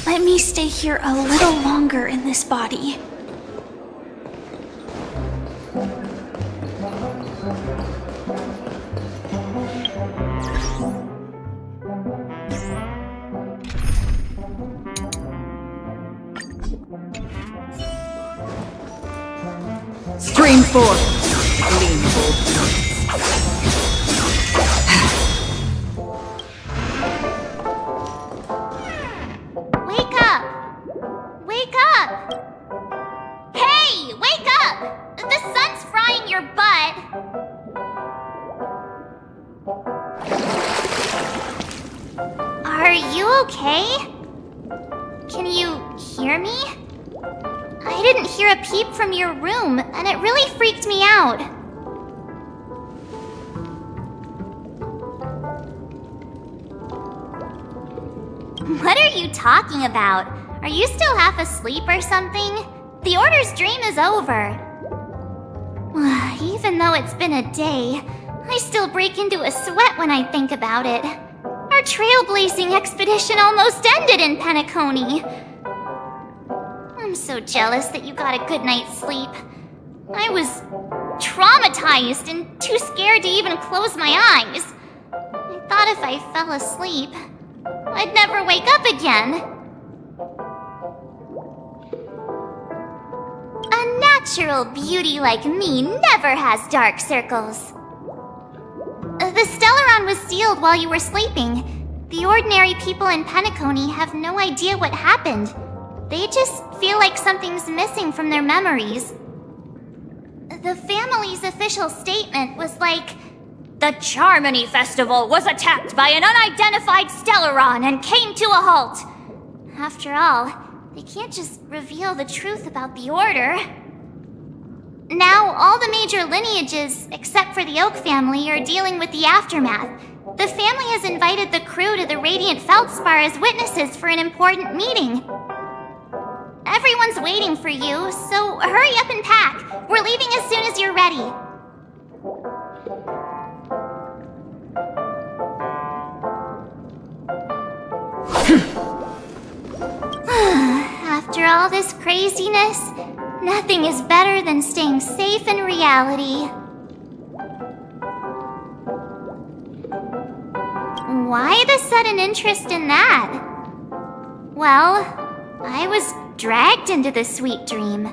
Let me stay here a little longer in this body. Stream forth! Gleamful. Wake up! Wake up! Hey! Wake up! The sun's frying your butt! Are you okay? Can you hear me? I didn't hear a peep from your room, and it really freaked me out. What are you talking about? Are you still half asleep or something? The Order's dream is over. Even though it's been a day, I still break into a sweat when I think about it. Our trailblazing expedition almost ended in Penacony. I'm so jealous that you got a good night's sleep. I was traumatized and too scared to even close my eyes. I thought if I fell asleep, I'd never wake up again. A natural beauty like me never has dark circles. The Stellaron was sealed while you were sleeping. The ordinary people in Penacony have no idea what happened. They just feel like something's missing from their memories. The family's official statement was like, "The Charmony Festival was attacked by an unidentified Stellaron and came to a halt." After all, they can't just reveal the truth about the Order. Now, all the major lineages, except for the Oak family, are dealing with the aftermath. The family has invited the crew to the Radiant Feldspar as witnesses for an important meeting. Everyone's waiting for you, so hurry up and pack. We're leaving as soon as you're ready. After all this craziness, nothing is better than staying safe in reality. Why the sudden interest in that? Well, I was dragged into the sweet dream.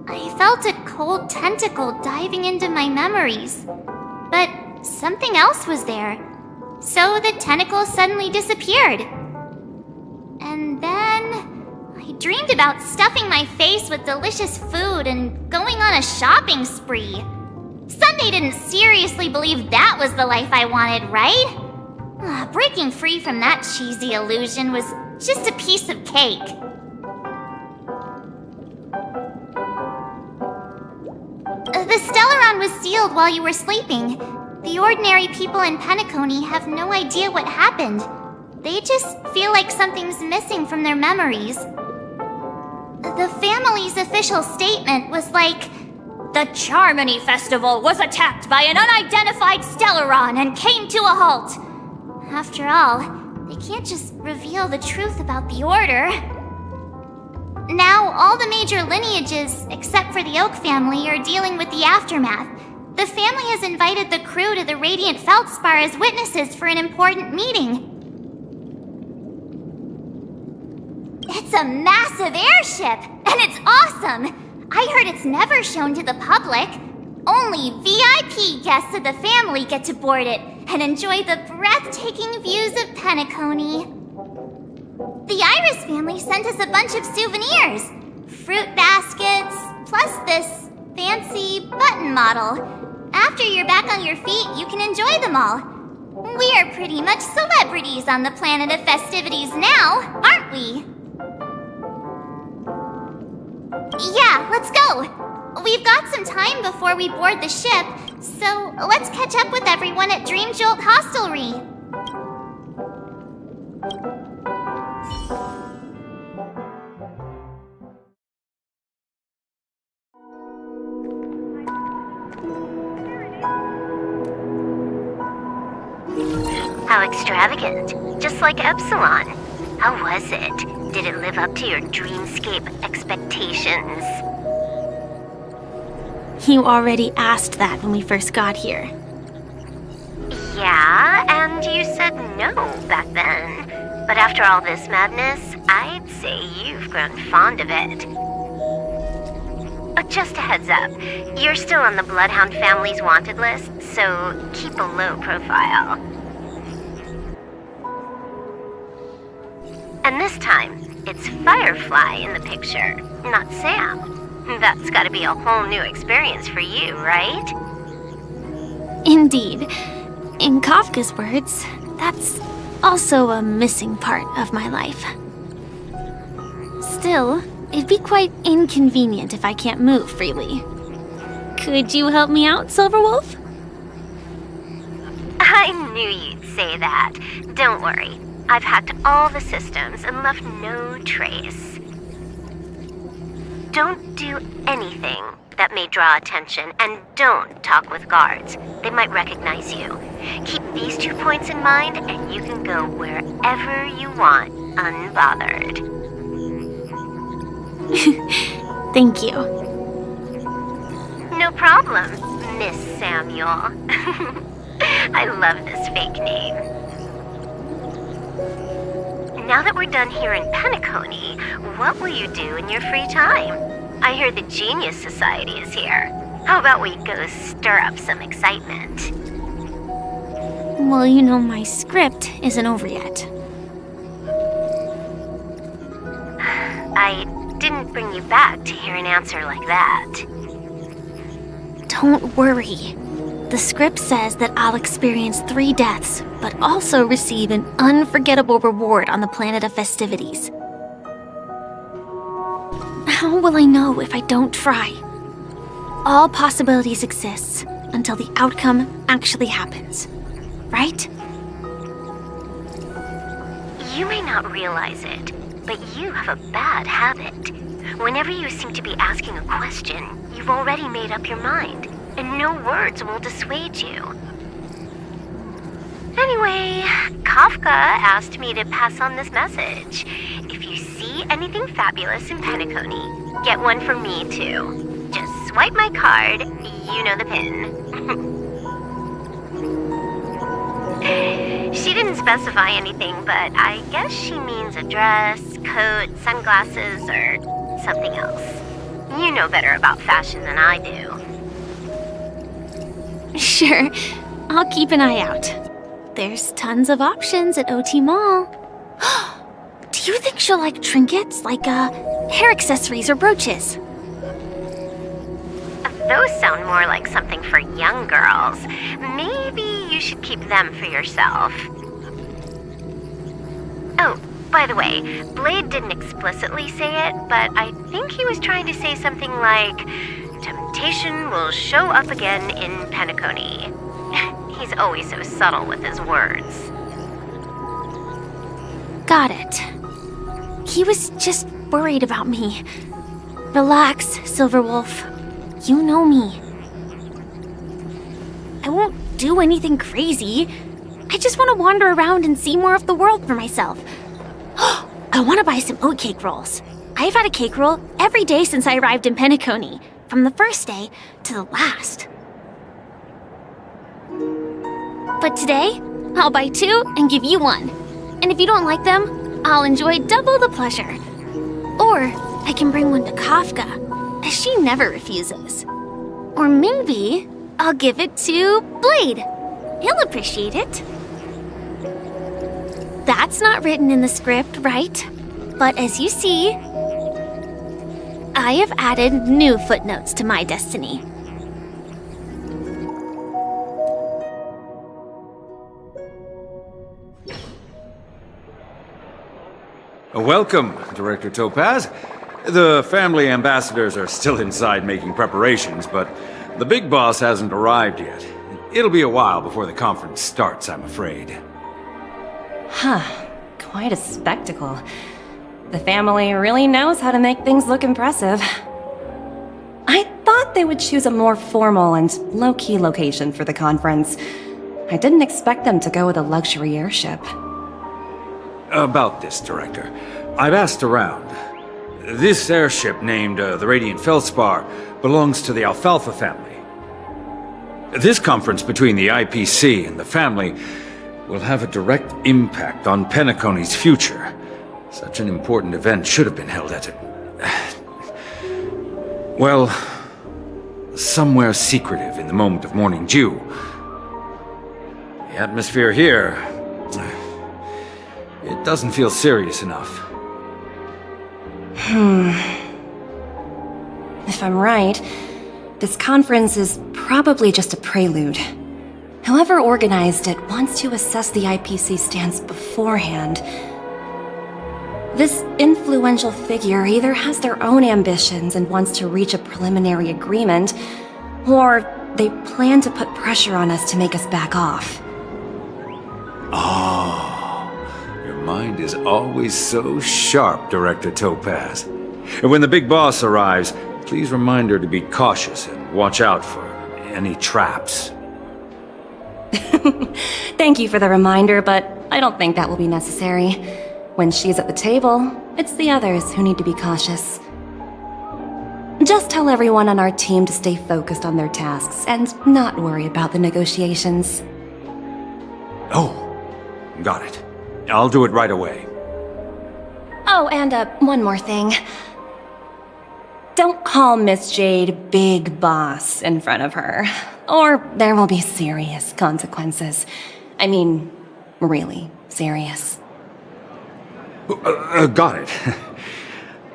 I felt a cold tentacle diving into my memories, but something else was there. So the tentacle suddenly disappeared. And then I dreamed about stuffing my face with delicious food and going on a shopping spree. Sunday didn't seriously believe that was the life I wanted, right? Breaking free from that cheesy illusion was just a piece of cake. The Stellaron was sealed while you were sleeping. The ordinary people in Penacony have no idea what happened. They just feel like something's missing from their memories. The family's official statement was like, "The Charmony Festival was attacked by an unidentified Stellaron and came to a halt." After all, they can't just reveal the truth about the Order. Now, all the major lineages, except for the Oak family, are dealing with the aftermath. The family has invited the crew to the Radiant Feldspar as witnesses for an important meeting. It's a massive airship, and it's awesome! I heard it's never shown to the public. Only VIP guests of the family get to board it and enjoy the breathtaking views of Penacony. The Iris family sent us a bunch of souvenirs. Fruit baskets, plus this fancy button model. After you're back on your feet, you can enjoy them all. We are pretty much celebrities on the planet of festivities now, aren't we? Yeah, let's go. We've got some time before we board the ship, so let's catch up with everyone at Dream Jolt Hostelry. How extravagant. Just like Epsilon. How was it? Did it live up to your dreamscape expectations? You already asked that when we first got here. Yeah, and you said no back then. But after all this madness, I'd say you've grown fond of it. But just a heads up, you're still on the Bloodhound family's wanted list, so keep a low profile. And this time, it's Firefly in the picture, not Sam. That's gotta be a whole new experience for you, right? Indeed. In Kafka's words, that's also a missing part of my life. Still, it'd be quite inconvenient if I can't move freely. Could you help me out, Silverwolf? I knew you'd say that. Don't worry. I've hacked all the systems and left no trace. Don't do anything that may draw attention, and don't talk with guards. They might recognize you. Keep these 2 points in mind, and you can go wherever you want, unbothered. Thank you. No problem, Miss Samuel. I love this fake name. Now that we're done here in Penacony, what will you do in your free time? I hear the Genius Society is here. How about we go stir up some excitement? Well, you know my script isn't over yet. I didn't bring you back to hear an answer like that. Don't worry. The script says that I'll experience 3 deaths, but also receive an unforgettable reward on the planet of festivities. How will I know if I don't try? All possibilities exist until the outcome actually happens, right? You may not realize it, but you have a bad habit. Whenever you seem to be asking a question, you've already made up your mind, and no words will dissuade you. Anyway, Kafka asked me to pass on this message. If you see anything fabulous in Penacony, get one from me too. Just swipe my card, you know the pin. She didn't specify anything, but I guess she means a dress, coat, sunglasses, or something else. You know better about fashion than I do. Sure, I'll keep an eye out. There's tons of options at OT Mall. Do you think she'll like trinkets, like hair accessories or brooches? Those sound more like something for young girls. Maybe you should keep them for yourself. Oh, by the way, Blade didn't explicitly say it, but I think he was trying to say something like, temptation will show up again in Penacony. He's always so subtle with his words. Got it. He was just worried about me. Relax, Silverwolf. You know me. I won't do anything crazy. I just want to wander around and see more of the world for myself. I want to buy some oatcake rolls. I've had a cake roll every day since I arrived in Penacony, from the first day to the last. But today, I'll buy 2 and give you 1. And if you don't like them, I'll enjoy double the pleasure. Or I can bring one to Kafka, as she never refuses. Or maybe I'll give it to Blade. He'll appreciate it. That's not written in the script, right? But as you see, I have added new footnotes to my destiny. Welcome, Director Topaz. The family ambassadors are still inside making preparations, but the big boss hasn't arrived yet. It'll be a while before the conference starts, I'm afraid. Huh. Quite a spectacle. The family really knows how to make things look impressive. I thought they would choose a more formal and low-key location for the conference. I didn't expect them to go with a luxury airship. About this, Director. I've asked around. This airship named the Radiant Feldspar belongs to the Alfalfa family. This conference between the IPC and the family will have a direct impact on Penacony's future. Such an important event should have been held at well, somewhere secretive in the moment of morning dew. The atmosphere here, it doesn't feel serious enough. If I'm right, this conference is probably just a prelude. Whoever organized it wants to assess the IPC stance beforehand. This influential figure either has their own ambitions and wants to reach a preliminary agreement, or they plan to put pressure on us to make us back off. Your mind is always so sharp, Director Topaz. And when the big boss arrives, please remind her to be cautious and watch out for any traps. Thank you for the reminder, but I don't think that will be necessary. When she's at the table, it's the others who need to be cautious. Just tell everyone on our team to stay focused on their tasks and not worry about the negotiations. Oh, got it. I'll do it right away. Oh, and one more thing. Don't call Miss Jade Big Boss in front of her, or there will be serious consequences. I mean, really serious. Got it.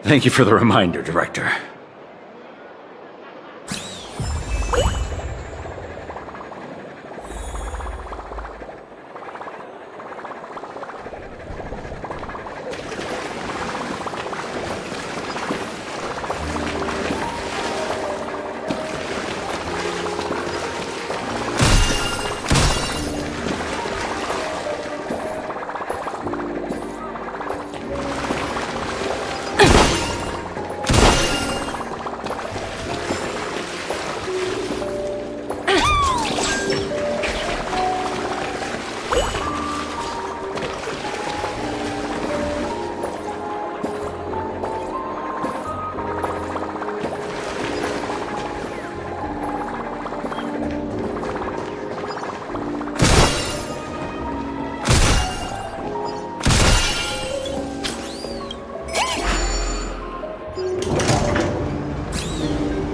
Thank you for the reminder, Director.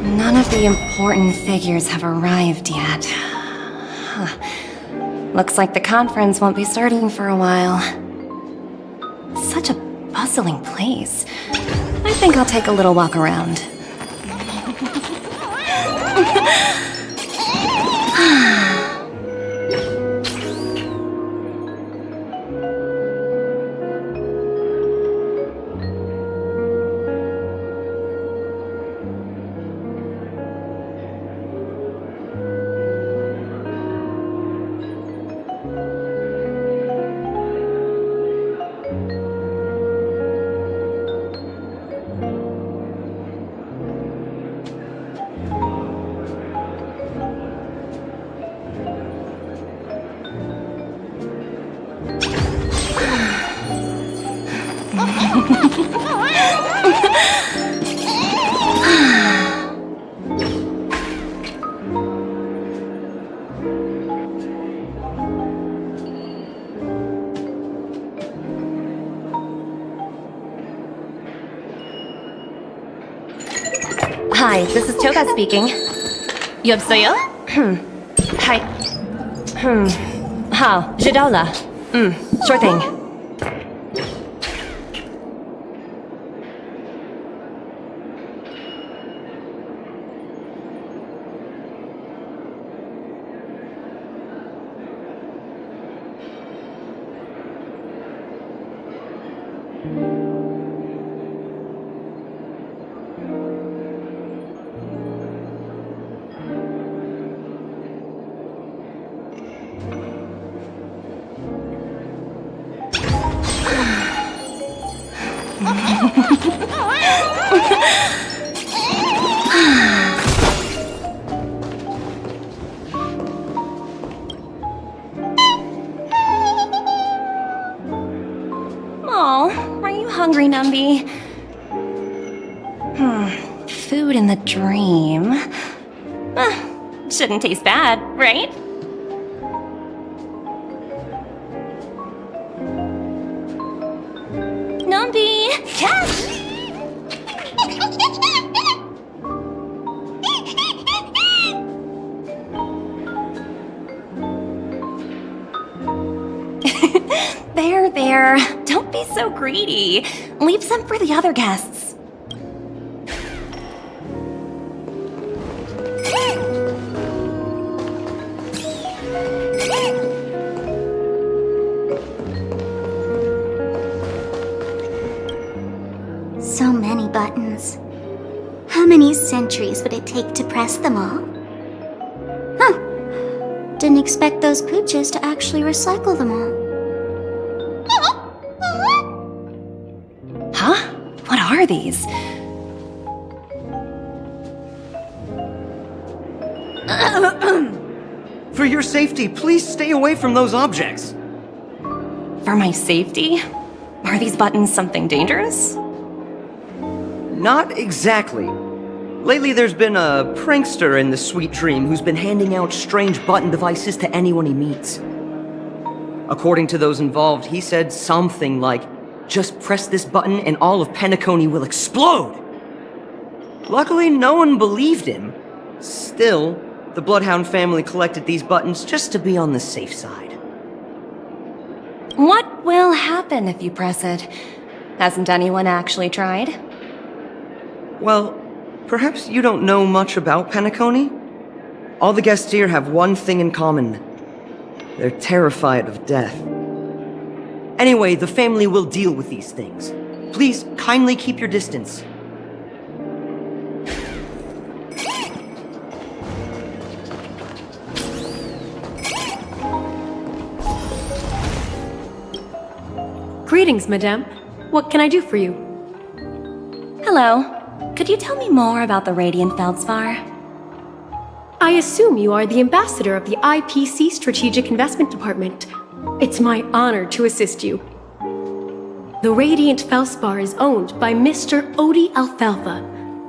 None of the important figures have arrived yet. Huh. Looks like the conference won't be starting for a while. Such a bustling place. I think I'll take a little walk around. Hi, this is Topaz speaking. 여보세요? Hi.好,知道了. Sure thing. Oh, are you hungry, Numby? Food in the dream. Shouldn't taste bad, right? Numby, catch! There. Don't be so greedy. Leave some for the other guests. So many buttons. How many centuries would it take to press them all? Huh. Didn't expect those pooches to actually recycle them all. Huh? What are these? For your safety, please stay away from those objects. For my safety? Are these buttons something dangerous? Not exactly. Lately, there's been a prankster in the Sweet Dream who's been handing out strange button devices to anyone he meets. According to those involved, he said something like, "Just press this button and all of Penacony will explode!" Luckily, no one believed him. Still, the Bloodhound family collected these buttons just to be on the safe side. What will happen if you press it? Hasn't anyone actually tried? Well, perhaps you don't know much about Penacony? All the guests here have one thing in common. They're terrified of death. Anyway, the family will deal with these things. Please kindly keep your distance. Greetings, madame. What can I do for you? Hello. Could you tell me more about the Radiant Feldspar? I assume you are the ambassador of the IPC Strategic Investment Department. It's my honor to assist you. The Radiant Feldspar is owned by Mr. Odie Alfalfa,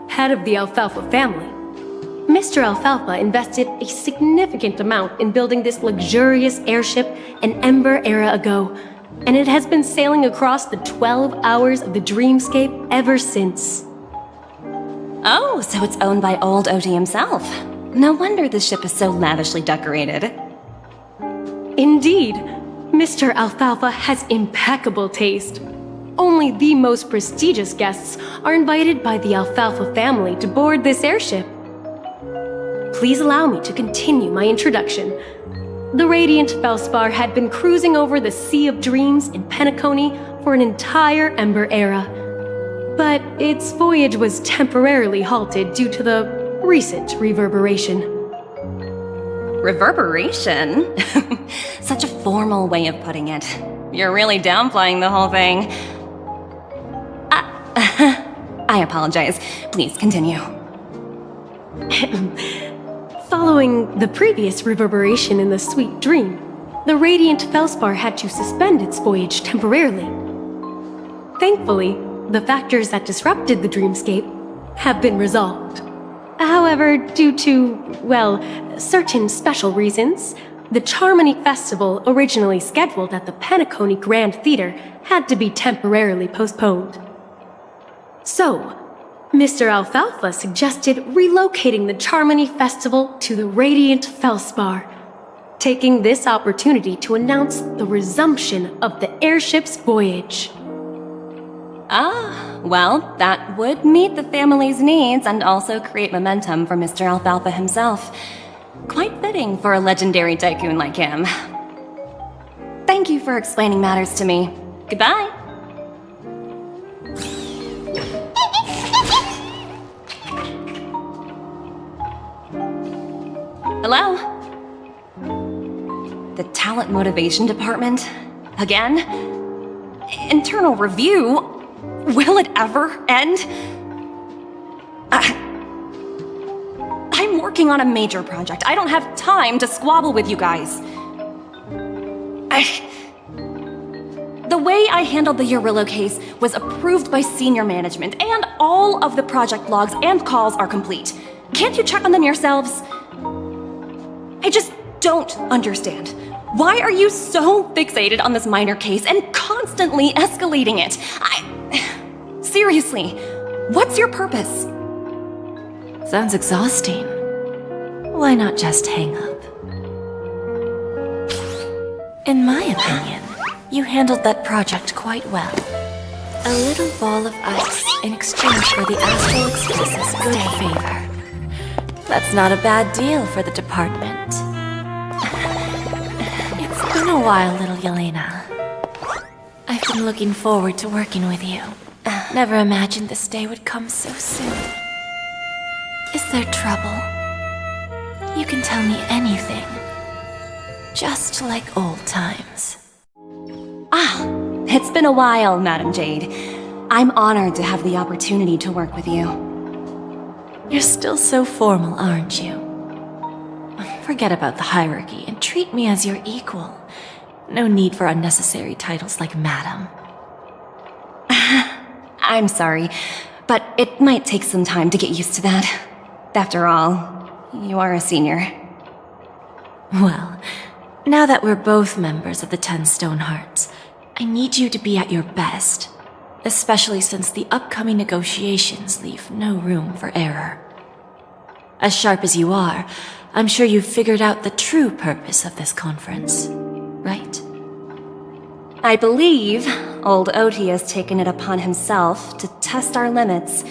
head of the Alfalfa family. Mr. Alfalfa invested a significant amount in building this luxurious airship an Ember era ago, and it has been sailing across the 12 hours of the dreamscape ever since. Oh, so it's owned by old Odie himself. No wonder the ship is so lavishly decorated. Indeed, Mr. Alfalfa has impeccable taste. Only the most prestigious guests are invited by the Alfalfa family to board this airship. Please allow me to continue my introduction. The Radiant Feldspar had been cruising over the Sea of Dreams in Penacony for an entire Ember era. But its voyage was temporarily halted due to the recent reverberation. Reverberation? Such a formal way of putting it. You're really downplaying the whole thing. I apologize. Please continue. Following the previous reverberation in the Sweet Dream, the Radiant Feldspar had to suspend its voyage temporarily. Thankfully, the factors that disrupted the dreamscape have been resolved. However, due to, well, certain special reasons, the Charmony Festival originally scheduled at the Penacony Grand Theater had to be temporarily postponed. So, Mr. Alfalfa suggested relocating the Charmony Festival to the Radiant Feldspar, taking this opportunity to announce the resumption of the airship's voyage. Ah, well, that would meet the family's needs and also create momentum for Mr. Alfalfa himself. Quite fitting for a legendary tycoon like him. Thank you for explaining matters to me. Goodbye. Hello? The Talent Motivation Department? Again? Internal review? Will it ever end? I'm working on a major project. I don't have the way I handled the Urillo case was approved by senior management, and all of the project logs and calls are complete. Can't you check on them yourselves? I just don't understand. Why are you so fixated on this minor case and constantly escalating it? Seriously, what's your purpose? Sounds exhausting. Why not just hang up? In my opinion, you handled that project quite well. A little ball of ice in exchange for the Astral Express's good favor. That's not a bad deal for the department. It's been a while, little Yelena. I've been looking forward to working with you. Never imagined this day would come so soon. Is there trouble? You can tell me anything. Just like old times. It's been a while, Madam Jade. I'm honored to have the opportunity to work with you. You're still so formal, aren't you? Forget about the hierarchy and treat me as your equal. No need for unnecessary titles like Madam. I'm sorry, but it might take some time to get used to that. After all, you are a senior. Well, now that we're both members of the 10 Stone Hearts, I need you to be at your best, especially since the upcoming negotiations leave no room for error. As sharp as you are, I'm sure you've figured out the true purpose of this conference, right? I believe old Oti has taken it upon himself to test our limits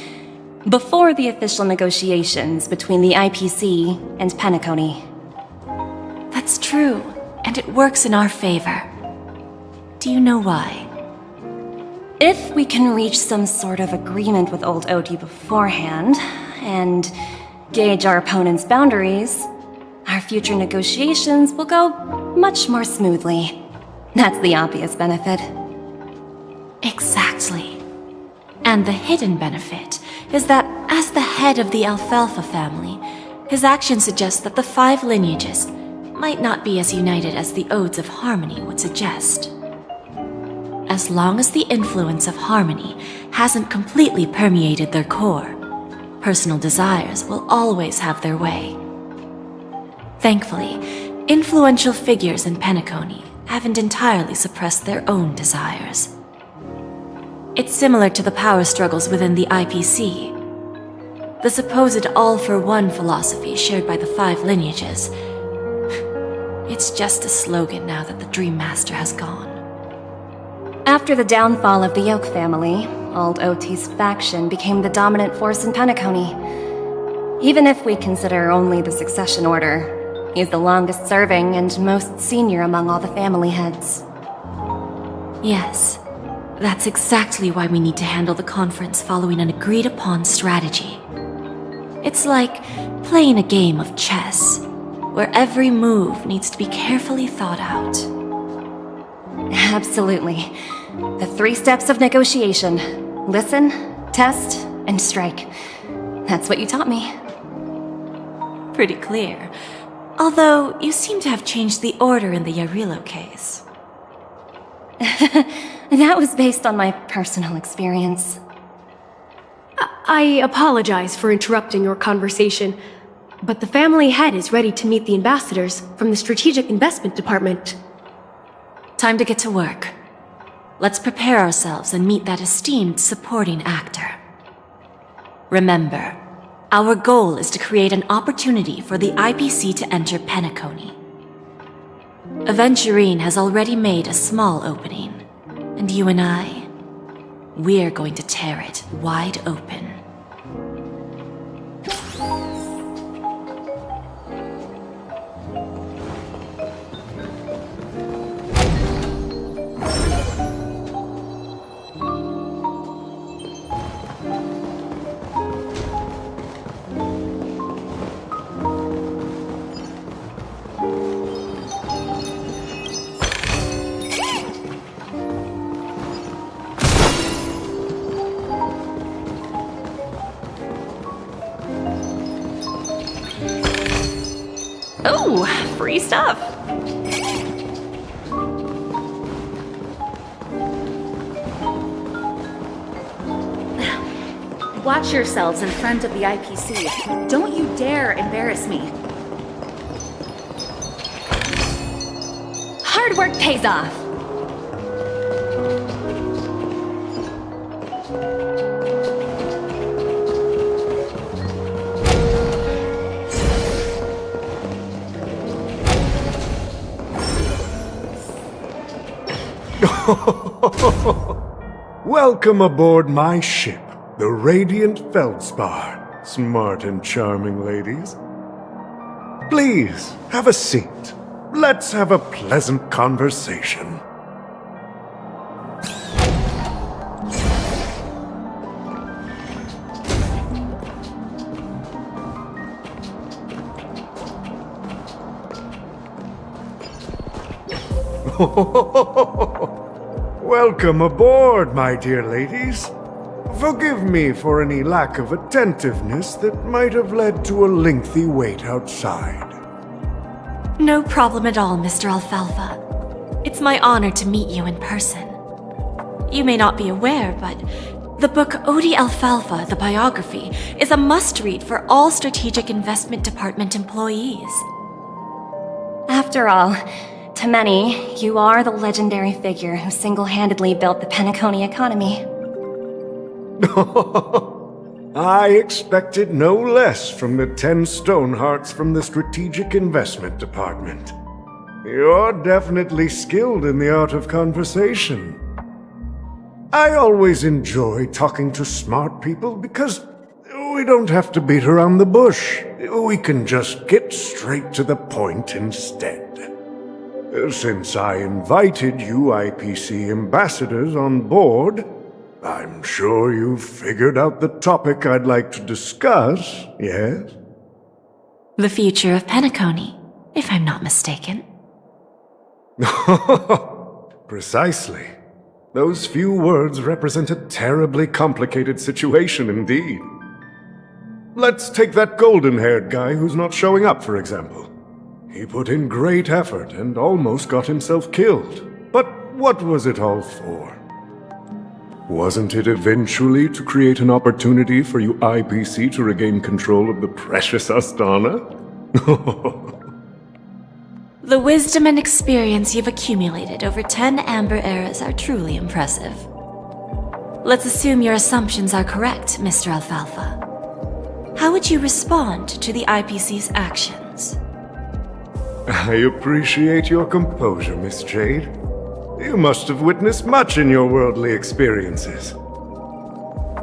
before the official negotiations between the IPC and Penacony. That's true, and it works in our favor. Do you know why? If we can reach some sort of agreement with old Oti beforehand, and gauge our opponent's boundaries, our future negotiations will go much more smoothly. That's the obvious benefit. Exactly. And the hidden benefit is that as the head of the Alfalfa family, his actions suggest that the 5 lineages might not be as united as the Odes of Harmony would suggest. As long as the influence of Harmony hasn't completely permeated their core, personal desires will always have their way. Thankfully, influential figures in Penacony haven't entirely suppressed their own desires. It's similar to the power struggles within the IPC. The supposed all-for-one philosophy shared by the 5 lineages. It's just a slogan now that the Dream Master has gone. After the downfall of the Yoke family, old Oti's faction became the dominant force in Penacony. Even if we consider only the succession order, he's the longest serving and most senior among all the family heads. Yes, that's exactly why we need to handle the conference following an agreed-upon strategy. It's like playing a game of chess, where every move needs to be carefully thought out. Absolutely. The 3 steps of negotiation. Listen, test, and strike. That's what you taught me. Pretty clear. Although, you seem to have changed the order in the Yarillo case. That was based on my personal experience. I apologize for interrupting your conversation, but the family head is ready to meet the ambassadors from the Strategic Investment Department. Time to get to work. Let's prepare ourselves and meet that esteemed supporting actor. Remember, our goal is to create an opportunity for the IPC to enter Penacony. Aventurine has already made a small opening, and you and I, we're going to tear it wide open. Oh, free stuff. Watch yourselves in front of the IPC. Don't you dare embarrass me. Hard work pays off. Welcome aboard my ship, the Radiant Feldspar. Smart and charming ladies. Please, have a seat. Let's have a pleasant conversation. Welcome aboard, my dear ladies. Forgive me for any lack of attentiveness that might have led to a lengthy wait outside. No problem at all, Mr. Alfalfa. It's my honor to meet you in person. You may not be aware, but the book Odie Alfalfa, the biography, is a must-read for all Strategic Investment Department employees. After all, to many, you are the legendary figure who single-handedly built the Penacony economy. I expected no less from the 10 Stonehearts from the Strategic Investment Department. You're definitely skilled in the art of conversation. I always enjoy talking to smart people because we don't have to beat around the bush. We can just get straight to the point instead. Since I invited you IPC ambassadors on board, I'm sure you've figured out the topic I'd like to discuss, yes? The future of Penacony, if I'm not mistaken. Precisely. Those few words represent a terribly complicated situation indeed. Let's take that golden-haired guy who's not showing up, for example. He put in great effort and almost got himself killed. But what was it all for? Wasn't it eventually to create an opportunity for you IPC to regain control of the precious Astana? The wisdom and experience you've accumulated over 10 Amber Eras are truly impressive. Let's assume your assumptions are correct, Mr. Alfalfa. How would you respond to the IPC's actions? I appreciate your composure, Miss Jade. You must have witnessed much in your worldly experiences.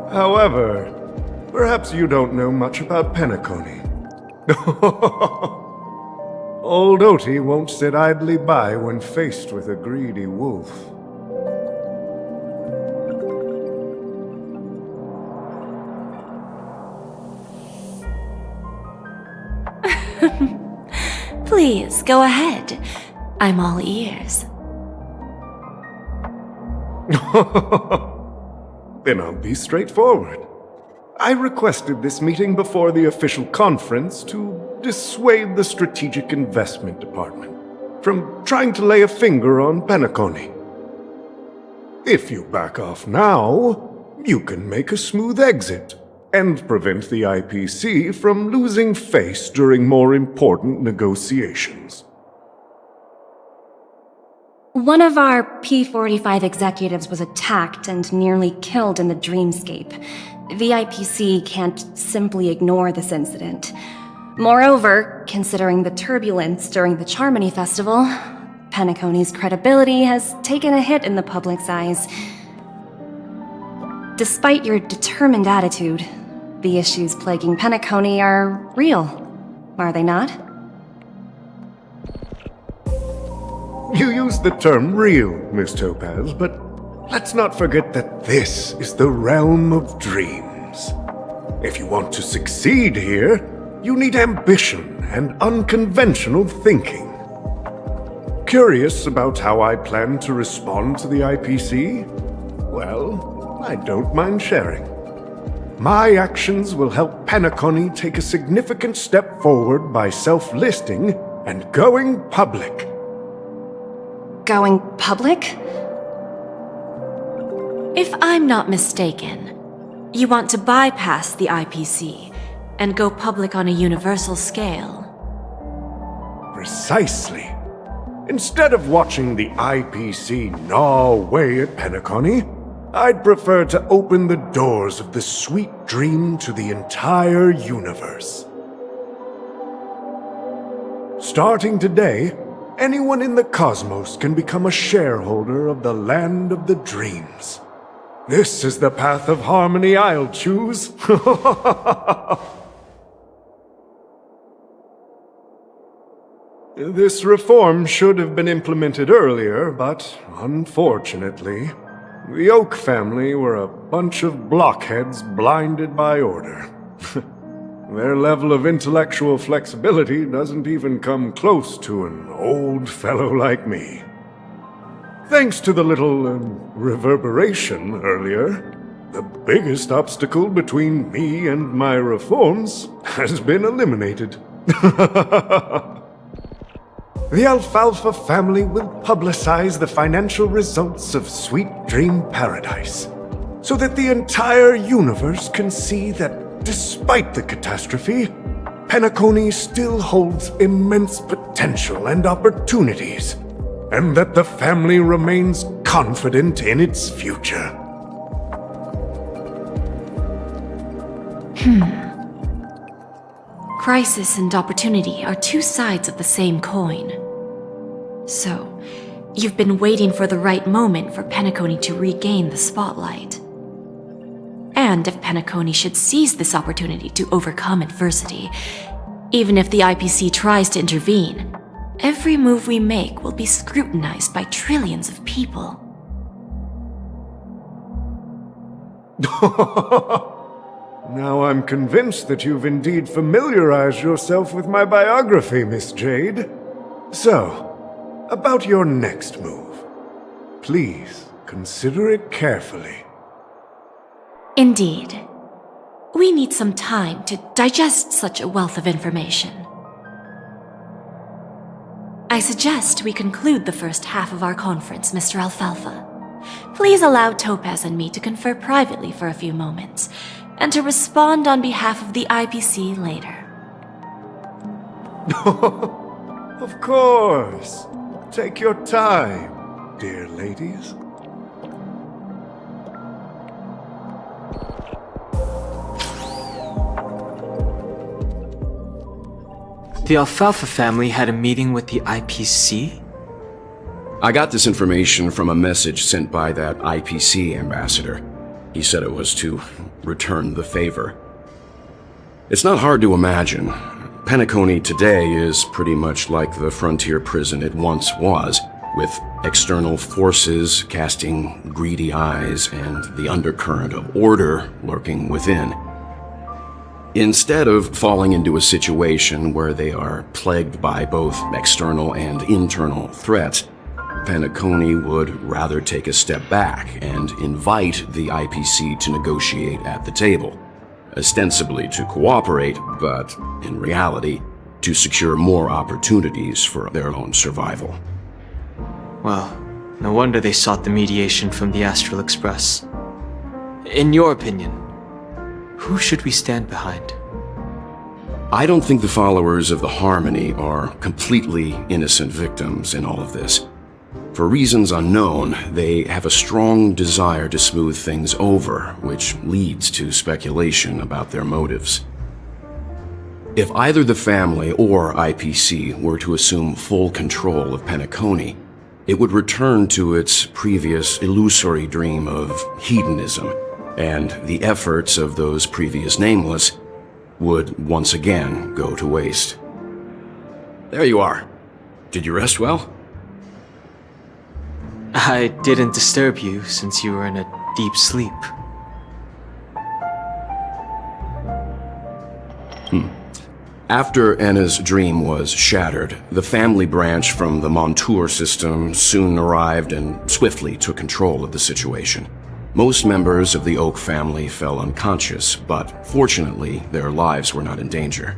However, perhaps you don't know much about Penacony. Old Oti won't sit idly by when faced with a greedy wolf. Please, go ahead. I'm all ears. Then I'll be straightforward. I requested this meeting before the official conference to dissuade the Strategic Investment Department from trying to lay a finger on Penacony. If you back off now, you can make a smooth exit and prevent the IPC from losing face during more important negotiations. One of our P-45 executives was attacked and nearly killed in the dreamscape. The IPC can't simply ignore this incident. Moreover, considering the turbulence during the Charmony Festival, Penacony's credibility has taken a hit in the public's eyes. Despite your determined attitude, the issues plaguing Penacony are real, are they not? You used the term real, Miss Topaz, but let's not forget that this is the realm of dreams. If you want to succeed here, you need ambition and unconventional thinking. Curious about how I plan to respond to the IPC? Well, I don't mind sharing. My actions will help Penacony take a significant step forward by self-listing and going public. Going public? If I'm not mistaken, You want to bypass the IPC and go public on a universal scale. Precisely. Instead of watching the IPC gnaw away at Penacony, I'd prefer to open the doors of the sweet dream to the entire universe. Starting today, anyone in the cosmos can become a shareholder of the land of the dreams. This is the path of harmony I'll choose. This reform should have been implemented earlier, but unfortunately, the Oak family were a bunch of blockheads blinded by order. Their level of intellectual flexibility doesn't even come close to an old fellow like me. Thanks to the little reverberation earlier, the biggest obstacle between me and my reforms has been eliminated. The Alfalfa family will publicize the financial results of Sweet Dream Paradise, so that the entire universe can see that despite the catastrophe, Penacony still holds immense potential and opportunities, and that the family remains confident in its future. Crisis and opportunity are two sides of the same coin. So, you've been waiting for the right moment for Penacony to regain the spotlight. And if Penacony should seize this opportunity to overcome adversity, even if the IPC tries to intervene, every move we make will be scrutinized by trillions of people. Now I'm convinced that you've indeed familiarized yourself with my biography, Miss Jade. So, about your next move. Please, consider it carefully. Indeed. We need some time to digest such a wealth of information. I suggest we conclude the first half of our conference, Mr. Alfalfa. Please allow Topaz and me to confer privately for a few moments, and to respond on behalf of the IPC later. Of course. Take your time, dear ladies. The Alfalfa family had a meeting with the IPC? I got this information from a message sent by that IPC ambassador. He said it was to return the favor. It's not hard to imagine. Penacony today is pretty much like the frontier prison it once was, with external forces casting greedy eyes and the undercurrent of order lurking within. Instead of falling into a situation where they are plagued by both external and internal threats, Penacony would rather take a step back and invite the IPC to negotiate at the table, ostensibly to cooperate, but in reality, to secure more opportunities for their own survival. Well, no wonder they sought the mediation from the Astral Express. In your opinion, who should we stand behind? I don't think the followers of the Harmony are completely innocent victims in all of this. For reasons unknown, they have a strong desire to smooth things over, which leads to speculation about their motives. If either the family or IPC were to assume full control of Penacony, it would return to its previous illusory dream of hedonism, and the efforts of those previous nameless would once again go to waste. There you are. Did you rest well? I didn't disturb you since you were in a deep sleep. After Anna's dream was shattered, the family branch from the Montour system soon arrived and swiftly took control of the situation. Most members of the Oak family fell unconscious, but fortunately, their lives were not in danger.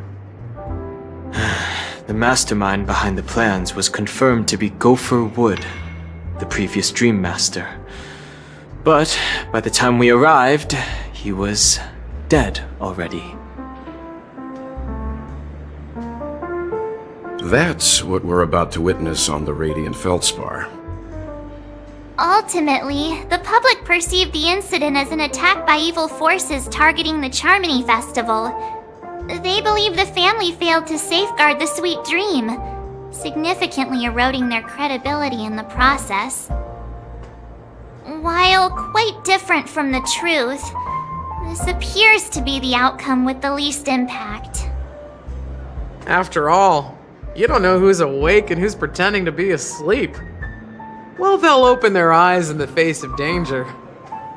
The mastermind behind the plans was confirmed to be Gopher Wood, the previous Dream Master. But by the time we arrived, he was dead already. That's what we're about to witness on the Radiant Feldspar. Ultimately, the public perceived the incident as an attack by evil forces targeting the Charmony Festival. They believe the family failed to safeguard the sweet dream, significantly eroding their credibility in the process. While quite different from the truth, this appears to be the outcome with the least impact. After all, you don't know who's awake and who's pretending to be asleep. Well, they'll open their eyes in the face of danger.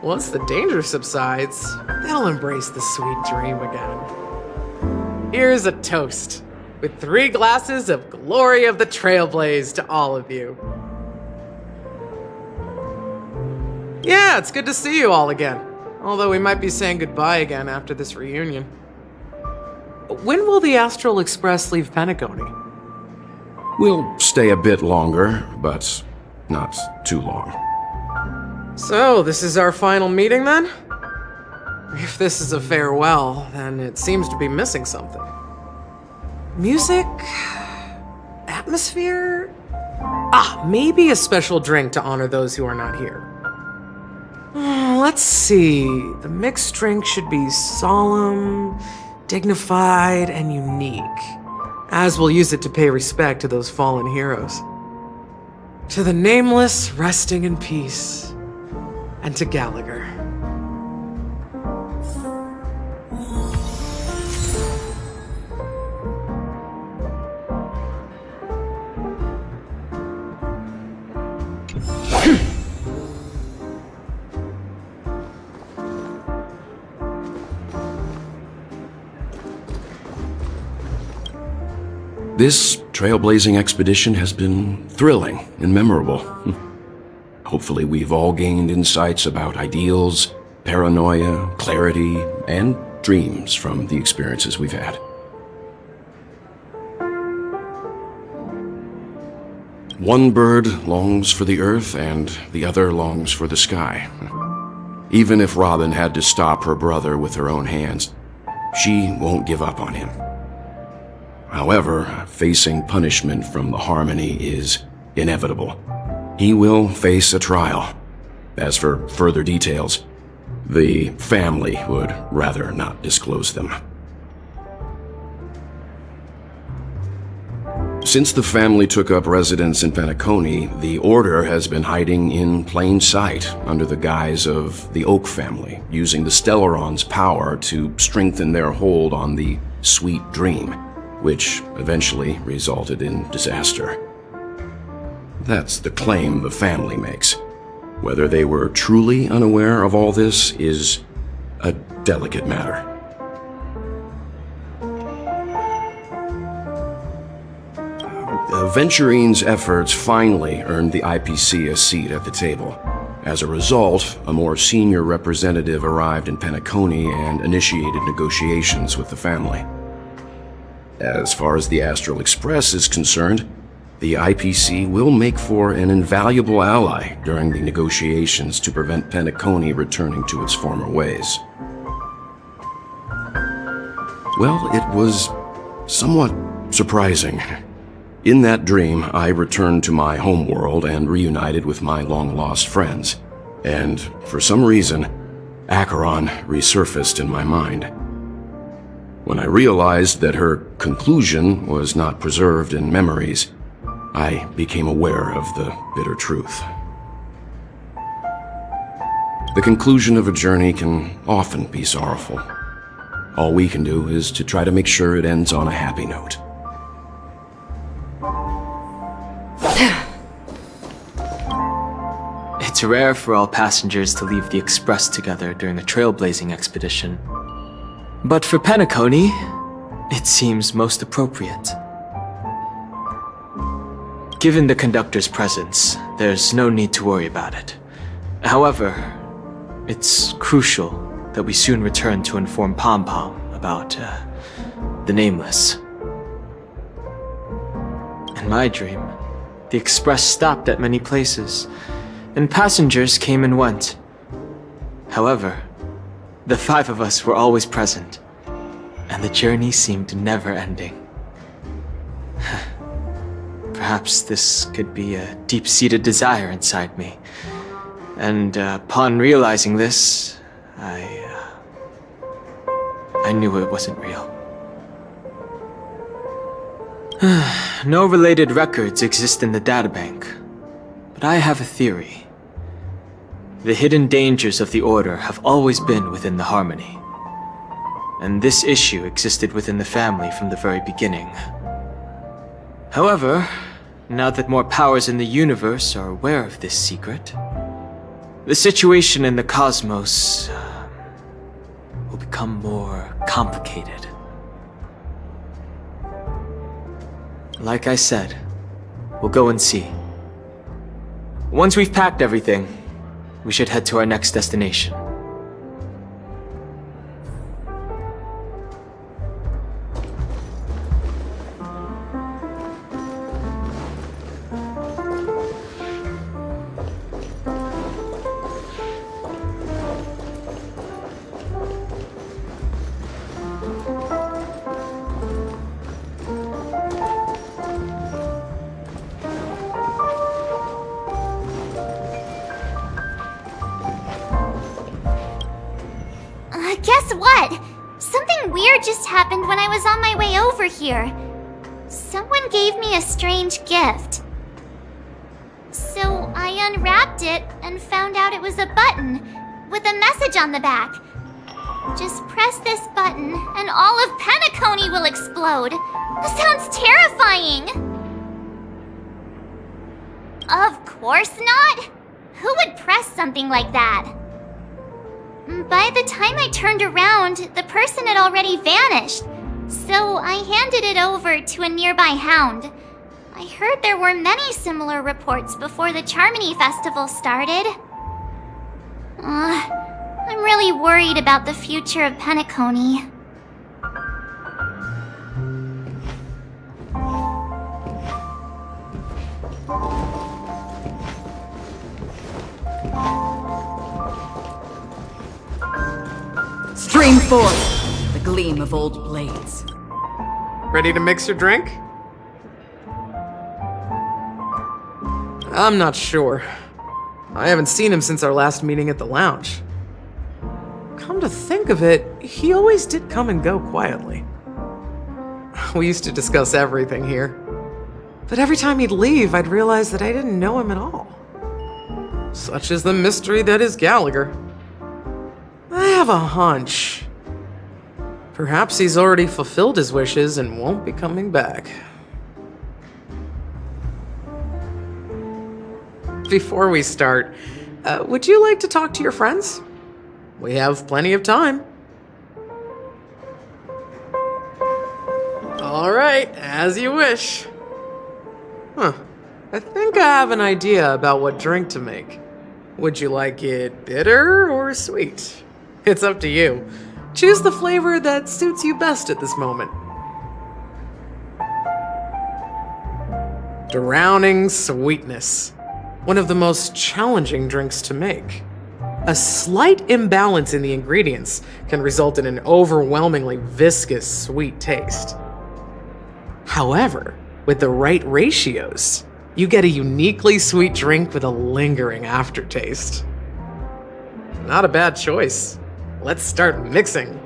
Once the danger subsides, they'll embrace the sweet dream again. Here's a toast, with 3 glasses of Glory of the Trailblaze to all of you. Yeah, it's good to see you all again. Although we might be saying goodbye again after this reunion. When will the Astral Express leave Penacony? We'll stay a bit longer, but not too long. So, this is our final meeting then? If this is a farewell, then it seems to be missing something. Music? Atmosphere? Maybe a special drink to honor those who are not here. Let's see. The mixed drink should be solemn, dignified, and unique, as we'll use it to pay respect to those fallen heroes. To the Nameless resting in peace, and to Gallagher. This trailblazing expedition has been thrilling and memorable. Hopefully we've all gained insights about ideals, paranoia, clarity, and dreams from the experiences we've had. One bird longs for the earth and the other longs for the sky. Even if Robin had to stop her brother with her own hands, she won't give up on him. However, facing punishment from the Harmony is inevitable. He will face a trial. As for further details, the family would rather not disclose them. Since the family took up residence in Penacony, the Order has been hiding in plain sight under the guise of the Oak family, using the Stellaron's power to strengthen their hold on the Sweet Dream, which eventually resulted in disaster. That's the claim the family makes. Whether they were truly unaware of all this is a delicate matter. Venturine's efforts finally earned the IPC a seat at the table. As a result, a more senior representative arrived in Penacony and initiated negotiations with the family. As far as the Astral Express is concerned, the IPC will make for an invaluable ally during the negotiations to prevent Penacony returning to its former ways. Well, it was somewhat surprising. In that dream, I returned to my homeworld and reunited with my long-lost friends. And for some reason, Acheron resurfaced in my mind. When I realized that her conclusion was not preserved in memories, I became aware of the bitter truth. The conclusion of a journey can often be sorrowful. All we can do is to try to make sure it ends on a happy note. It's rare for all passengers to leave the Express together during a trailblazing expedition. But for Penacony, it seems most appropriate. Given the conductor's presence, there's no need to worry about it. However, it's crucial that we soon return to inform Pom Pom about, the Nameless. In my dream, the Express stopped at many places, and passengers came and went. However, The five of us were always present, and the journey seemed never-ending. Perhaps this could be a deep-seated desire inside me, and upon realizing this, I knew it wasn't real. No related records exist in the databank, but I have a theory. The hidden dangers of the Order have always been within the Harmony, and this issue existed within the family from the very beginning. However, now that more powers in the universe are aware of this secret, the situation in the cosmos will become more complicated. Like I said, we'll go and see. Once we've packed everything, we should head to our next destination. Guess what? Something weird just happened when I was on my way over here. Someone gave me a strange gift. So I unwrapped it and found out it was a button with a message on the back. Just press this button and all of Penacony will explode. That sounds terrifying. Of course not. Who would press something like that? By the time I turned around, the person had already vanished, so I handed it over to a nearby hound. I heard there were many similar reports before the Charmony Festival started. I'm really worried about the future of Penacony. Stream forth the gleam of old blades. Ready to mix your drink? I'm not sure. I haven't seen him since our last meeting at the lounge. Come to think of it, he always did come and go quietly. We used to discuss everything here. But every time he'd leave, I'd realize that I didn't know him at all. Such is the mystery that is Gallagher. I have a hunch. Perhaps he's already fulfilled his wishes and won't be coming back. Before we start, would you like to talk to your friends? We have plenty of time. All right, as you wish. I think I have an idea about what drink to make. Would you like it bitter or sweet? It's up to you. Choose the flavor that suits you best at this moment. Drowning sweetness. One of the most challenging drinks to make. A slight imbalance in the ingredients can result in an overwhelmingly viscous sweet taste. However, with the right ratios, you get a uniquely sweet drink with a lingering aftertaste. Not a bad choice. Let's start mixing.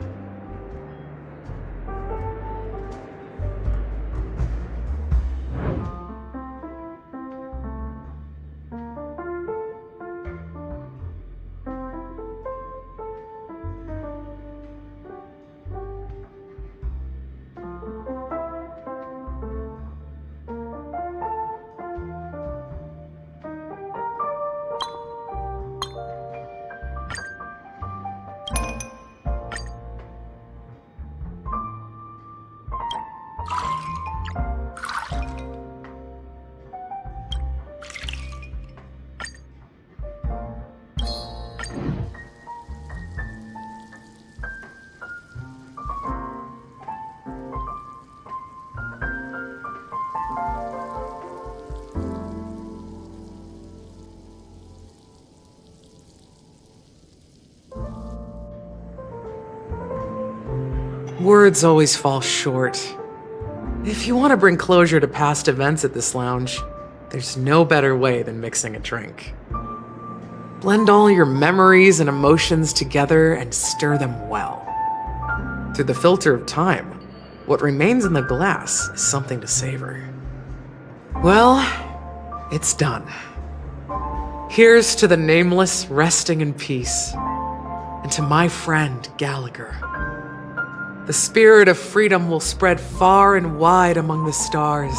Words always fall short. If you want to bring closure to past events at this lounge, there's no better way than mixing a drink. Blend all your memories and emotions together and stir them well. Through the filter of time, what remains in the glass is something to savor. Well, it's done. Here's to the nameless resting in peace, and to my friend Gallagher. The spirit of freedom will spread far and wide among the stars,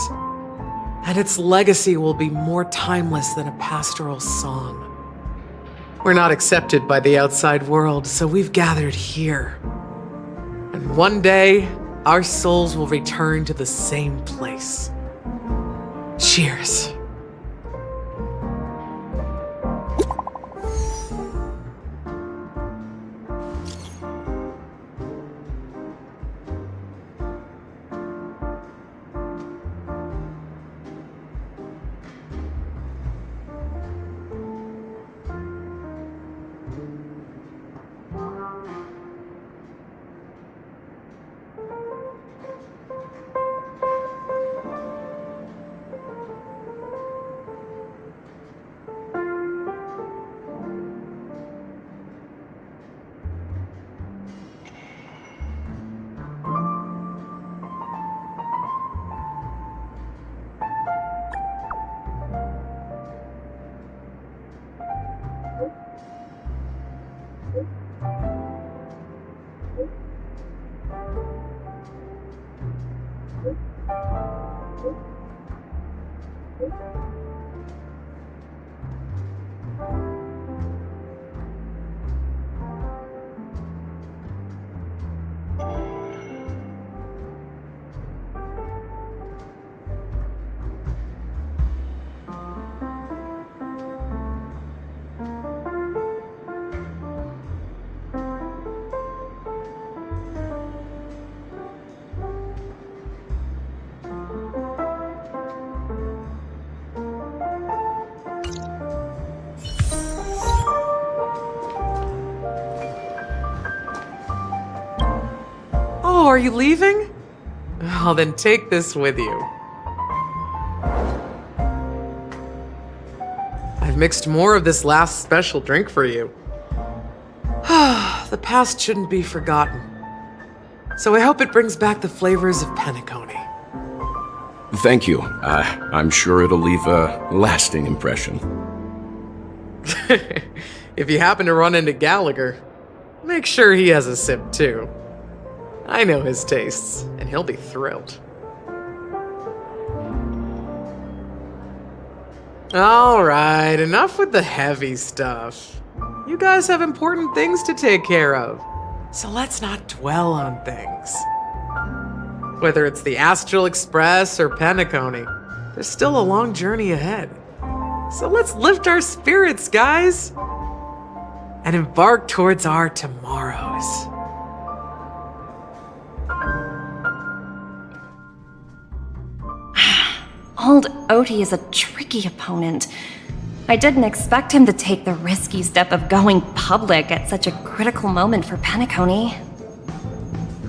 and its legacy will be more timeless than a pastoral song. We're not accepted by the outside world, so we've gathered here. And one day, our souls will return to the same place. Cheers. Oh, are you leaving? Oh, then take this with you. I've mixed more of this last special drink for you. The past shouldn't be forgotten. So I hope it brings back the flavors of Penacony. Thank you. I'm sure it'll leave a lasting impression. If you happen to run into Gallagher, make sure he has a sip too. I know his tastes, and he'll be thrilled. Alright, enough with the heavy stuff. You guys have important things to take care of, so let's not dwell on things. Whether it's the Astral Express or Penacony, there's still a long journey ahead. So let's lift our spirits, guys, and embark towards our tomorrows. Old Odie is a tricky opponent. I didn't expect him to take the risky step of going public at such a critical moment for Penacony.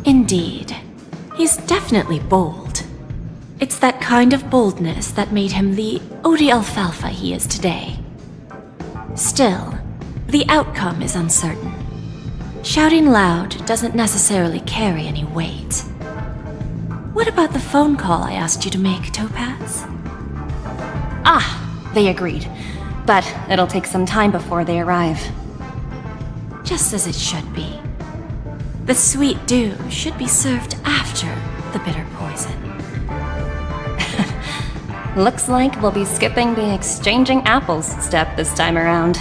Indeed. He's definitely bold. It's that kind of boldness that made him the Odie Alfalfa he is today. Still, the outcome is uncertain. Shouting loud doesn't necessarily carry any weight. What about the phone call I asked you to make, Topaz? They agreed. But it'll take some time before they arrive. Just as it should be. The sweet dew should be served after the bitter poison. Looks like we'll be skipping the exchanging apples step this time around.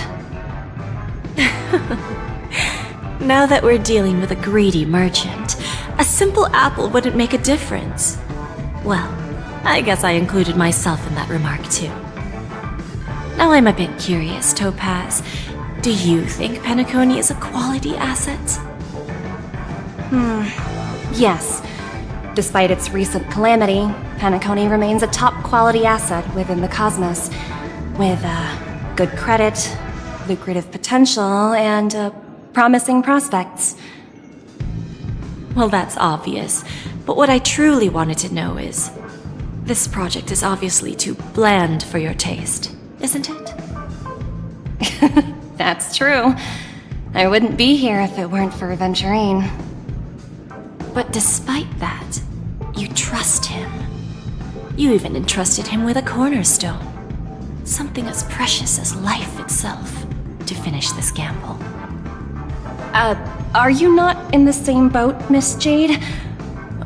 Now that we're dealing with a greedy merchant, a simple apple wouldn't make a difference. Well, I guess I included myself in that remark too. Now I'm a bit curious, Topaz. Do you think Penacony is a quality asset? Yes. Despite its recent calamity, Penacony remains a top-quality asset within the cosmos, with good credit, lucrative potential, and promising prospects. Well, that's obvious. But what I truly wanted to know is... This project is obviously too bland for your taste, isn't it? That's true. I wouldn't be here if it weren't for Aventurine. But despite that, you trust him. You even entrusted him with a cornerstone. Something as precious as life itself, to finish this gamble. Are you not in the same boat, Miss Jade?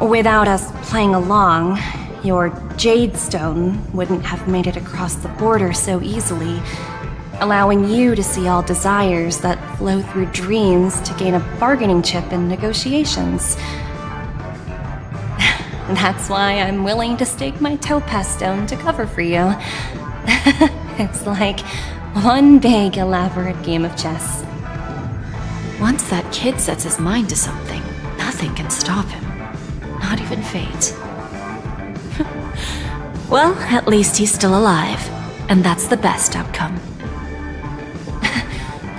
Without us playing along, your Jade Stone wouldn't have made it across the border so easily, allowing you to see all desires that flow through dreams to gain a bargaining chip in negotiations. That's why I'm willing to stake my topaz stone to cover for you. It's like one big, elaborate game of chess. Once that kid sets his mind to something, nothing can stop him. Not even fate. Well, at least he's still alive, and that's the best outcome.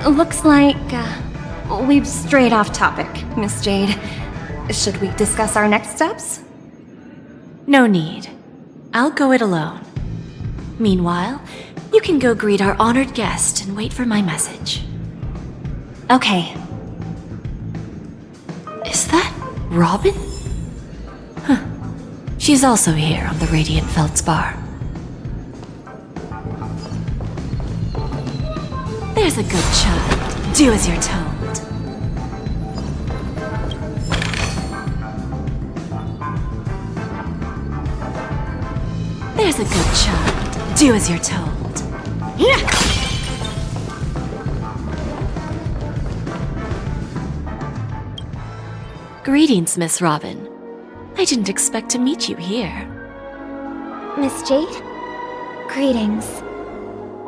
Looks like we've strayed off topic, Miss Jade. Should we discuss our next steps? No need. I'll go it alone. Meanwhile, you can go greet our honored guest and wait for my message. Okay. Is that Robin? Huh. She's also here on the Radiant Feldspar. There's a good child. Do as you're told. There's a good child. Do as you're told. Yeah! Greetings, Miss Robin. I didn't expect to meet you here. Miss Jade? Greetings.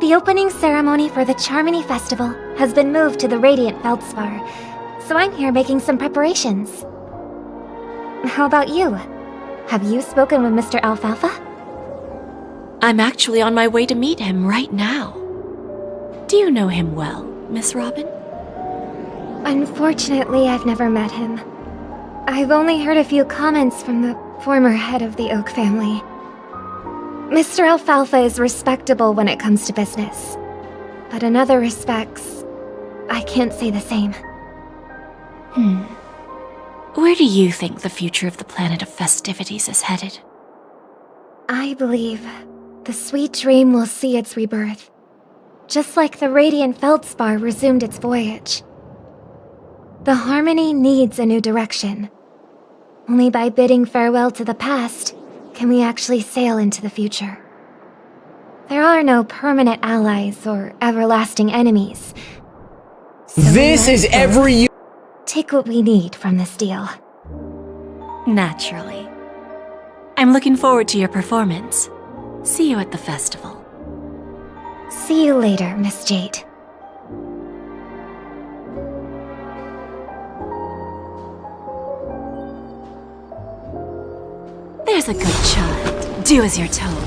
The opening ceremony for the Charmony Festival has been moved to the Radiant Feldspar, so I'm here making some preparations. How about you? Have you spoken with Mr. Alfalfa? I'm actually on my way to meet him right now. Do you know him well, Miss Robin? Unfortunately, I've never met him. I've only heard a few comments from the former head of the Oak family. Mr. Alfalfa is respectable when it comes to business, but in other respects, I can't say the same. Where do you think the future of the planet of festivities is headed? I believe the sweet dream will see its rebirth, just like the Radiant Feldspar resumed its voyage. The Harmony needs a new direction. Only by bidding farewell to the past can we actually sail into the future. There are no permanent allies or everlasting enemies. So This is every... take what we need from this deal. Naturally. I'm looking forward to your performance. See you at the festival. See you later, Miss Jade. There's a good child. Do as you're told.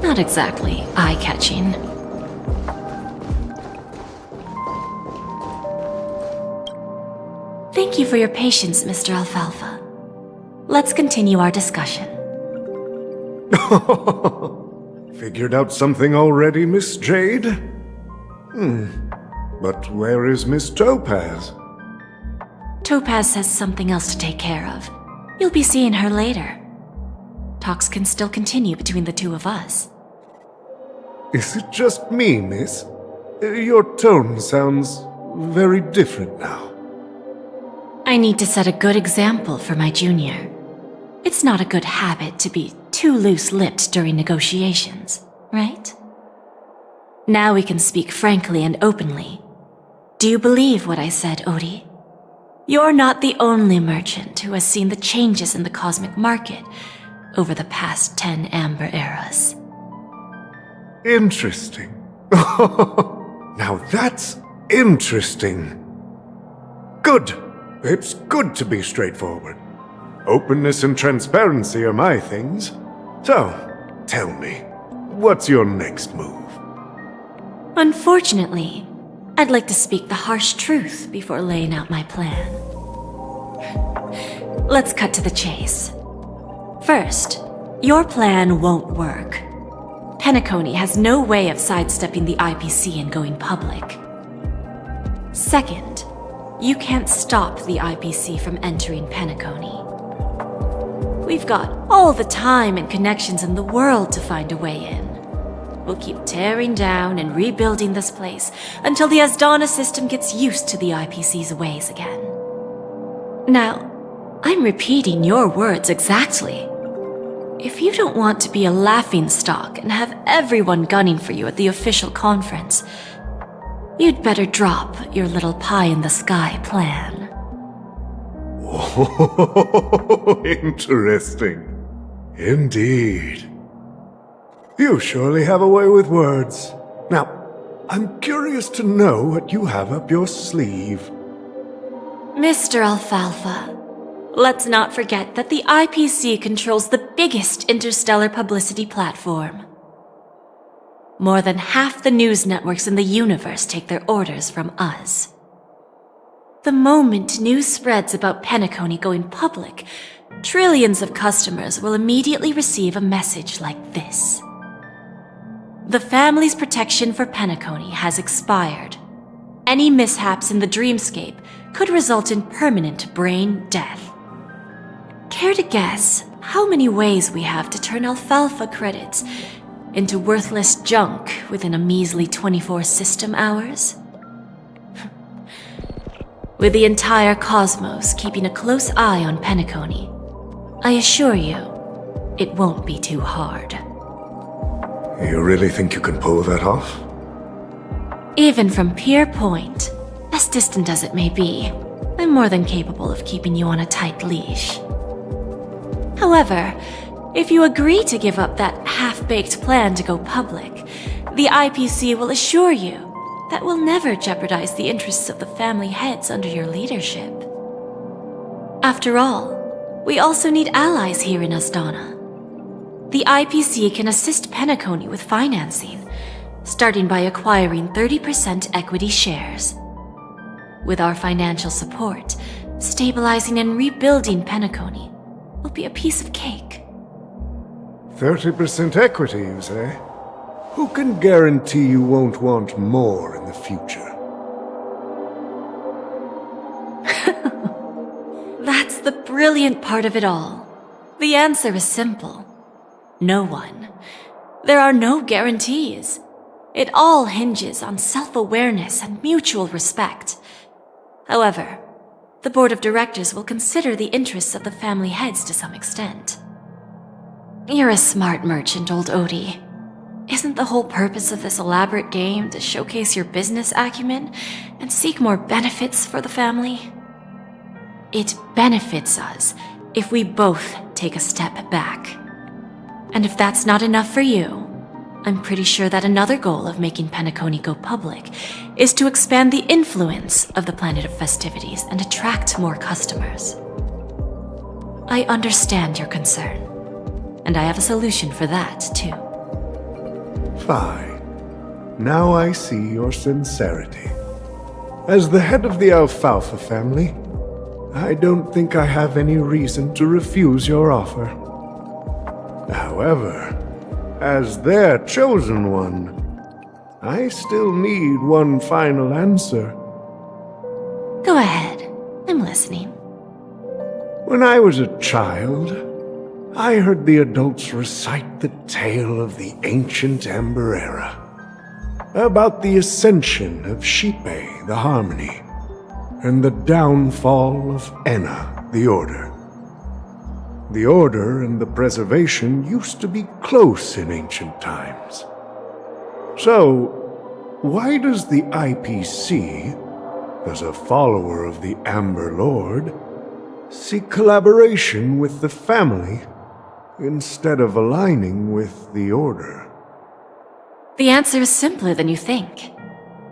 Not exactly eye-catching. Thank you for your patience, Mr. Alfalfa. Let's continue our discussion. Figured out something already, Miss Jade? But where is Miss Topaz? Topaz has something else to take care of. You'll be seeing her later. Talks can still continue between the two of us. Is it just me, miss? Your tone sounds very different now. I need to set a good example for my junior. It's not a good habit to be too loose-lipped during negotiations, right? Now we can speak frankly and openly. Do you believe what I said, Odie? You're not the only merchant who has seen the changes in the cosmic market over the past 10 Amber Eras. Interesting. Now that's interesting. Good. It's good to be straightforward. Openness and transparency are my things. So, tell me, what's your next move? Unfortunately, I'd like to speak the harsh truth before laying out my plan. Let's cut to the chase. First, your plan won't work. Penacony has no way of sidestepping the IPC and going public. Second, you can't stop the IPC from entering Penacony. We've got all the time and connections in the world to find a way in. We'll keep tearing down and rebuilding this place until the Asdana system gets used to the IPC's ways again. Now, I'm repeating your words exactly. If you don't want to be a laughingstock and have everyone gunning for you at the official conference, you'd better drop your little pie-in-the-sky plan. Oh, interesting. Indeed. You surely have a way with words. Now, I'm curious to know what you have up your sleeve. Mr. Alfalfa, let's not forget that the IPC controls the biggest interstellar publicity platform. More than half the news networks in the universe take their orders from us. The moment news spreads about Penacony going public, trillions of customers will immediately receive a message like this. The family's protection for Penacony has expired. Any mishaps in the dreamscape could result in permanent brain death. Care to guess how many ways we have to turn Alfalfa credits into worthless junk within a measly 24 system hours? With the entire cosmos keeping a close eye on Penacony, I assure you, it won't be too hard. You really think you can pull that off? Even from Pier Point, as distant as it may be, I'm more than capable of keeping you on a tight leash. However, if you agree to give up that half-baked plan to go public, the IPC will assure you that we'll never jeopardize the interests of the family heads under your leadership. After all, we also need allies here in Asdana. The IPC can assist Penacony with financing, starting by acquiring 30% equity shares. With our financial support, stabilizing and rebuilding Penacony will be a piece of cake. 30% equity, you say? Who can guarantee you won't want more in the future? That's the brilliant part of it all. The answer is simple. No one. There are no guarantees. It all hinges on self-awareness and mutual respect. However, the board of directors will consider the interests of the family heads to some extent. You're a smart merchant, old Odie. Isn't the whole purpose of this elaborate game to showcase your business acumen and seek more benefits for the family? It benefits us if we both take a step back. And if that's not enough for you, I'm pretty sure that another goal of making Penacony go public is to expand the influence of the Planet of Festivities and attract more customers. I understand your concern, and I have a solution for that, too. Fine. Now I see your sincerity. As the head of the Alfalfa family, I don't think I have any reason to refuse your offer. However, as their chosen one, I still need one final answer. Go ahead. I'm listening. When I was a child, I heard the adults recite the tale of the ancient Amber Era, about the ascension of Shipe, the Harmony, and the downfall of Enna, the Order. The Order and the Preservation used to be close in ancient times. So, why does the IPC as a follower of the Amber Lord, seek collaboration with the family instead of aligning with the Order? The answer is simpler than you think.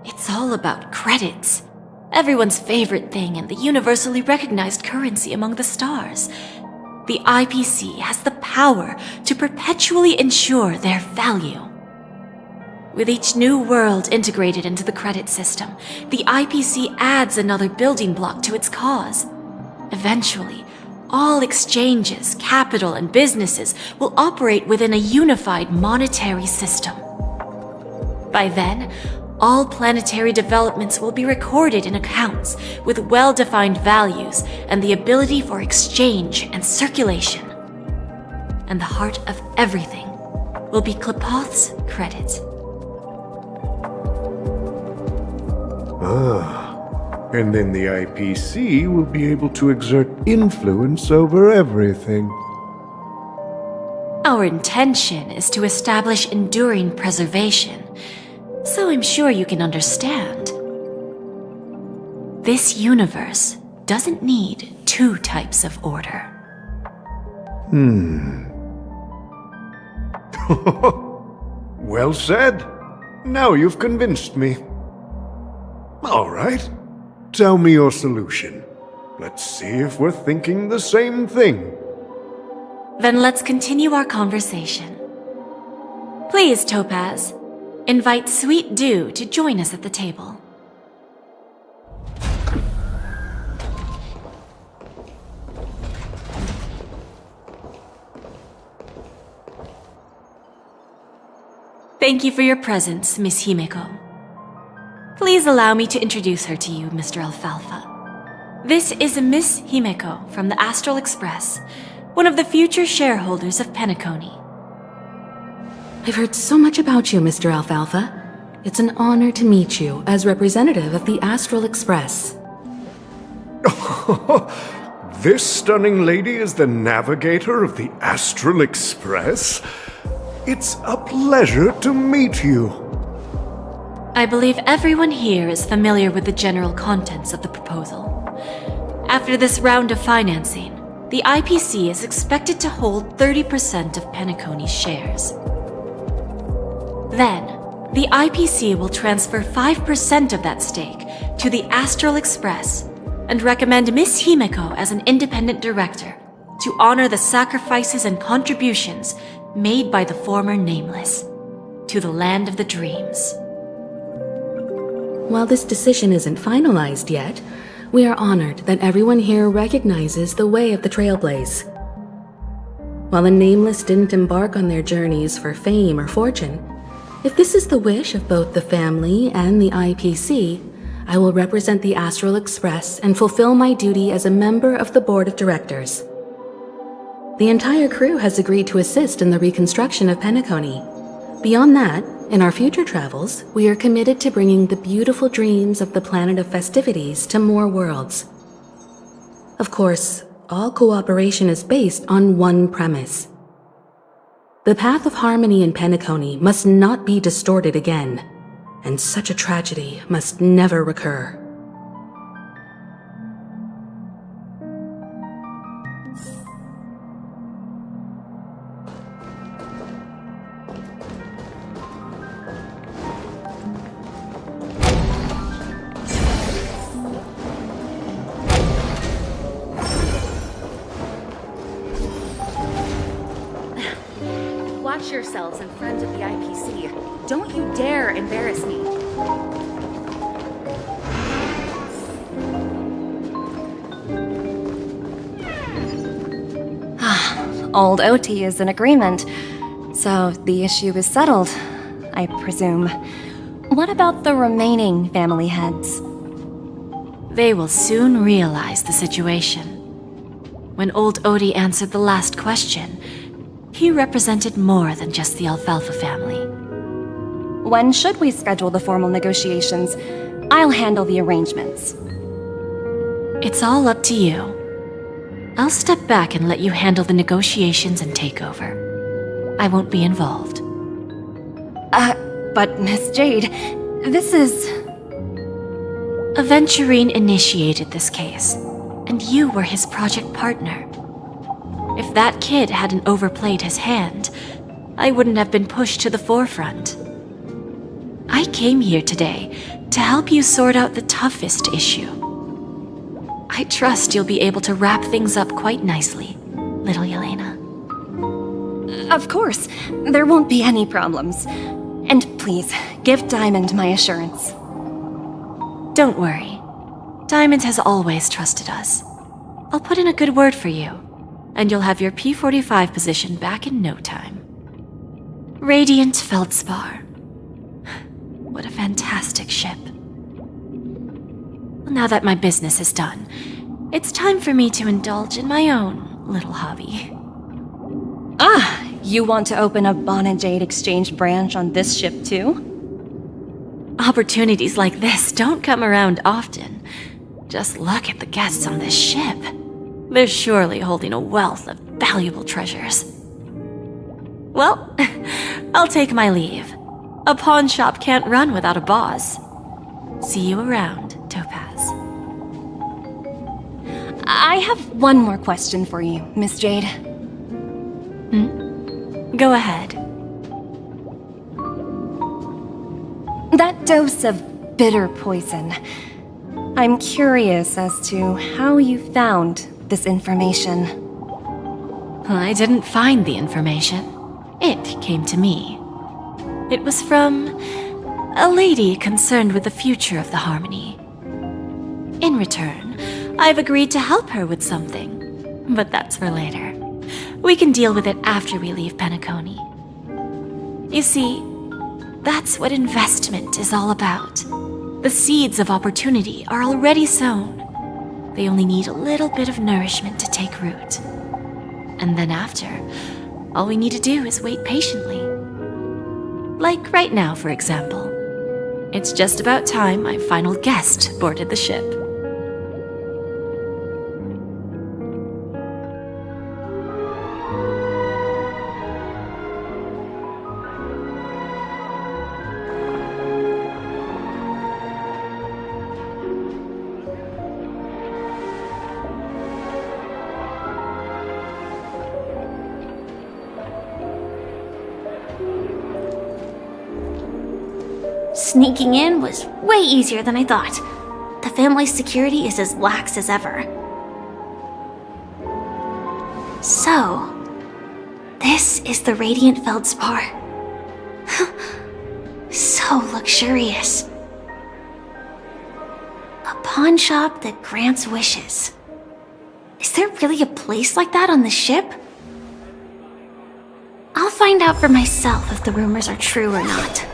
It's all about credits. Everyone's favorite thing and the universally recognized currency among the stars. The IPC has the power to perpetually ensure their value. With each new world integrated into the credit system, the IPC adds another building block to its cause. Eventually, all exchanges, capital, and businesses will operate within a unified monetary system. By then, all planetary developments will be recorded in accounts with well-defined values and the ability for exchange and circulation. And the heart of everything will be Klepoth's credit. And then the IPC will be able to exert influence over everything. Our intention is to establish enduring preservation, so I'm sure you can understand. This universe doesn't need two types of order. Well said. Now you've convinced me. All right. Tell me your solution. Let's see if we're thinking the same thing. Then let's continue our conversation. Please, Topaz, invite Sweet Dew to join us at the table. Thank you for your presence, Miss Himeko. Please allow me to introduce her to you, Mr. Alfalfa. This is Miss Himeko from the Astral Express, one of the future shareholders of Penacony. I've heard so much about you, Mr. Alfalfa. It's an honor to meet you as representative of the Astral Express. This stunning lady is the navigator of the Astral Express? It's a pleasure to meet you. I believe everyone here is familiar with the general contents of the proposal. After this round of financing, the IPC is expected to hold 30% of Penacony's shares. Then, the IPC will transfer 5% of that stake to the Astral Express and recommend Miss Himeko as an independent director to honor the sacrifices and contributions made by the former Nameless to the land of the dreams. While this decision isn't finalized yet, we are honored that everyone here recognizes the way of the Trailblaze. While the Nameless didn't embark on their journeys for fame or fortune, if this is the wish of both the family and the IPC, I will represent the Astral Express and fulfill my duty as a member of the board of directors. The entire crew has agreed to assist in the reconstruction of Penacony. Beyond that, in our future travels, we are committed to bringing the beautiful dreams of the planet of festivities to more worlds. Of course, all cooperation is based on one premise. The path of harmony in Penacony must not be distorted again, and such a tragedy must never recur. Watch yourselves in front of the IPC. Don't you dare embarrass me. Old OT is in agreement, so the issue is settled, I presume. What about the remaining family heads? They will soon realize the situation. When old Odie answered the last question, he represented more than just the Alfalfa family. When should we schedule the formal negotiations? I'll handle the arrangements. It's all up to you. I'll step back and let you handle the negotiations and takeover. I won't be involved. But Miss Jade, this is... Aventurine initiated this case, and you were his project partner. If that kid hadn't overplayed his hand, I wouldn't have been pushed to the forefront. I came here today to help you sort out the toughest issue. I trust you'll be able to wrap things up quite nicely, little Yelena. Of course, there won't be any problems. And please, give Diamond my assurance. Don't worry. Diamond has always trusted us. I'll put in a good word for you, and you'll have your P-45 position back in no time. Radiant Feldspar. What a fantastic ship. Now that my business is done, it's time for me to indulge in my own little hobby. Ah, you want to open a Bonajade exchange branch on this ship too? Opportunities like this don't come around often. Just look at the guests on this ship. They're surely holding a wealth of valuable treasures. Well, I'll take my leave. A pawn shop can't run without a boss. See you around, Topaz. I have one more question for you, Miss Jade. Go ahead. That dose of bitter poison. I'm curious as to how you found this information. I didn't find the information. It came to me. It was from a lady concerned with the future of the Harmony. In return, I've agreed to help her with something, but that's for later. We can deal with it after we leave Penacony. You see, that's what investment is all about. The seeds of opportunity are already sown. They only need a little bit of nourishment to take root. And then after, all we need to do is wait patiently. Like right now, for example. It's just about time my final guest boarded the ship. Sneaking in was way easier than I thought. The family's security is as lax as ever. So, this is the Radiant Feldspar. So luxurious. A pawn shop that grants wishes. Is there really a place like that on the ship? I'll find out for myself if the rumors are true or not.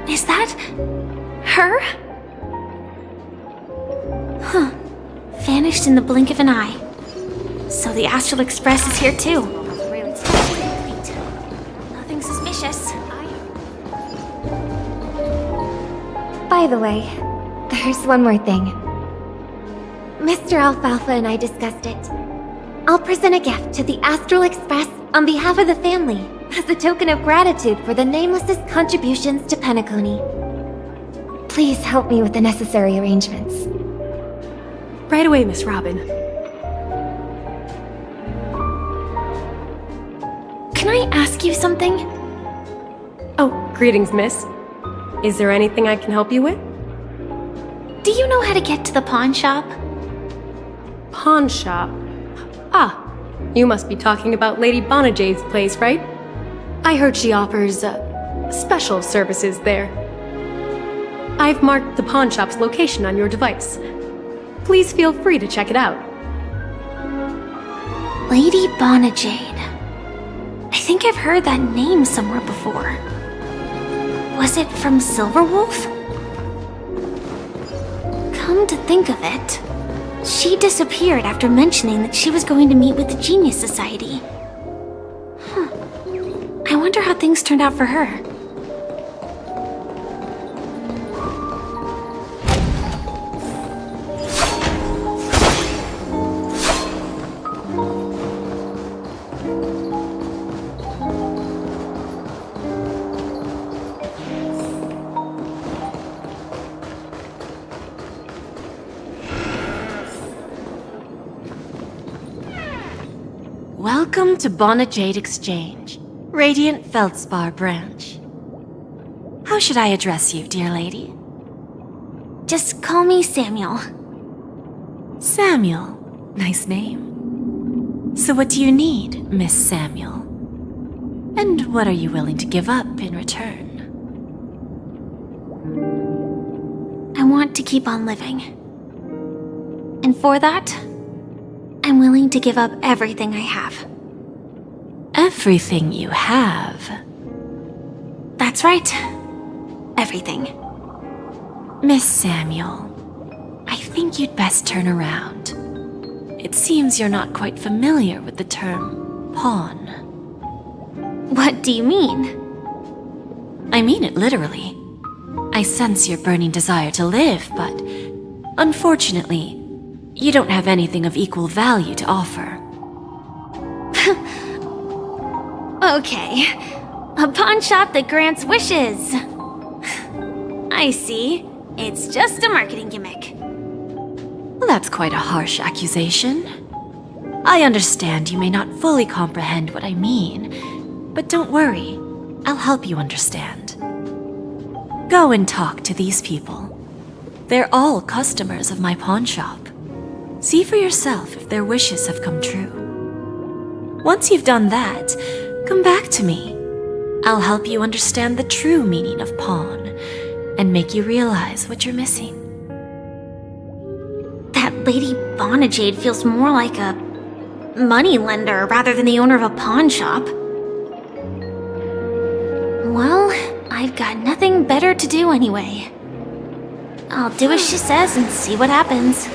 Is that her? Huh. Vanished in the blink of an eye. So the Astral Express is here too. Inspection complete. Nothing suspicious. By the way, there's one more thing. Mr. Alfalfa and I discussed it. I'll present a gift to the Astral Express on behalf of the family as a token of gratitude for the Nameless's contributions to Penacony. Please help me with the necessary arrangements. Right away, Miss Robin. Can I ask you something? Oh, greetings, miss. Is there anything I can help you with? Do you know how to get to the pawn shop? Pawn shop? Ah, you must be talking about Lady Bonajade's place, right? I heard she offers, special services there. I've marked the pawn shop's location on your device. Please feel free to check it out. Lady Bonajade. I think I've heard that name somewhere before. Was it from Silverwolf? Come to think of it, She disappeared after mentioning that she was going to meet with the Genius Society. I wonder how things turned out for her. Welcome to Bonajade Exchange, Radiant Feldspar branch. How should I address you, dear lady? Just call me Samuel. Samuel. Nice name. So what do you need, Miss Samuel? And what are you willing to give up in return? I want to keep on living. And for that, I'm willing to give up everything I have. Everything you have? That's right. Everything. Miss Samuel, I think you'd best turn around. It seems you're not quite familiar with the term pawn. What do you mean? I mean it literally. I sense your burning desire to live, but unfortunately, you don't have anything of equal value to offer. Okay. A pawn shop that grants wishes. I see. It's just a marketing gimmick. Well, that's quite a harsh accusation. I understand you may not fully comprehend what I mean, but don't worry. I'll help you understand. Go and talk to these people. They're all customers of my pawn shop. See for yourself if their wishes have come true. Once you've done that, come back to me. I'll help you understand the true meaning of pawn and make you realize what you're missing. That Lady Bonajade feels more like a moneylender rather than the owner of a pawn shop. Well, I've got nothing better to do anyway. I'll do as she says and see what happens.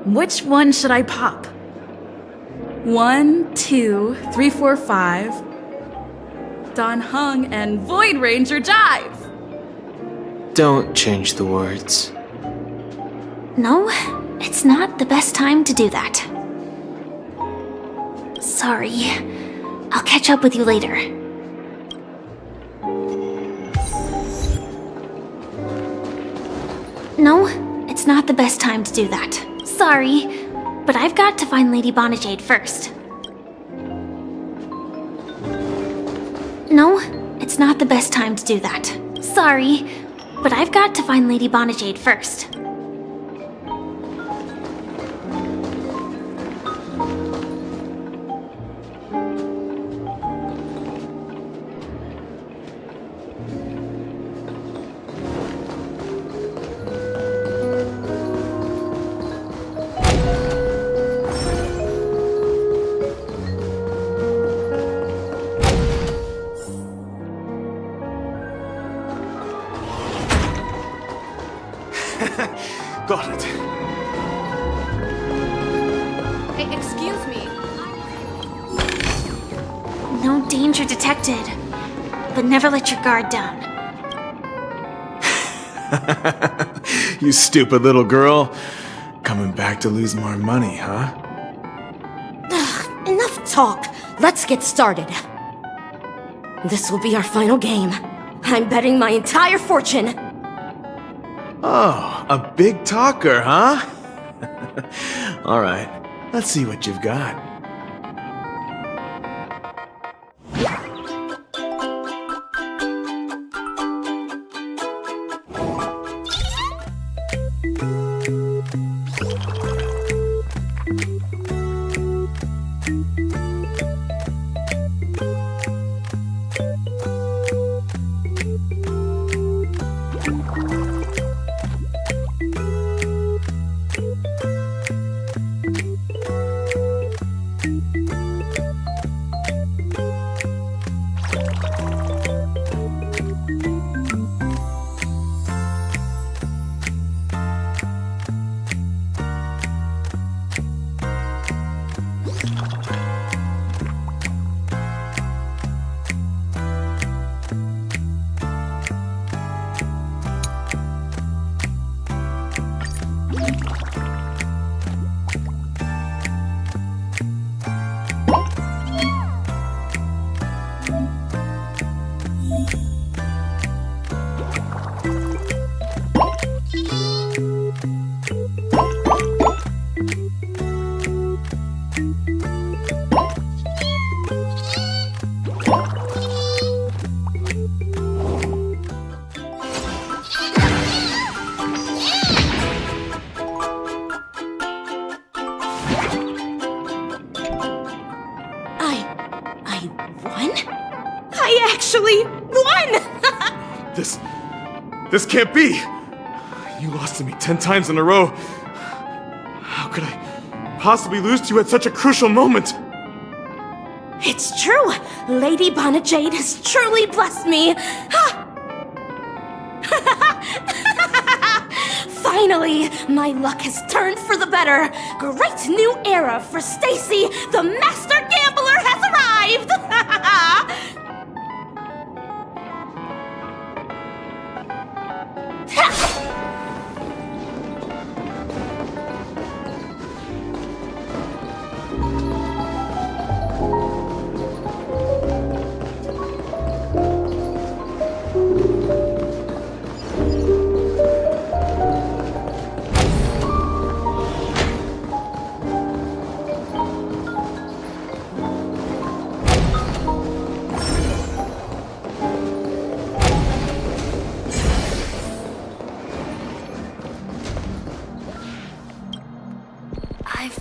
Which one should I pop? 1, 2, 3, 4, 5. Dan Heng and Void Ranger Jive! Don't change the words. No, it's not the best time to do that. Sorry. I'll catch up with you later. No, it's not the best time to do that. Sorry, but I've got to find Lady Bonajade first. No, it's not the best time to do that. Sorry, but I've got to find Lady Bonajade first. Got it. Hey, excuse me. No danger detected. But never let your guard down. You stupid little girl. Coming back to lose more money, huh? Enough talk. Let's get started. This will be our final game. I'm betting my entire fortune. Oh, a big talker, huh? All right, let's see what you've got. I actually won! This can't be! You lost to me 10 times in a row. How could I possibly lose to you at such a crucial moment? It's true! Lady Bonajade has truly blessed me! Finally, my luck has turned for the better! Great new era for Stacy! The Master Gambler has arrived!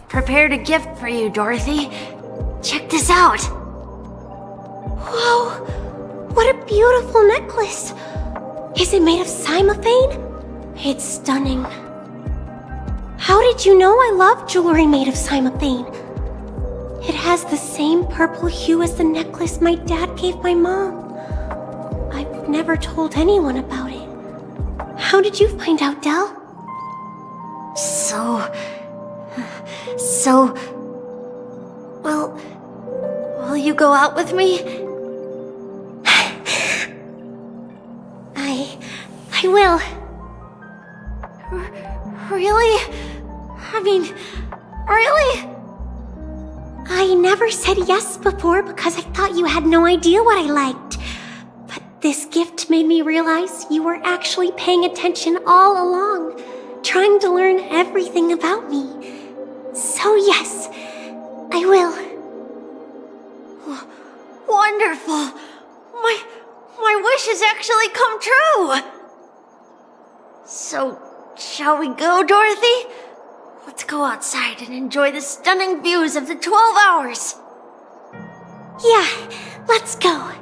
Prepared a gift for you, Dorothy. Check this out. Whoa! What a beautiful necklace! Is it made of cymophane? It's stunning. How did you know I love jewelry made of cymophane? It has the same purple hue as the necklace my dad gave my mom. I've never told anyone about it. How did you find out, Del? Will you go out with me? I will. Really? I mean, really? I never said yes before because I thought you had no idea what I liked. But this gift made me realize you were actually paying attention all along, trying to learn everything about me. So yes, I will. Wonderful! My wish has actually come true! So, shall we go, Dorothy? Let's go outside and enjoy the stunning views of the 12 hours. Yeah, let's go.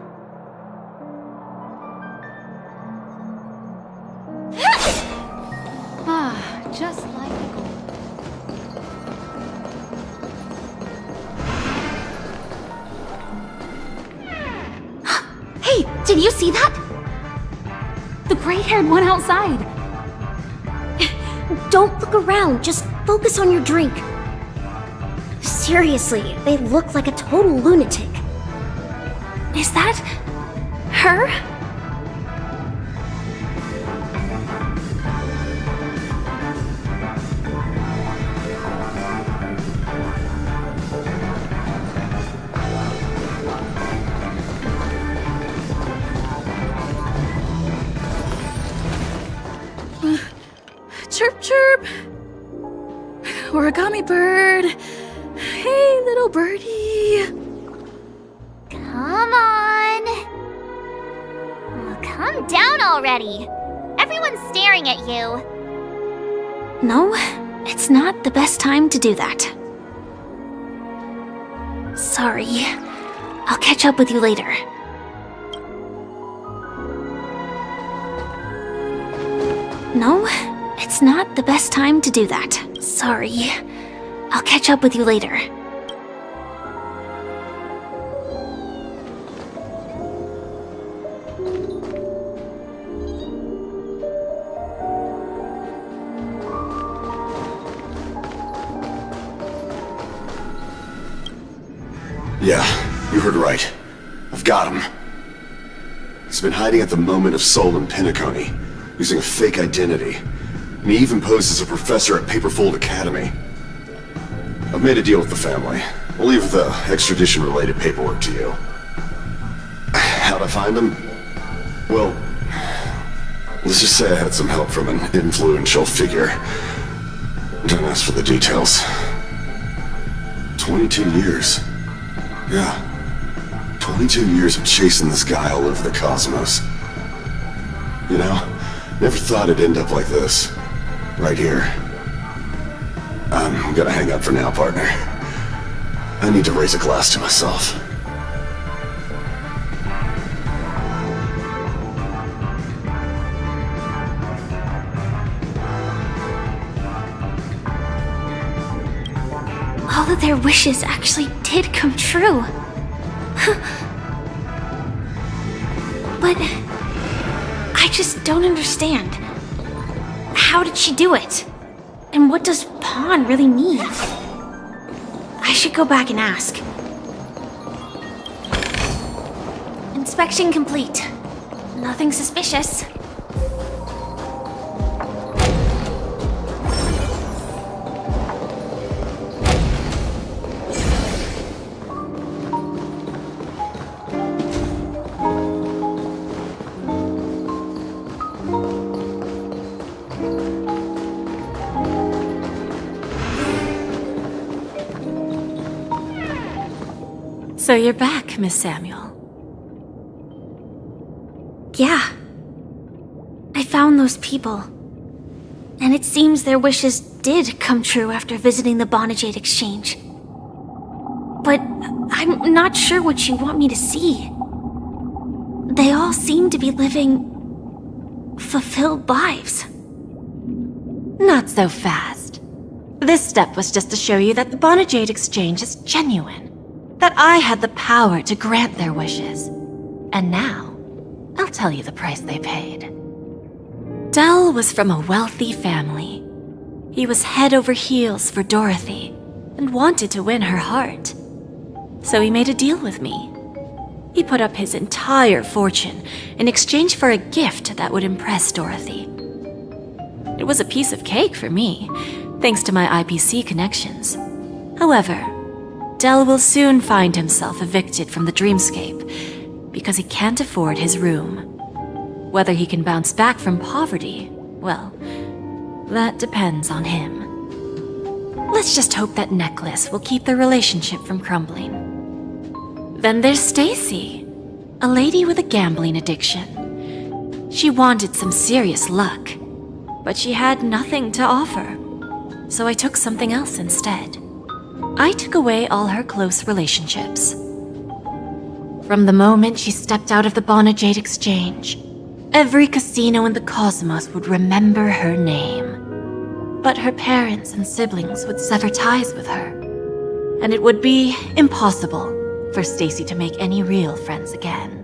Just like the gold. Hey, did you see that? The gray-haired one outside. Don't look around, just focus on your drink. Seriously, they look like a total lunatic. Is that her? Chirp, chirp. Origami bird. Hey, little birdie. Come on. Come down already. Everyone's staring at you. No, it's not the best time to do that. Sorry. I'll catch up with you later. No, it's not the best time to do that. Sorry. I'll catch up with you later. Yeah, you heard right. I've got him. He's been hiding at the moment of soul in Penacony, using a fake identity. And he even posed as a professor at Paperfold Academy. I've made a deal with the family. I'll leave the extradition-related paperwork to you. How'd I find him? Well, let's just say I had some help from an influential figure. Don't ask for the details. 22 years. Yeah. 22 years of chasing this guy all over the cosmos. You know, never thought it'd end up like this. Right here. I'm gonna hang up for now, partner. I need to raise a glass to myself. All of their wishes actually did come true. But I just don't understand. How did she do it? And what does pawn really mean? I should go back and ask. Inspection complete. Nothing suspicious. So you're back, Miss Samuel. Yeah. I found those people. And it seems their wishes did come true after visiting the Bonajade Exchange. But I'm not sure what you want me to see. They all seem to be living fulfilled lives. Not so fast. This step was just to show you that the Bonajade Exchange is genuine. That I had the power to grant their wishes. And now, I'll tell you the price they paid. Dell was from a wealthy family. He was head over heels for Dorothy and wanted to win her heart. So he made a deal with me. He put up his entire fortune in exchange for a gift that would impress Dorothy. It was a piece of cake for me, thanks to my IPC connections. However, Del will soon find himself evicted from the dreamscape because he can't afford his room. Whether he can bounce back from poverty, well, that depends on him. Let's just hope that necklace will keep their relationship from crumbling. Then there's Stacy, a lady with a gambling addiction. She wanted some serious luck, but she had nothing to offer, so I took something else instead. I took away all her close relationships. From the moment she stepped out of the Bonajade Exchange, every casino in the cosmos would remember her name. But her parents and siblings would sever ties with her, and it would be impossible for Stacy to make any real friends again.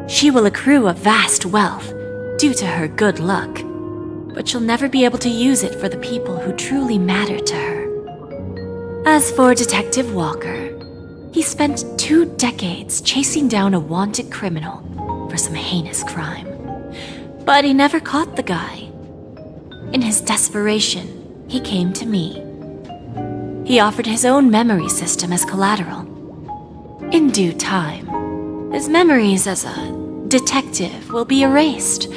She will accrue a vast wealth due to her good luck, but she'll never be able to use it for the people who truly matter to her. As for Detective Walker, he spent 2 decades chasing down a wanted criminal for some heinous crime. But he never caught the guy. In his desperation, he came to me. He offered his own memory system as collateral. In due time, his memories as a detective will be erased,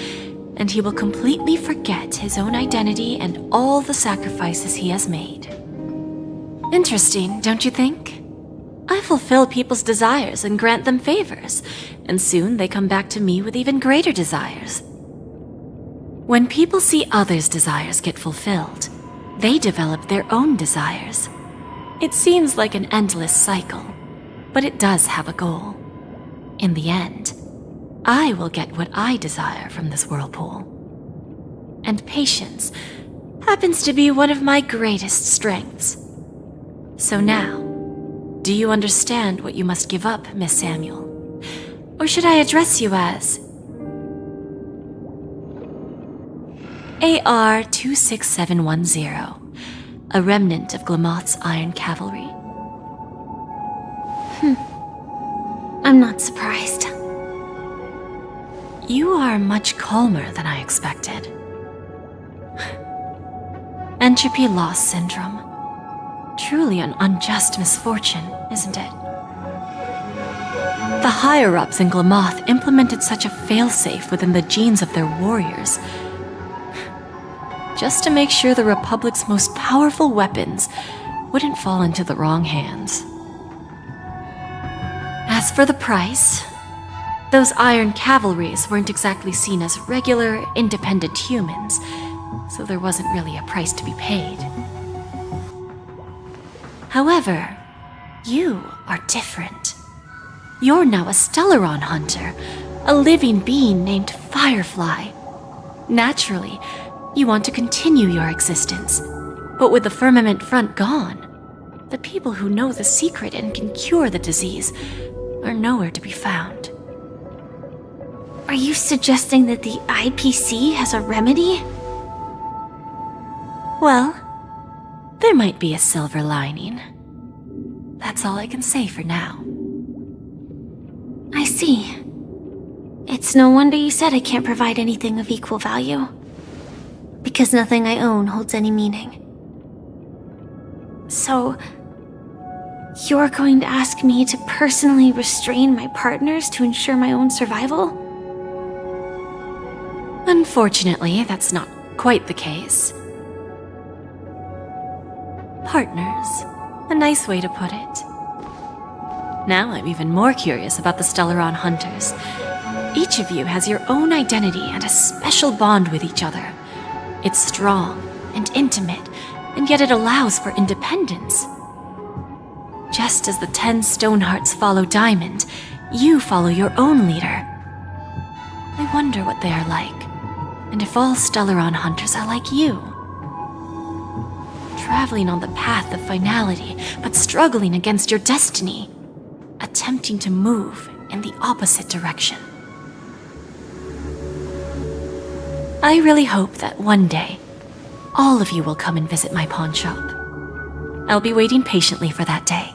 and he will completely forget his own identity and all the sacrifices he has made. Interesting, don't you think? I fulfill people's desires and grant them favors, and soon they come back to me with even greater desires. When people see others' desires get fulfilled, they develop their own desires. It seems like an endless cycle, but it does have a goal. In the end, I will get what I desire from this whirlpool. And patience happens to be one of my greatest strengths. So now, do you understand what you must give up, Miss Samuel? Or should I address you as AR-26710, a remnant of Glamoth's Iron Cavalry? I'm not surprised. You are much calmer than I expected. Entropy loss syndrome. Truly an unjust misfortune, isn't it? The higher-ups in Glamoth implemented such a failsafe within the genes of their warriors, just to make sure the Republic's most powerful weapons wouldn't fall into the wrong hands. As for the price, those Iron Cavalries weren't exactly seen as regular, independent humans, so there wasn't really a price to be paid. However, you are different. You're now a Stellaron hunter, a living being named Firefly. Naturally, you want to continue your existence, but with the firmament front gone, the people who know the secret and can cure the disease are nowhere to be found. Are you suggesting that the IPC has a remedy? Well, there might be a silver lining. That's all I can say for now. I see. It's no wonder you said I can't provide anything of equal value. Because nothing I own holds any meaning. So, you're going to ask me to personally restrain my partners to ensure my own survival? Unfortunately, that's not quite the case. Partners. A nice way to put it. Now I'm even more curious about the Stellaron Hunters. Each of you has your own identity and a special bond with each other. It's strong and intimate, and yet it allows for independence. Just as the 10 Stonehearts follow Diamond, you follow your own leader. I wonder what they are like, and if all Stellaron Hunters are like you. Traveling on the path of finality, but struggling against your destiny. Attempting to move in the opposite direction. I really hope that one day, all of you will come and visit my pawn shop. I'll be waiting patiently for that day.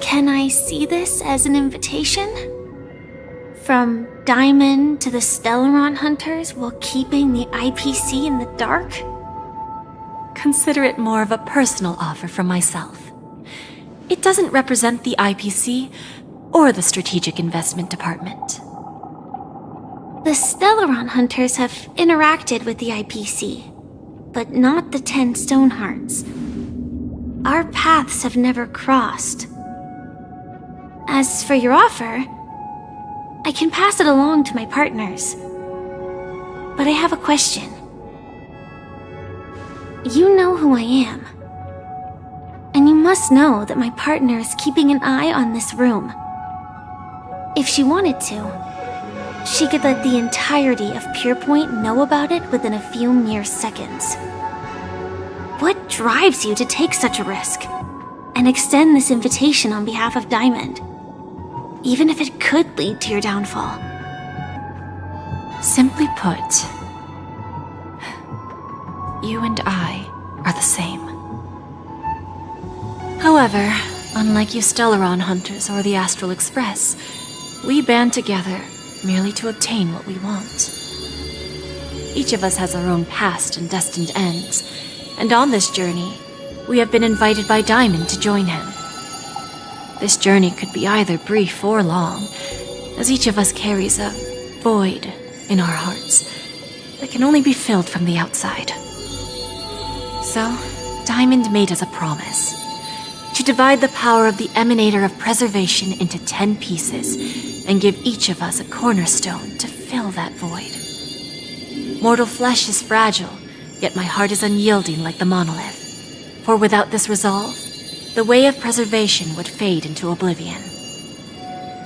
Can I see this as an invitation? From Diamond to the Stellaron Hunters while keeping the IPC in the dark? Consider it more of a personal offer from myself. It doesn't represent the IPC or the Strategic Investment Department. The Stellaron Hunters have interacted with the IPC, but not the 10 Stonehearts. Our paths have never crossed. As for your offer, I can pass it along to my partners. But I have a question. You know who I am. And you must know that my partner is keeping an eye on this room. If she wanted to, she could let the entirety of Purepoint know about it within a few mere seconds. What drives you to take such a risk and extend this invitation on behalf of Diamond, even if it could lead to your downfall? Simply put, you and I are the same. However, unlike you Stellaron Hunters or the Astral Express, we band together merely to obtain what we want. Each of us has our own past and destined ends, and on this journey, we have been invited by Diamond to join him. This journey could be either brief or long, as each of us carries a void in our hearts that can only be filled from the outside. So, Diamond made us a promise to divide the power of the Emanator of Preservation into 10 pieces and give each of us a cornerstone to fill that void. Mortal flesh is fragile, yet my heart is unyielding like the monolith. For without this resolve, the way of preservation would fade into oblivion.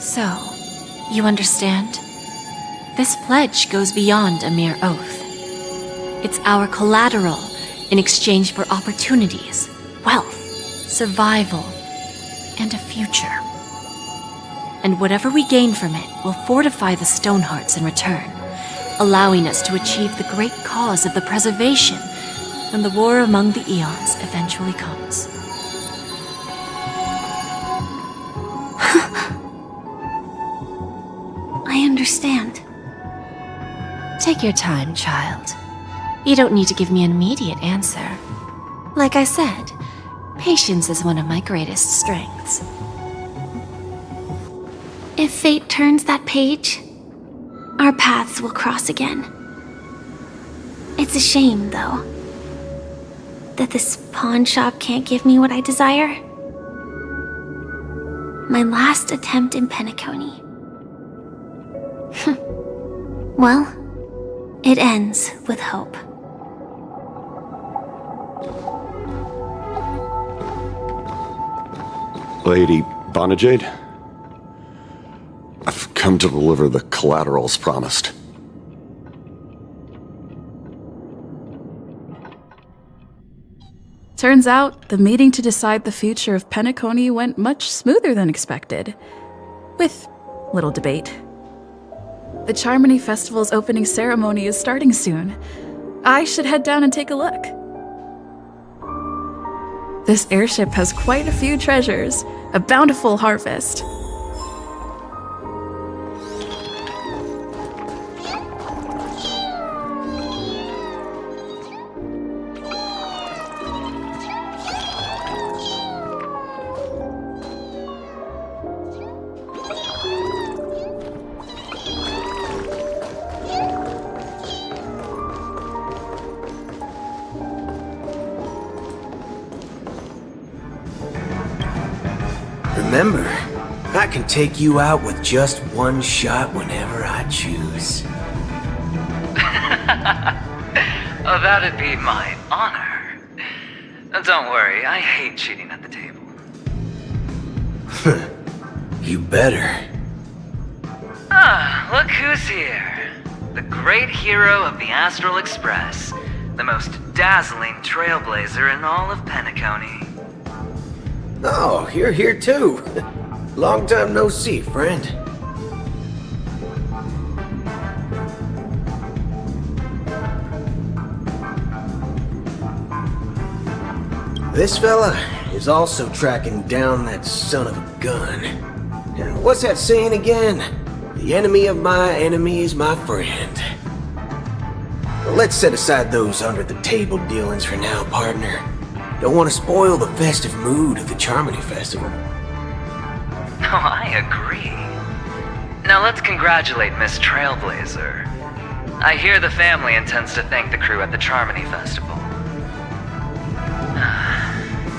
So, you understand? This pledge goes beyond a mere oath. It's our collateral in exchange for opportunities, wealth, survival, and a future. And whatever we gain from it will fortify the Stonehearts in return, allowing us to achieve the great cause of the preservation when the war among the eons eventually comes. I understand. Take your time, child. You don't need to give me an immediate answer. Like I said, patience is one of my greatest strengths. If fate turns that page, our paths will cross again. It's a shame, though, that this pawn shop can't give me what I desire. My last attempt in Penacony. Well, it ends with hope. Lady Bonajade, I've come to deliver the collaterals promised. Turns out, the meeting to decide the future of Penacony went much smoother than expected. With little debate. The Charmony Festival's opening ceremony is starting soon. I should head down and take a look. This airship has quite a few treasures, a bountiful harvest. Remember, I can take you out with just one shot whenever I choose. Oh, that'd be my honor. Don't worry, I hate cheating at the table. You better. Ah, look who's here. The great hero of the Astral Express. The most dazzling trailblazer in all of Penacony. Oh, you're here too. Long time no see, friend. This fella is also tracking down that son of a gun. What's that saying again? The enemy of my enemy is my friend. Let's set aside those under-the-table dealings for now, partner. Don't want to spoil the festive mood of the Charmony Festival. Oh, I agree. Now let's congratulate Miss Trailblazer. I hear the family intends to thank the crew at the Charmony Festival.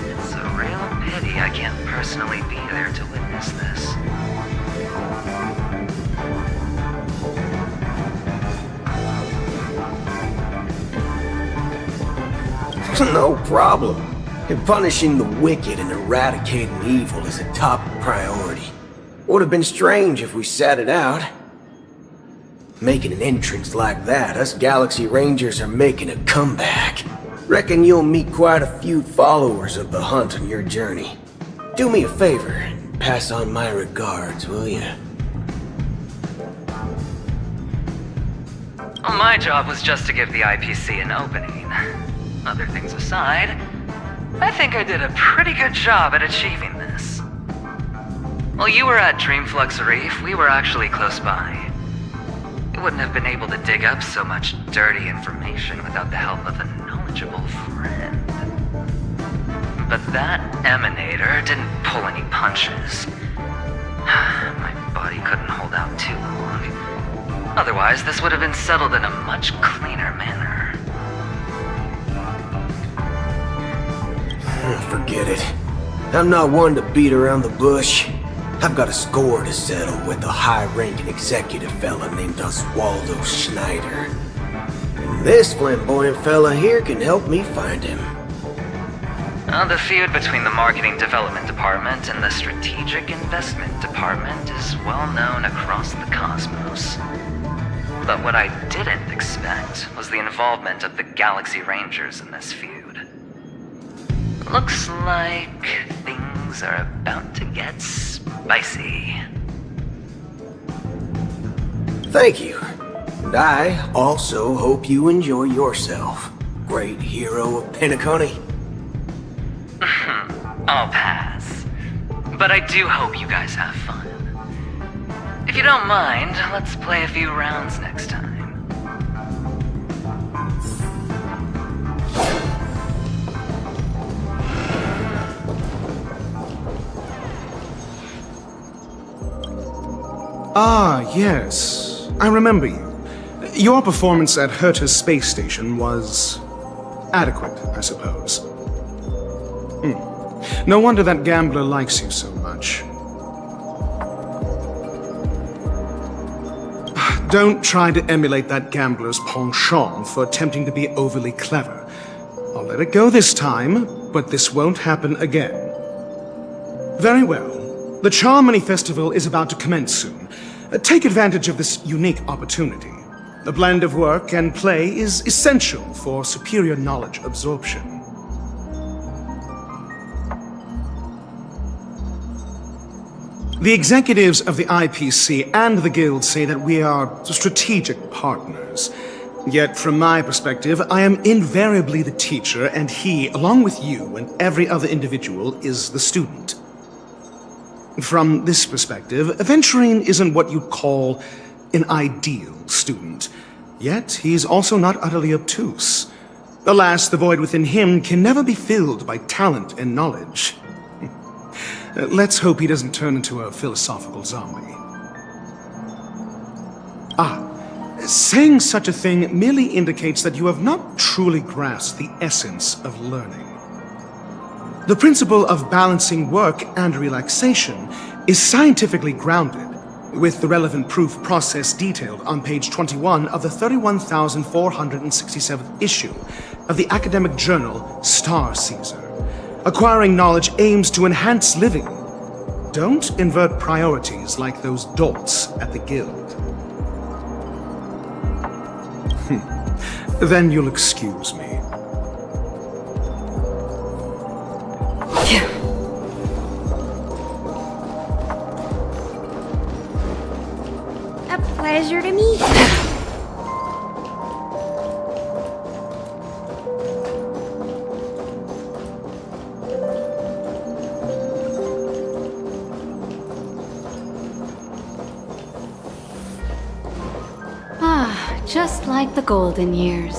It's a real pity I can't personally be there to witness this. No problem. Punishing the wicked and eradicating evil is a top priority. Would have been strange if we sat it out. Making an entrance like that, us Galaxy Rangers are making a comeback. Reckon you'll meet quite a few followers of the hunt on your journey. Do me a favor and pass on my regards, will you? Well, my job was just to give the IPC an opening. Other things aside, I think I did a pretty good job at achieving this. While you were at Dreamflux Reef, we were actually close by. You wouldn't have been able to dig up so much dirty information without the help of a knowledgeable friend. But that emanator didn't pull any punches. My body couldn't hold out too long. Otherwise, this would have been settled in a much cleaner manner. Forget it. I'm not one to beat around the bush. I've got a score to settle with a high-ranking executive fella named Oswaldo Schneider. And this flamboyant fella here can help me find him. The feud between the Marketing Development Department and the Strategic Investment Department is well known across the cosmos. But what I didn't expect was the involvement of the Galaxy Rangers in this feud. Looks like things are about to get spicy. Thank you. And I also hope you enjoy yourself, great hero of Penacony. I'll pass. But I do hope you guys have fun. If you don't mind, let's play a few rounds next time. Ah, yes. I remember you. Your performance at Herta's space station was adequate, I suppose. No wonder that gambler likes you so much. Don't try to emulate that gambler's penchant for attempting to be overly clever. I'll let it go this time, but this won't happen again. Very well. The Charmony Festival is about to commence soon. Take advantage of this unique opportunity. The blend of work and play is essential for superior knowledge absorption. The executives of the IPC and the Guild say that we are strategic partners. Yet, from my perspective, I am invariably the teacher, and he, along with you and every other individual, is the student. From this perspective, Aventurine isn't what you'd call an ideal student. Yet, he's also not utterly obtuse. Alas, the void within him can never be filled by talent and knowledge. Let's hope he doesn't turn into a philosophical zombie. Saying such a thing merely indicates that you have not truly grasped the essence of learning. The principle of balancing work and relaxation is scientifically grounded, with the relevant proof process detailed on page 21 of the 31,467th issue of the academic journal Star Caesar. Acquiring knowledge aims to enhance living. Don't invert priorities like those dolts at the Guild. Then you'll excuse me. A pleasure to meet you. Just like the golden years.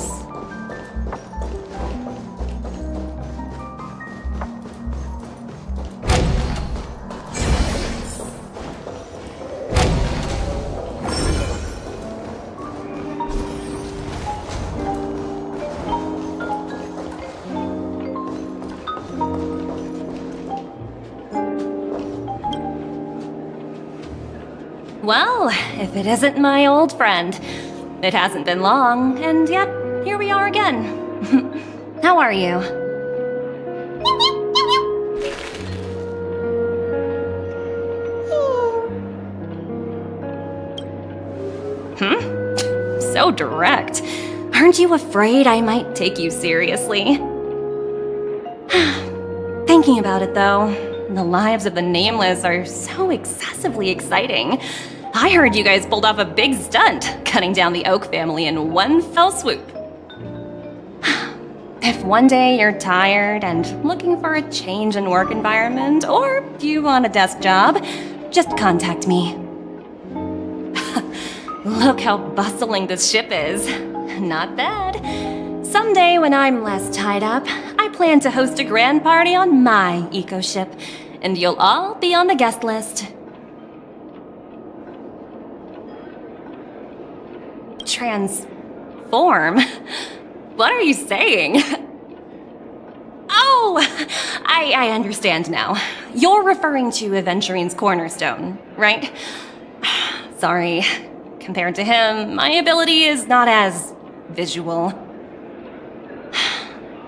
Well, if it isn't my old friend. It hasn't been long, and yet, here we are again. How are you? So direct. Aren't you afraid I might take you seriously? Thinking about it, though, the lives of the Nameless are so excessively exciting. I heard you guys pulled off a big stunt, cutting down the Oak family in one fell swoop. If one day you're tired and looking for a change in work environment, or you want a desk job, just contact me. Look how bustling this ship is. Not bad. Someday when I'm less tied up, I plan to host a grand party on my eco-ship, and you'll all be on the guest list. Transform? What are you saying? Oh, I understand now. You're referring to Aventurine's cornerstone, right? Sorry. Compared to him, my ability is not as visual.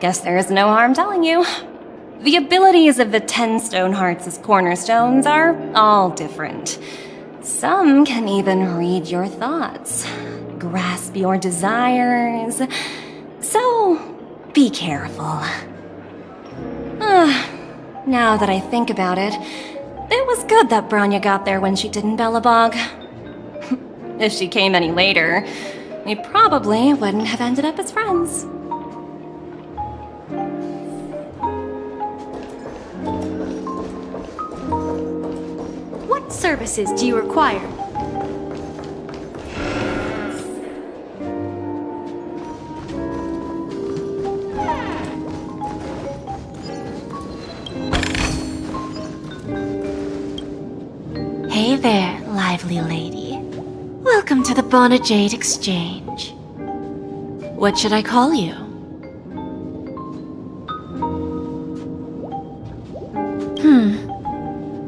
Guess there is no harm telling you. The abilities of the 10 Stonehearts as cornerstones are all different. Some can even read your thoughts, grasp your desires. So, be careful. Now that I think about it, it was good that Branya got there when she did in Bellabog. If she came any later, we probably wouldn't have ended up as friends. What services do you require? Hey there, lively lady. Welcome to the Bonajade Exchange. What should I call you?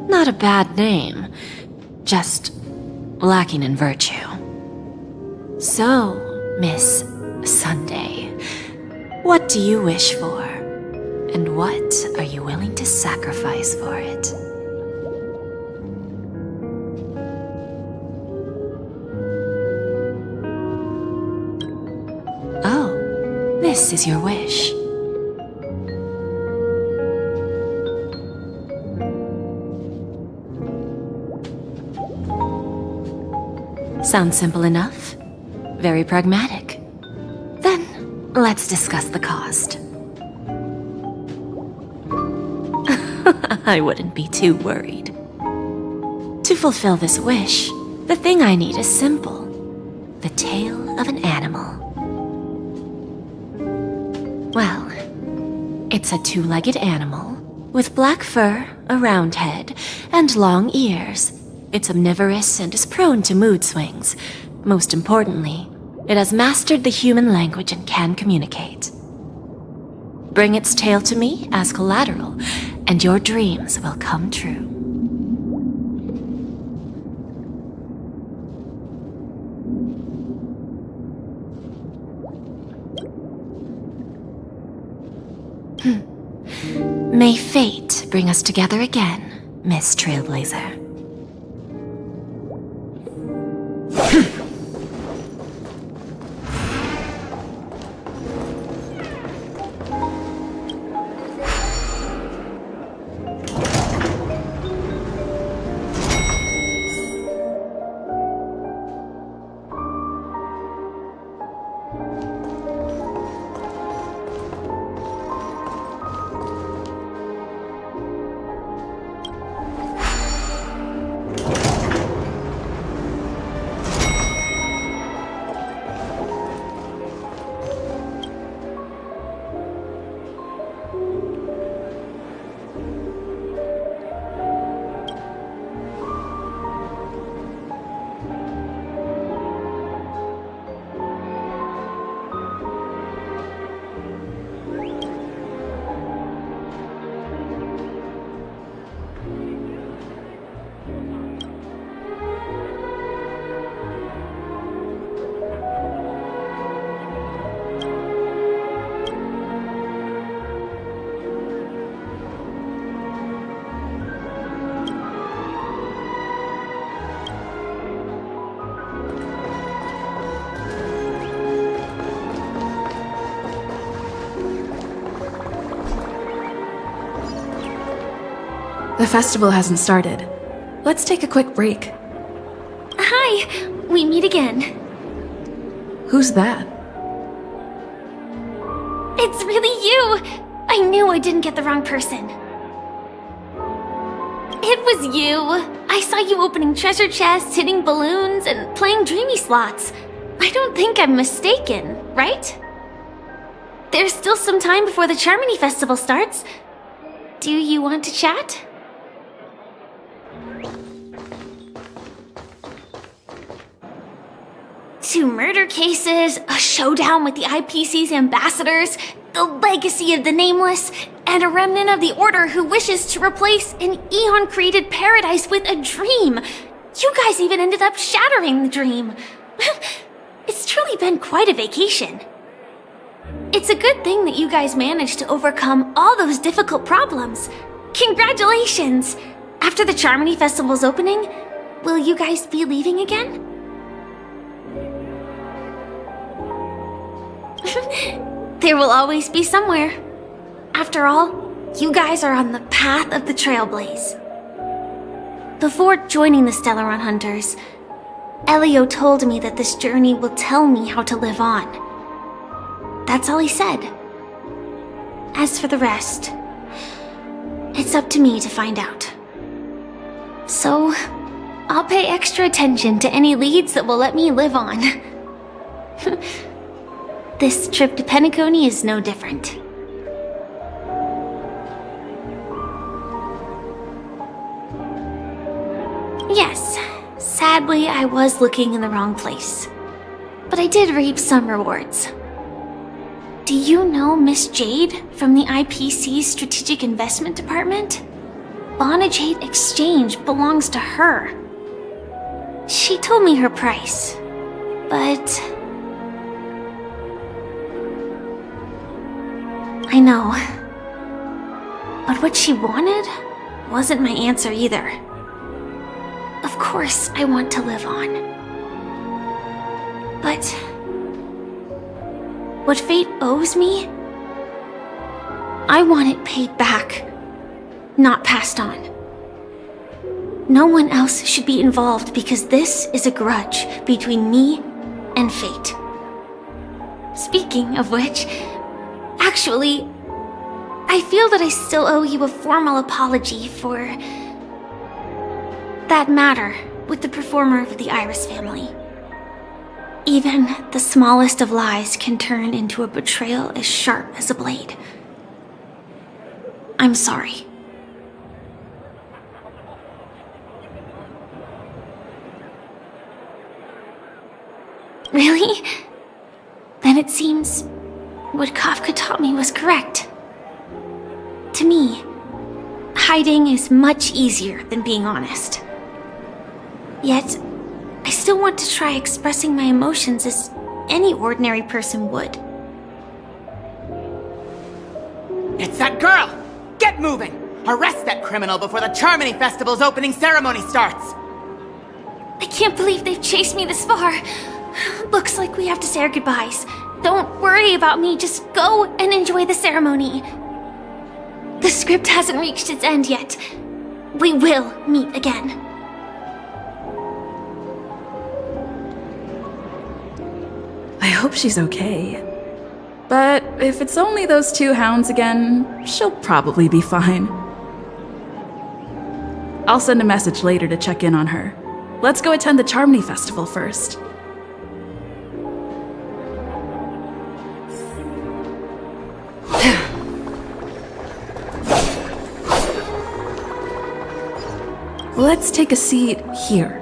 Not a bad name. Just lacking in virtue. So, Miss Sunday, what do you wish for? And what are you willing to sacrifice for it? Oh, this is your wish. Sounds simple enough. Very pragmatic. Then, let's discuss the cost. I wouldn't be too worried. To fulfill this wish, the thing I need is simple. The tail of an animal. Well, it's a two-legged animal with black fur, a round head, and long ears. It's omnivorous and is prone to mood swings. Most importantly, it has mastered the human language and can communicate. Bring its tail to me as collateral, and your dreams will come true. May fate bring us together again, Miss Trailblazer. The festival hasn't started. Let's take a quick break. Hi, we meet again. Who's that? It's really you! I knew I didn't get the wrong person. It was you. I saw you opening treasure chests, hitting balloons, and playing dreamy slots. I don't think I'm mistaken, right? There's still some time before the Charmony Festival starts. Do you want to chat? Two murder cases, a showdown with the IPC's ambassadors, the legacy of the Nameless, and a remnant of the Order who wishes to replace an Eon-created paradise with a dream. You guys even ended up shattering the dream. It's truly been quite a vacation. It's a good thing that you guys managed to overcome all those difficult problems. Congratulations! After the Charmony Festival's opening, will you guys be leaving again? There will always be somewhere. After all, you guys are on the path of the Trailblaze. Before joining the Stellaron Hunters, Elio told me that this journey will tell me how to live on. That's all he said. As for the rest, it's up to me to find out. So, I'll pay extra attention to any leads that will let me live on. This trip to Penacony is no different. Yes, sadly I was looking in the wrong place. But I did reap some rewards. Do you know Miss Jade from the IPC's Strategic Investment Department? Bonajade Exchange belongs to her. She told me her price, but... I know. But what she wanted wasn't my answer either. Of course, I want to live on. But what fate owes me, I want it paid back, not passed on. No one else should be involved because this is a grudge between me and fate. Speaking of which, actually, I feel that I still owe you a formal apology for that matter with the performer of the Iris family. Even the smallest of lies can turn into a betrayal as sharp as a blade. I'm sorry. Really? Then it seems what Kafka taught me was correct. To me, hiding is much easier than being honest. Yet, I still want to try expressing my emotions as any ordinary person would. It's that girl! Get moving! Arrest that criminal before the Charmony Festival's opening ceremony starts! I can't believe they've chased me this far. Looks like we have to say our goodbyes. Don't worry about me, just go and enjoy the ceremony. The script hasn't reached its end yet. We will meet again. I hope she's okay. But if it's only those two hounds again, she'll probably be fine. I'll send a message later to check in on her. Let's go attend the Charmony Festival first. Let's take a seat here.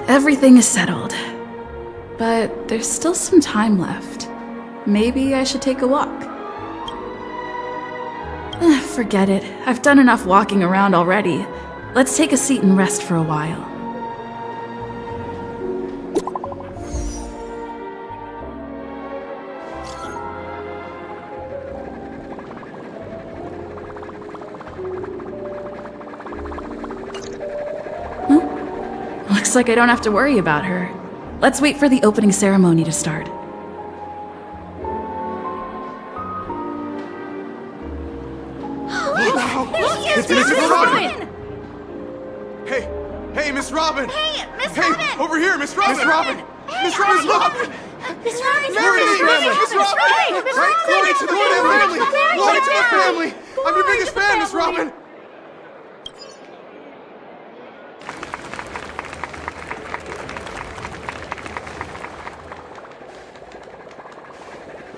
Everything is settled. But there's still some time left. Maybe I should take a walk. Forget it. I've done enough walking around already. Let's take a seat and rest for a while. Looks like I don't have to worry about her. Let's wait for the opening ceremony to start. It's Miss Robin! Hey, Miss Robin! Hey, Miss Robin! Over here, Miss Robin! Miss Robin! Miss Robin! Miss Robin! There it is, Miss Robin! Glory to the family! Glory to the family! I'm your biggest fan, Miss Robin!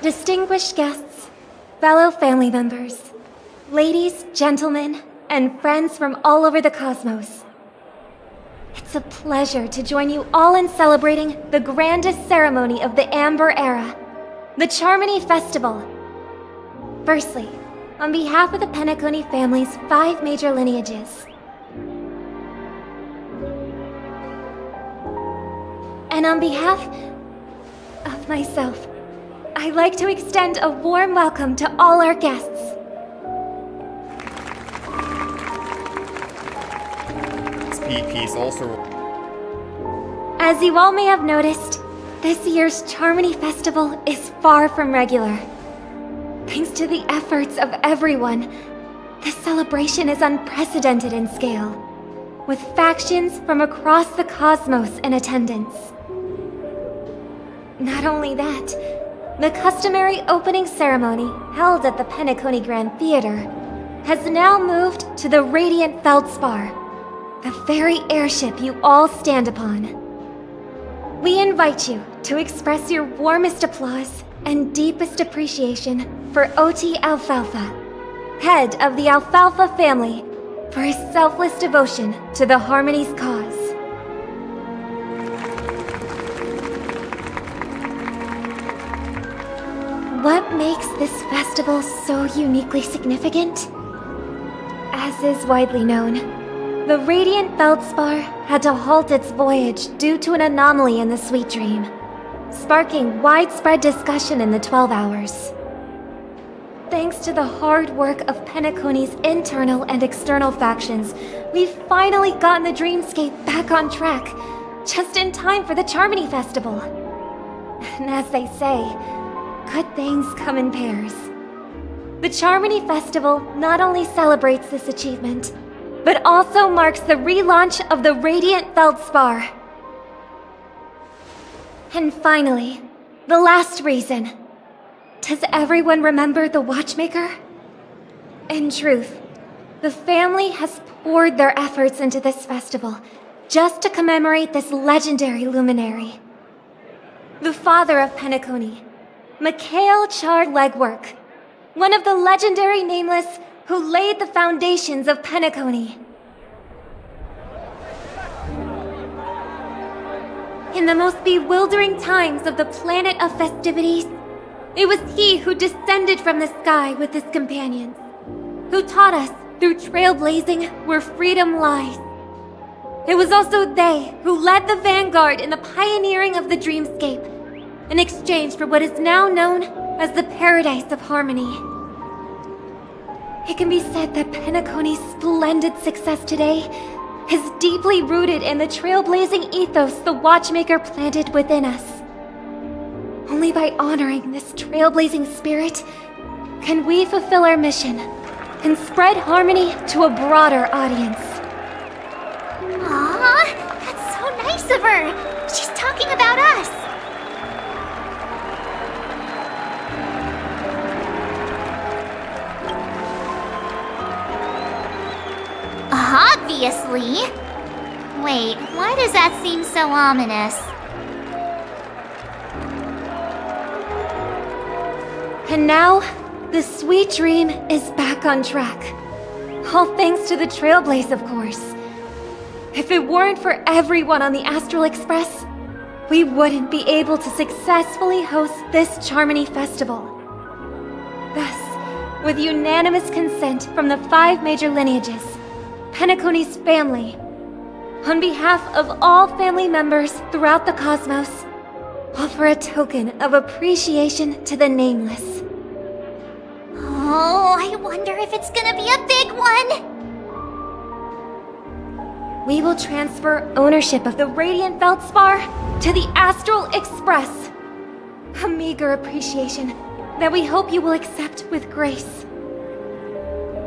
Distinguished guests, fellow family members, ladies, gentlemen, and friends from all over the cosmos. It's a pleasure to join you all in celebrating the grandest ceremony of the Amber Era, the Charmony Festival. Firstly, on behalf of the Penacony family's 5 major lineages, and on behalf of myself, I'd like to extend a warm welcome to all our guests. Piece also. As you all may have noticed, this year's Charmony Festival is far from regular. Thanks to the efforts of everyone, this celebration is unprecedented in scale, with factions from across the cosmos in attendance. Not only that, the customary opening ceremony held at the Penacony Grand Theater has now moved to the Radiant Feldspar, the very airship you all stand upon. We invite you to express your warmest applause and deepest appreciation for OT Alfalfa, head of the Alfalfa family, for his selfless devotion to the Harmony's cause. What makes this festival so uniquely significant? As is widely known, the Radiant Feldspar had to halt its voyage due to an anomaly in the Sweet Dream, sparking widespread discussion in the 12 Hours. Thanks to the hard work of Penacony's internal and external factions, we've finally gotten the Dreamscape back on track, just in time for the Charmony Festival. And as they say, good things come in pairs. The Charmony Festival not only celebrates this achievement, but also marks the relaunch of the Radiant Feldspar. And finally, the last reason. Does everyone remember the Watchmaker? In truth, the family has poured their efforts into this festival just to commemorate this legendary luminary. The father of Penacony, Mikhail Char Legwork, one of the legendary Nameless who laid the foundations of Penacony. In the most bewildering times of the planet of festivities, it was he who descended from the sky with his companions, who taught us through trailblazing where freedom lies. It was also they who led the vanguard in the pioneering of the Dreamscape, in exchange for what is now known as the Paradise of Harmony. It can be said that Penacony's splendid success today is deeply rooted in the trailblazing ethos the Watchmaker planted within us. Only by honoring this trailblazing spirit can we fulfill our mission and spread harmony to a broader audience. Aww, that's so nice of her. She's talking about us. Obviously. Wait, why does that seem so ominous? And now, the Sweet Dream is back on track. All thanks to the Trailblaze, of course. If it weren't for everyone on the Astral Express, we wouldn't be able to successfully host this Charmony Festival. Thus, with unanimous consent from the 5 major lineages, Penacony's family, on behalf of all family members throughout the cosmos, offer a token of appreciation to the Nameless. Oh, I wonder if it's gonna be a big one! We will transfer ownership of the Radiant Feldspar to the Astral Express. A meager appreciation that we hope you will accept with grace.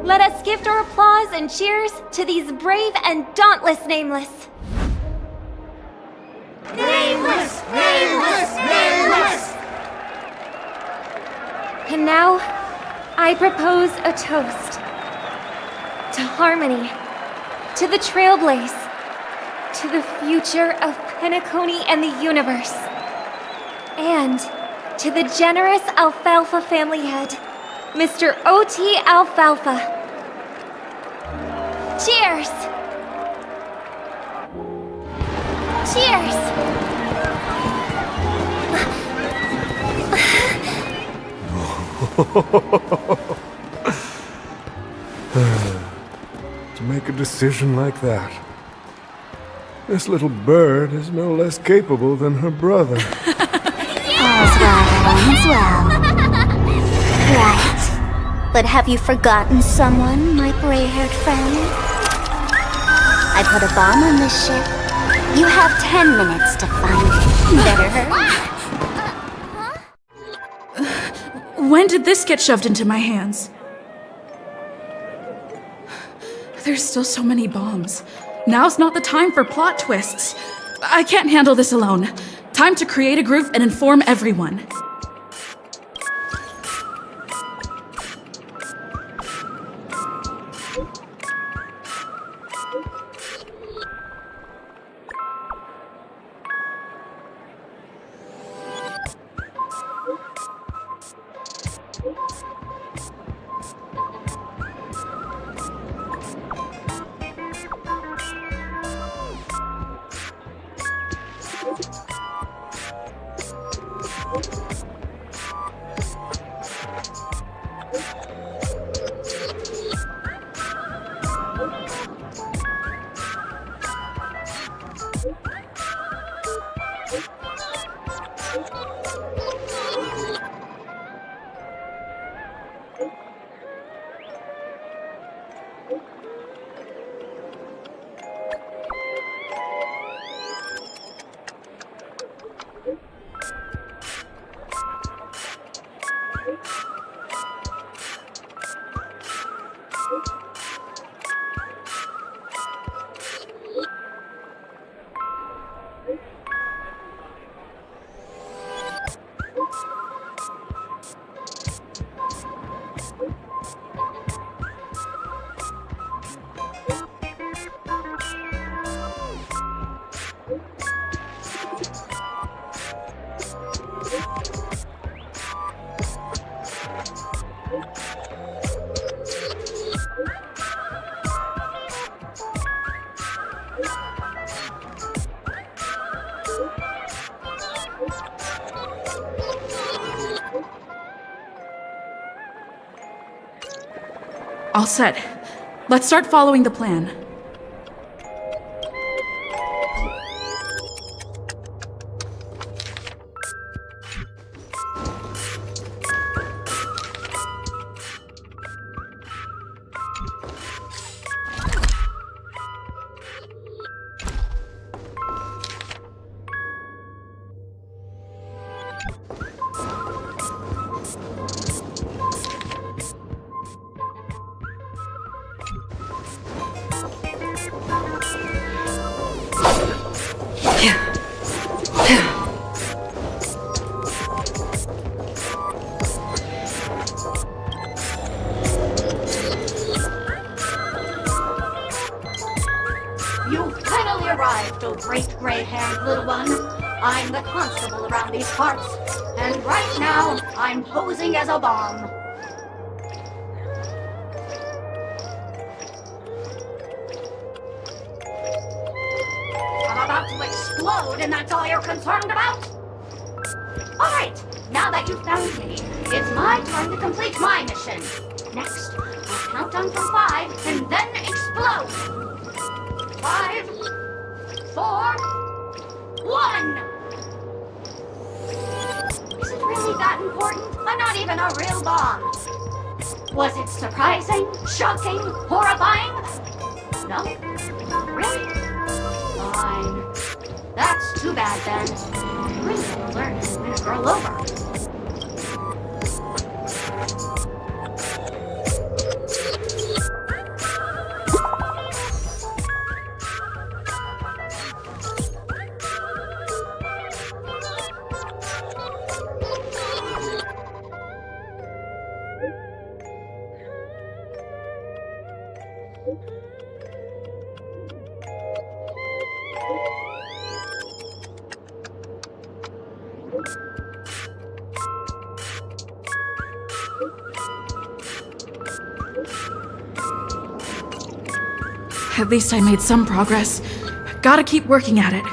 let us gift our applause and cheers to these brave and dauntless Nameless. Nameless! Nameless! Nameless! And now, I propose a toast. To harmony, to the Trailblaze, to the future of Penacony and the universe, and to the generous Alfalfa family head, Mr. O.T. Alfalfa. Cheers! Cheers! To make a decision like that. This little bird is no less capable than her brother. All's well. Right. But have you forgotten someone, my gray-haired friend? I put a bomb on this ship. You have 10 minutes to find it. Better hurry. When did this get shoved into my hands? There's still so many bombs. Now's not the time for plot twists. I can't handle this alone. Time to create a group and inform everyone. All set. Let's start following the plan. You've finally arrived, oh great gray-haired little one. I'm the constable around these parts, and right now, I'm posing as a bomb. I'm about to explode, and that's all you're concerned about? Alright, now that you've found me, it's my turn to complete my mission. Next, I'll count down from 5, and then explode. 5, 4, 1! Is it really that important? I'm not even a real bomb. Was it surprising, shocking, horrifying? No? Really? Fine. That's too bad then. I really gotta learn to win a girl over. At least I made some progress. Gotta keep working at it.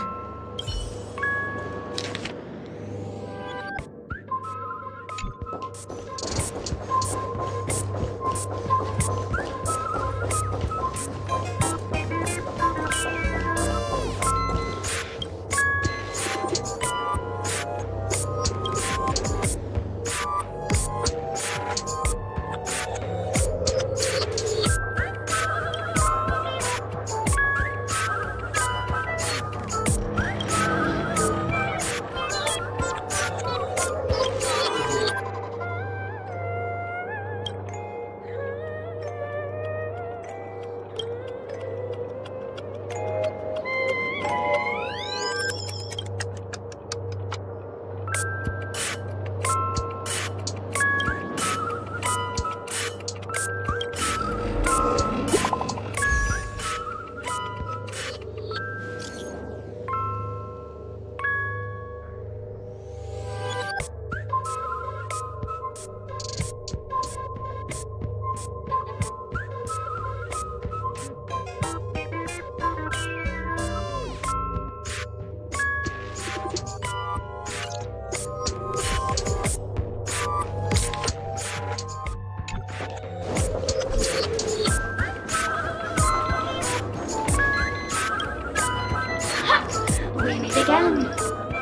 Again,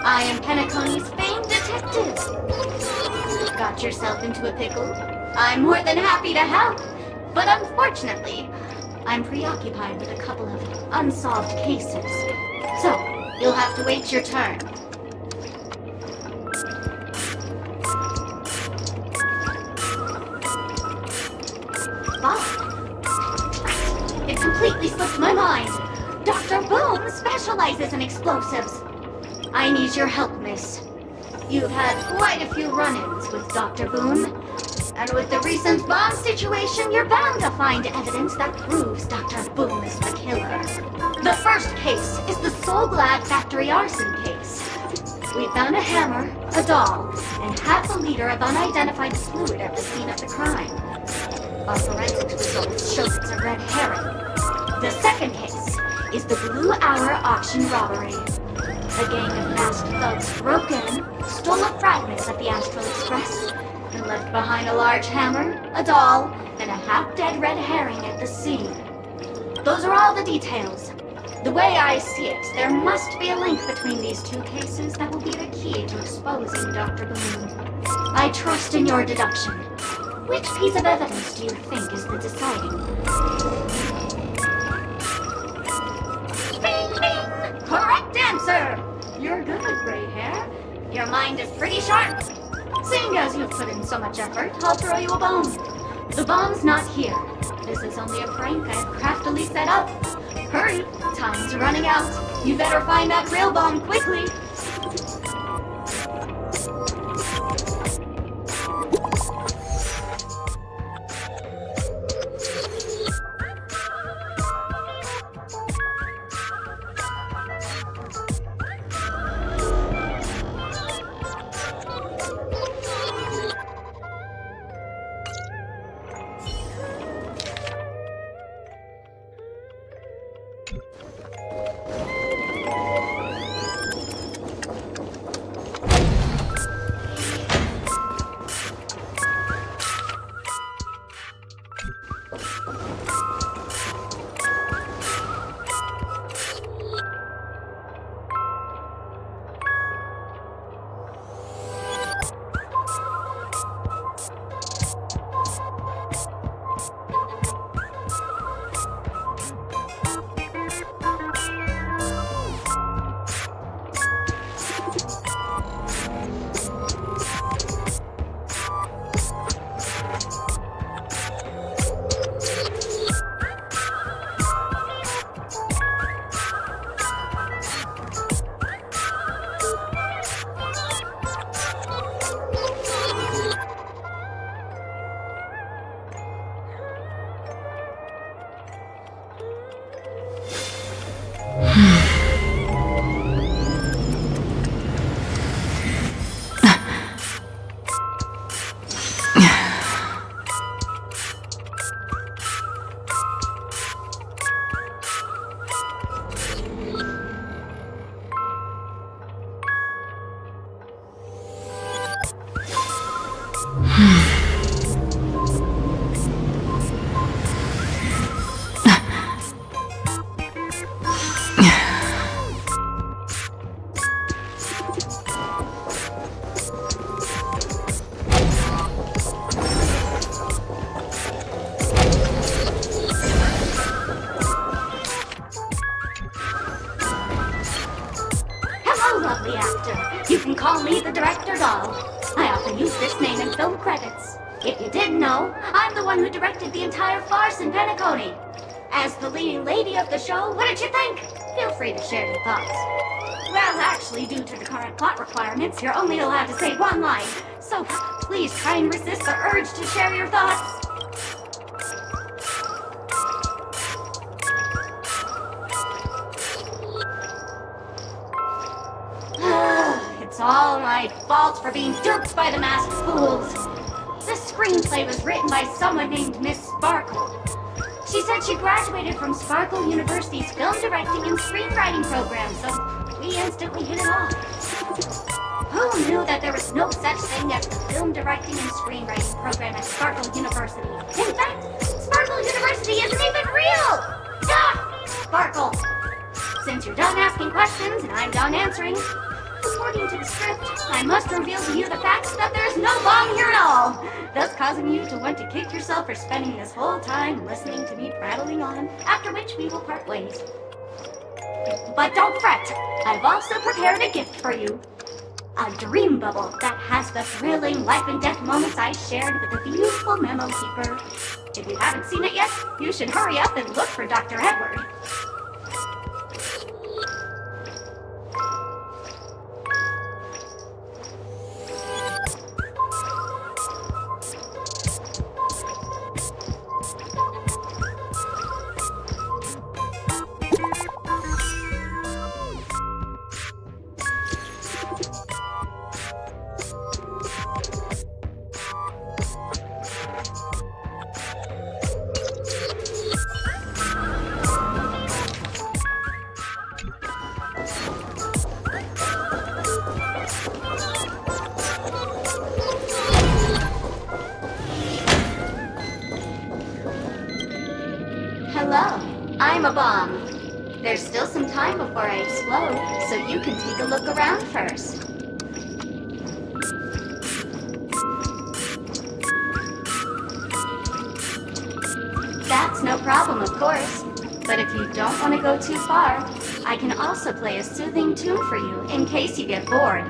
I am Penacony's famed detective. Got yourself into a pickle? I'm more than happy to help, but unfortunately, I'm preoccupied with a couple of unsolved cases. So, you'll have to wait your turn. Bob, it completely slipped my mind. Dr. Boom specializes in explosives. I need your help, miss. You've had quite a few run-ins with Dr. Boom, and with the recent bomb situation, you're bound to find evidence that proves Dr. Boom is the killer. The first case is the Soul Glad factory arson case. We found a hammer, a doll, and half a liter of unidentified fluid at the scene of the crime. Our forensics results show it's a red herring. The second case is the Blue Hour auction robbery. A gang of masked thugs broke in, stole a fragment of the Astral Express, and left behind a large hammer, a doll, and a half-dead red herring at the scene. Those are all the details. The way I see it, there must be a link between these two cases that will be the key to exposing Dr. Boom. I trust in your deduction. Which piece of evidence do you think is the deciding? Bing, bing! Correct answer! You're good, gray hair. Your mind is pretty sharp. Seeing as you've put in so much effort, I'll throw you a bone. The bomb's not here. This is only a prank I've craftily set up. Hurry, time's running out. You better find that real bomb quickly. Hello, lovely actor. You can call me the Director Doll. I often use this name in film credits. If you didn't know, I'm the one who directed the entire farce in Penacony. As the leading lady of the show, what did you think? Feel free to share your thoughts. Well, actually, due to the current plot requirements, you're only allowed to say one line. So please try and resist the urge to share your thoughts. It's all my fault for being duped by the masked fools. The screenplay was written by someone named Miss Sparkle. She said she graduated from Sparkle University's film directing and screenwriting program, so we instantly hit it off. Who knew that there was no such thing as the film directing and screenwriting program at Sparkle University? In fact, Sparkle University isn't even real! Ah! Sparkle! Since you're done asking questions and I'm done answering, according to the script, I must reveal to you the fact that there's no bomb here at all, thus causing you to want to kick yourself for spending this whole time listening to me prattling on, after which we will part ways. But don't fret, I've also prepared a gift for you. A dream bubble that has the thrilling life and death moments I shared with the beautiful memo keeper. If you haven't seen it yet, you should hurry up and look for Dr. Edward. Hello, I'm a bomb. There's still some time before I explode, so you can take a look around first. That's no problem, of course. But if you don't want to go too far, I can also play a soothing tune for you in case you get bored.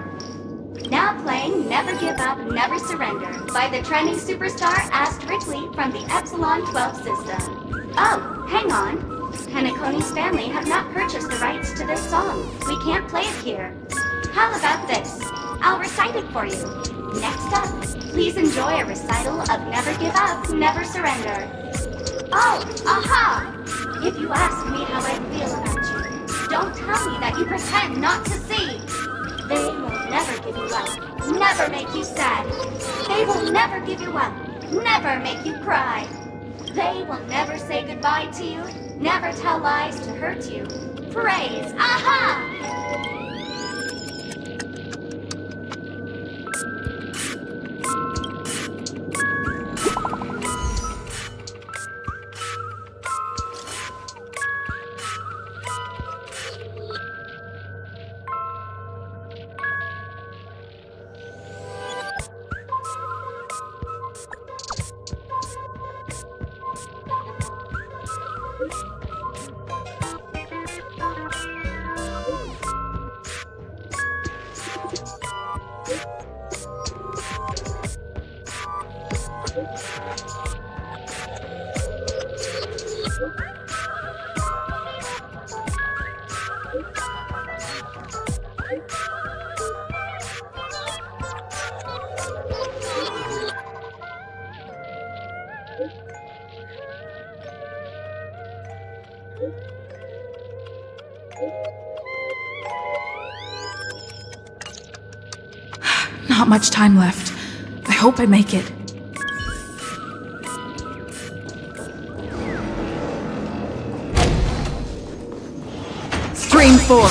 Now playing Never Give Up, Never Surrender by the trending superstar Asterically from the Epsilon 12 system. Oh, hang on. Penacony's family have not purchased the rights to this song. We can't play it here. How about this? I'll recite it for you. Next up, please enjoy a recital of Never Give Up, Never Surrender. Oh, aha! If you ask me how I feel about you, don't tell me that you pretend not to see. They will never give you up, never make you sad. They will never give you up, never make you cry. They will never say goodbye to you, never tell lies to hurt you. Praise, aha! Not much time left. I hope I make it. Stream 4.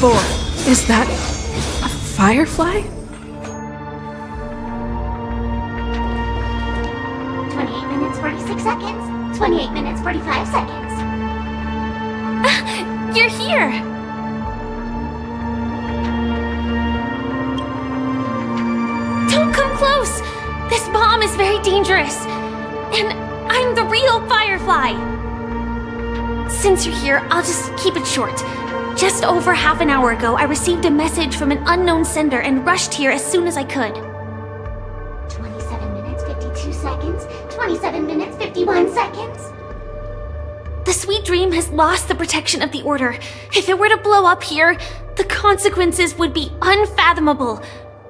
before. Is that a firefly? 28 minutes, 46 seconds. 28 minutes, 45 seconds. You're here! Don't come close! This bomb is very dangerous. And I'm the real Firefly. Since you're here, I'll just keep it short. Just over half an hour ago, I received a message from an unknown sender and rushed here as soon as I could. 27 minutes, 52 seconds. 27 minutes, 51 seconds. The Sweet Dream has lost the protection of the Order. If it were to blow up here, the consequences would be unfathomable.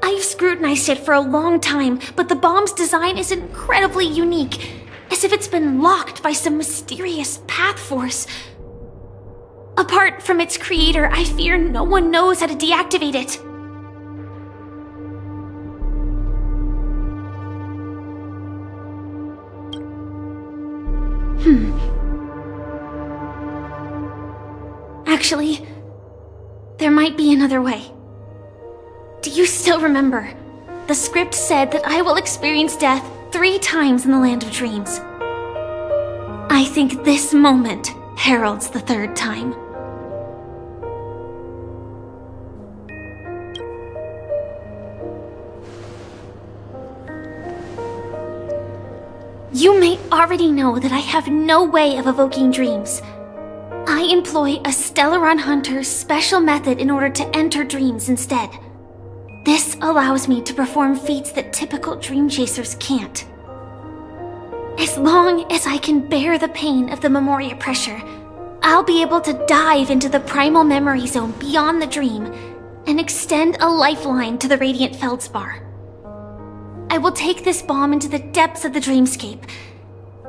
I've scrutinized it for a long time, but the bomb's design is incredibly unique, as if it's been locked by some mysterious path force. Apart from its creator, I fear no one knows how to deactivate it. Actually, there might be another way. Do you still remember? The script said that I will experience death 3 times in the Land of Dreams. I think this moment heralds the 3rd time. You may already know that I have no way of evoking dreams. I employ a Stellaron Hunter's special method in order to enter dreams instead. This allows me to perform feats that typical dream chasers can't. As long as I can bear the pain of the Memoria pressure, I'll be able to dive into the primal memory zone beyond the dream and extend a lifeline to the radiant feldspar. I will take this bomb into the depths of the dreamscape,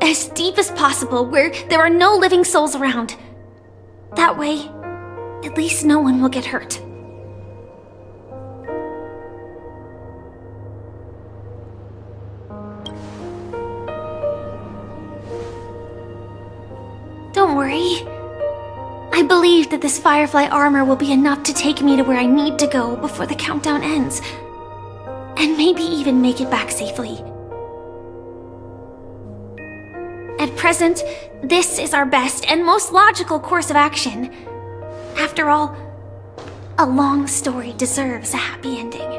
as deep as possible where there are no living souls around. That way, at least no one will get hurt. Don't worry. I believe that this Firefly armor will be enough to take me to where I need to go before the countdown ends. And maybe even make it back safely. At present, this is our best and most logical course of action. After all, a long story deserves a happy ending.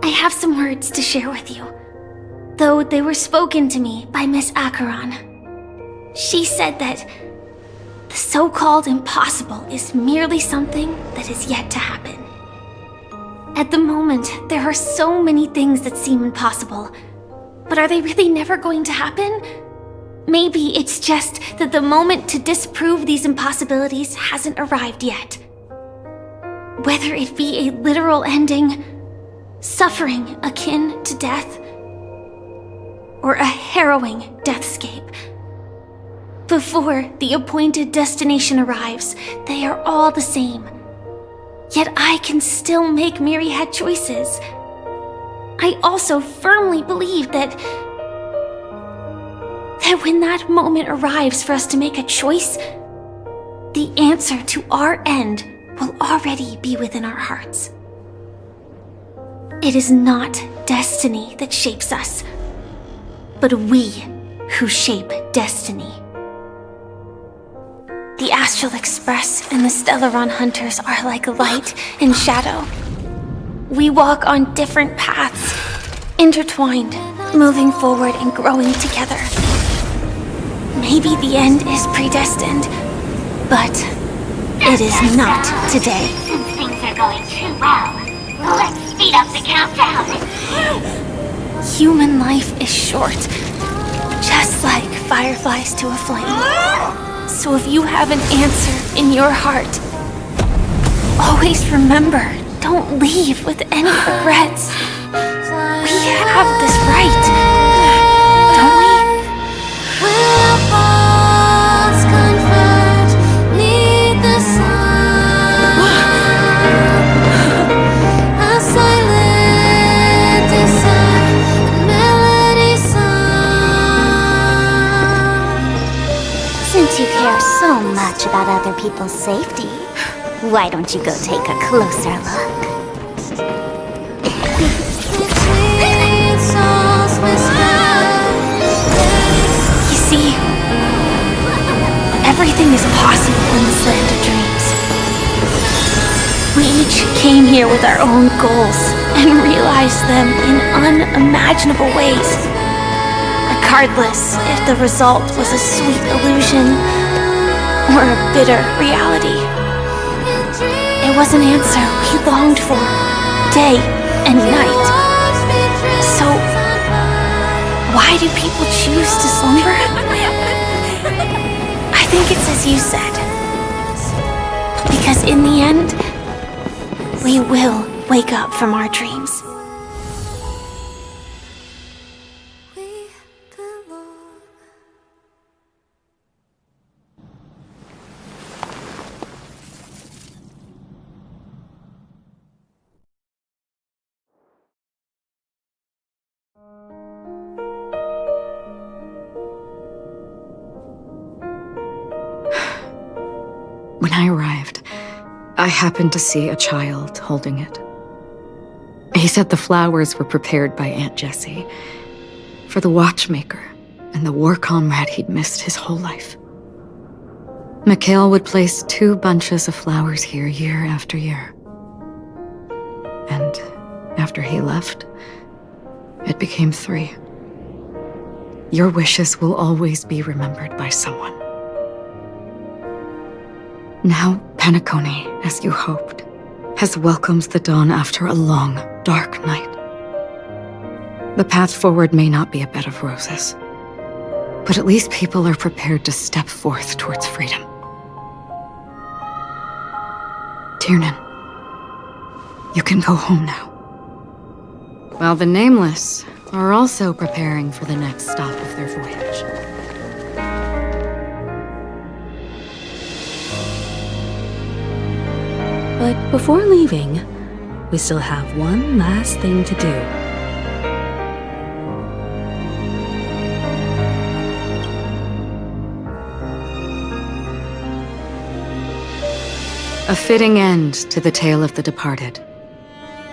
I have some words to share with you, though they were spoken to me by Miss Acheron. She said that the so-called impossible is merely something that is yet to happen. At the moment, there are so many things that seem impossible, but are they really never going to happen? Maybe it's just that the moment to disprove these impossibilities hasn't arrived yet. Whether it be a literal ending, suffering akin to death, or a harrowing deathscape. Before the appointed destination arrives, they are all the same. Yet I can still make myriad choices. I also firmly believe that when that moment arrives for us to make a choice, the answer to our end will already be within our hearts. It is not destiny that shapes us, but we who shape destiny. The Astral Express and the Stellaron Hunters are like light and shadow. We walk on different paths, intertwined, moving forward and growing together. Maybe the end is predestined, but it is not today. Since things are going too well, let's speed up the countdown. Human life is short, just like fireflies to a flame. So if you have an answer in your heart, always remember, don't leave with any regrets. We have this right, don't we? Since you care so much about other people's safety, Why don't you go take a closer look? You see, everything is possible in this land of dreams. We each came here with our own goals and realized them in unimaginable ways. Regardless if the result was a sweet illusion or a bitter reality. It was an answer we longed for, day and night. So, why do people choose to slumber? I think it's as you said. Because in the end, we will wake up from our dreams. When I arrived, I happened to see a child holding it. He said the flowers were prepared by Aunt Jessie for the watchmaker and the war comrade he'd missed his whole life. Mikhail would place 2 bunches of flowers here year after year. And after he left, it became 3. Your wishes will always be remembered by someone. Now, Penacony, as you hoped, has welcomed the dawn after a long, dark night. The path forward may not be a bed of roses, but at least people are prepared to step forth towards freedom. Tiernan, you can go home now. While the Nameless are also preparing for the next stop of their voyage. But before leaving, we still have one last thing to do. A fitting end to the tale of the departed.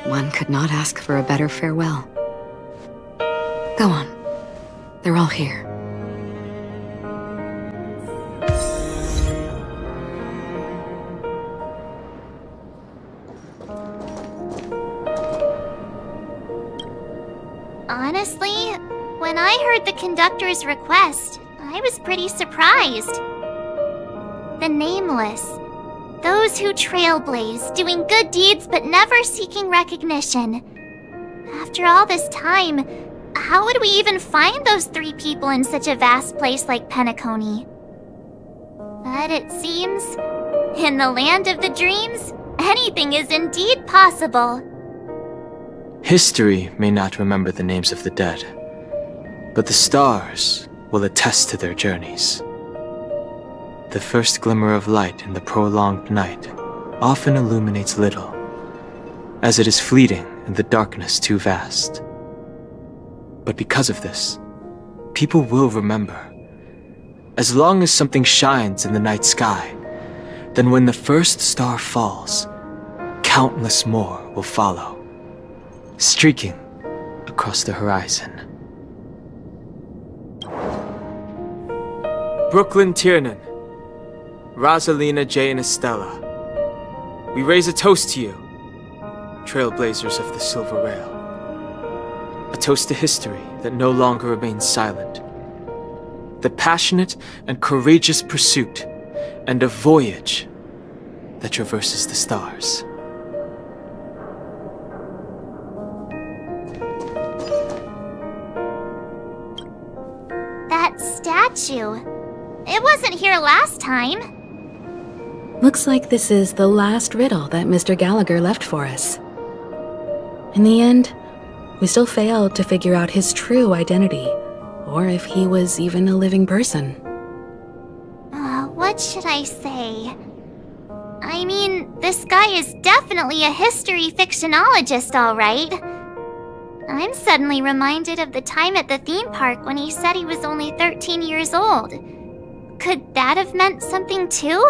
One could not ask for a better farewell. Go on. They're all here. Honestly, when I heard the conductor's request, I was pretty surprised. The Nameless. Those who trailblaze, doing good deeds but never seeking recognition. After all this time, how would we even find those 3 people in such a vast place like Penacony? But it seems, in the land of the dreams, anything is indeed possible. History may not remember the names of the dead, but the stars will attest to their journeys. The first glimmer of light in the prolonged night often illuminates little, as it is fleeting in the darkness too vast. But because of this, people will remember. As long as something shines in the night sky, then when the first star falls, countless more will follow, streaking across the horizon. Brooklyn Tiernan, Rosalina J. and Estella, we raise a toast to you, trailblazers of the Silver Rail. A toast to history that no longer remains silent. The passionate and courageous pursuit, and a voyage that traverses the stars. That statue. It wasn't here last time. Looks like this is the last riddle that Mr. Gallagher left for us. In the end, we still failed to figure out his true identity, or if he was even a living person. What should I say? I mean, this guy is definitely a history fictionologist, all right. I'm suddenly reminded of the time at the theme park when he said he was only 13 years old. Could that have meant something too?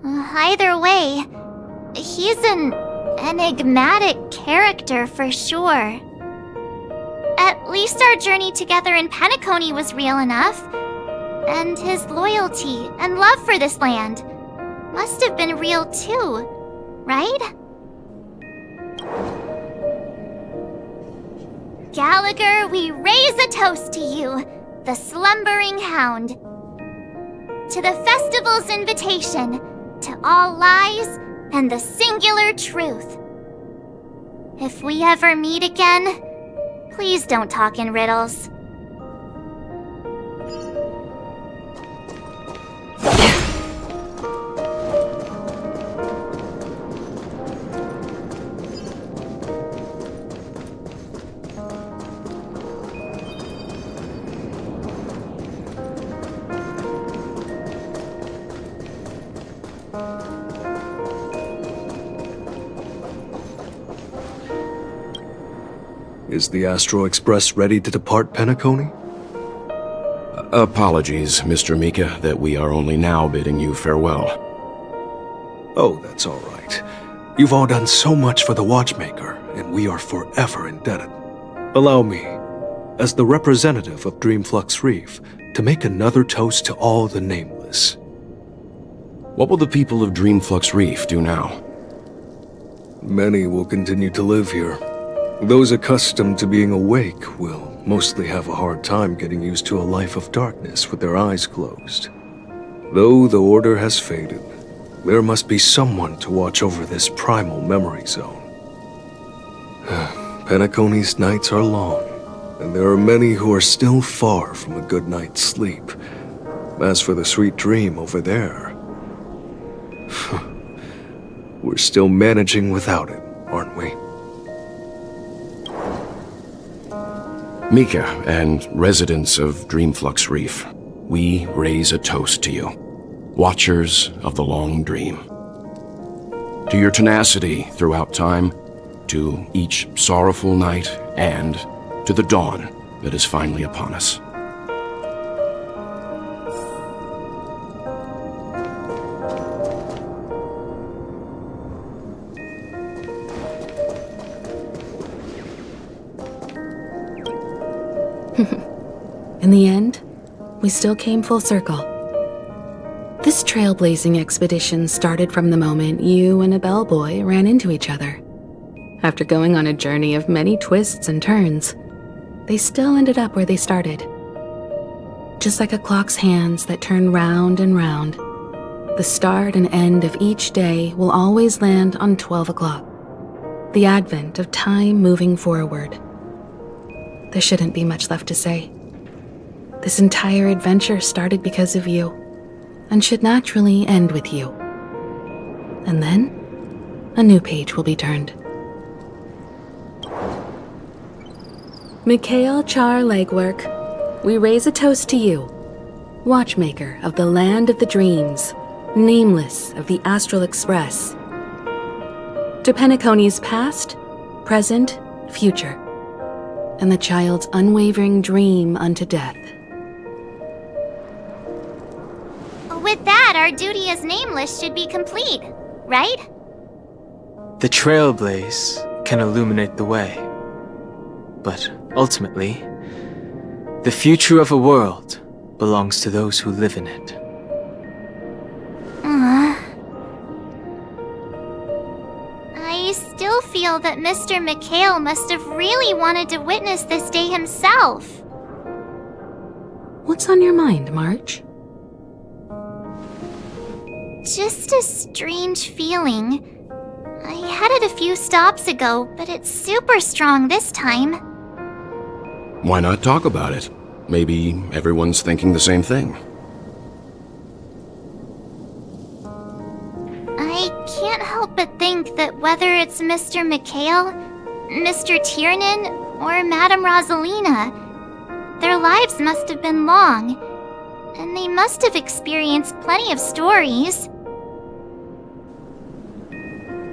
Either way, he's an enigmatic character for sure. At least our journey together in Penacony was real enough. And his loyalty and love for this land must have been real too, right? Gallagher, we raise a toast to you, the slumbering hound. To the festival's invitation, to all lies and the singular truth. If we ever meet again, please don't talk in riddles. Is the Astro Express ready to depart Penacony? Apologies, Mr. Mika, that we are only now bidding you farewell. Oh, that's all right. You've all done so much for the Watchmaker, and we are forever indebted. Allow me, as the representative of Dreamflux Reef, to make another toast to all the nameless. What will the people of Dreamflux Reef do now? Many will continue to live here. Those accustomed to being awake will mostly have a hard time getting used to a life of darkness with their eyes closed. Though the order has faded, there must be someone to watch over this primal memory zone. Penacony's nights are long, and there are many who are still far from a good night's sleep. As for the sweet dream over there, we're still managing without it, aren't we? Mika and residents of Dreamflux Reef, we raise a toast to you, watchers of the long dream. To your tenacity throughout time, to each sorrowful night, and to the dawn that is finally upon us. In the end, we still came full circle. This trailblazing expedition started from the moment you and a bellboy ran into each other. After going on a journey of many twists and turns, they still ended up where they started. Just like a clock's hands that turn round and round, the start and end of each day will always land on 12 o'clock, the advent of time moving forward. There shouldn't be much left to say. This entire adventure started because of you, and should naturally end with you. And then, a new page will be turned. Mikhail Char Legwork, we raise a toast to you, watchmaker of the land of the dreams, nameless of the Astral Express. To Penacony's past, present, future, and the child's unwavering dream unto death. With that, our duty as nameless should be complete, right? The Trailblaze can illuminate the way. But ultimately, the future of a world belongs to those who live in it. I still feel that Mr. Mikhail must have really wanted to witness this day himself. What's on your mind, March? Just a strange feeling. I had it a few stops ago, but it's super strong this time. Why not talk about it? Maybe everyone's thinking the same thing. I can't help but think that whether it's Mr. Mikhail, Mr. Tiernan, or Madame Rosalina, their lives must have been long, and they must have experienced plenty of stories.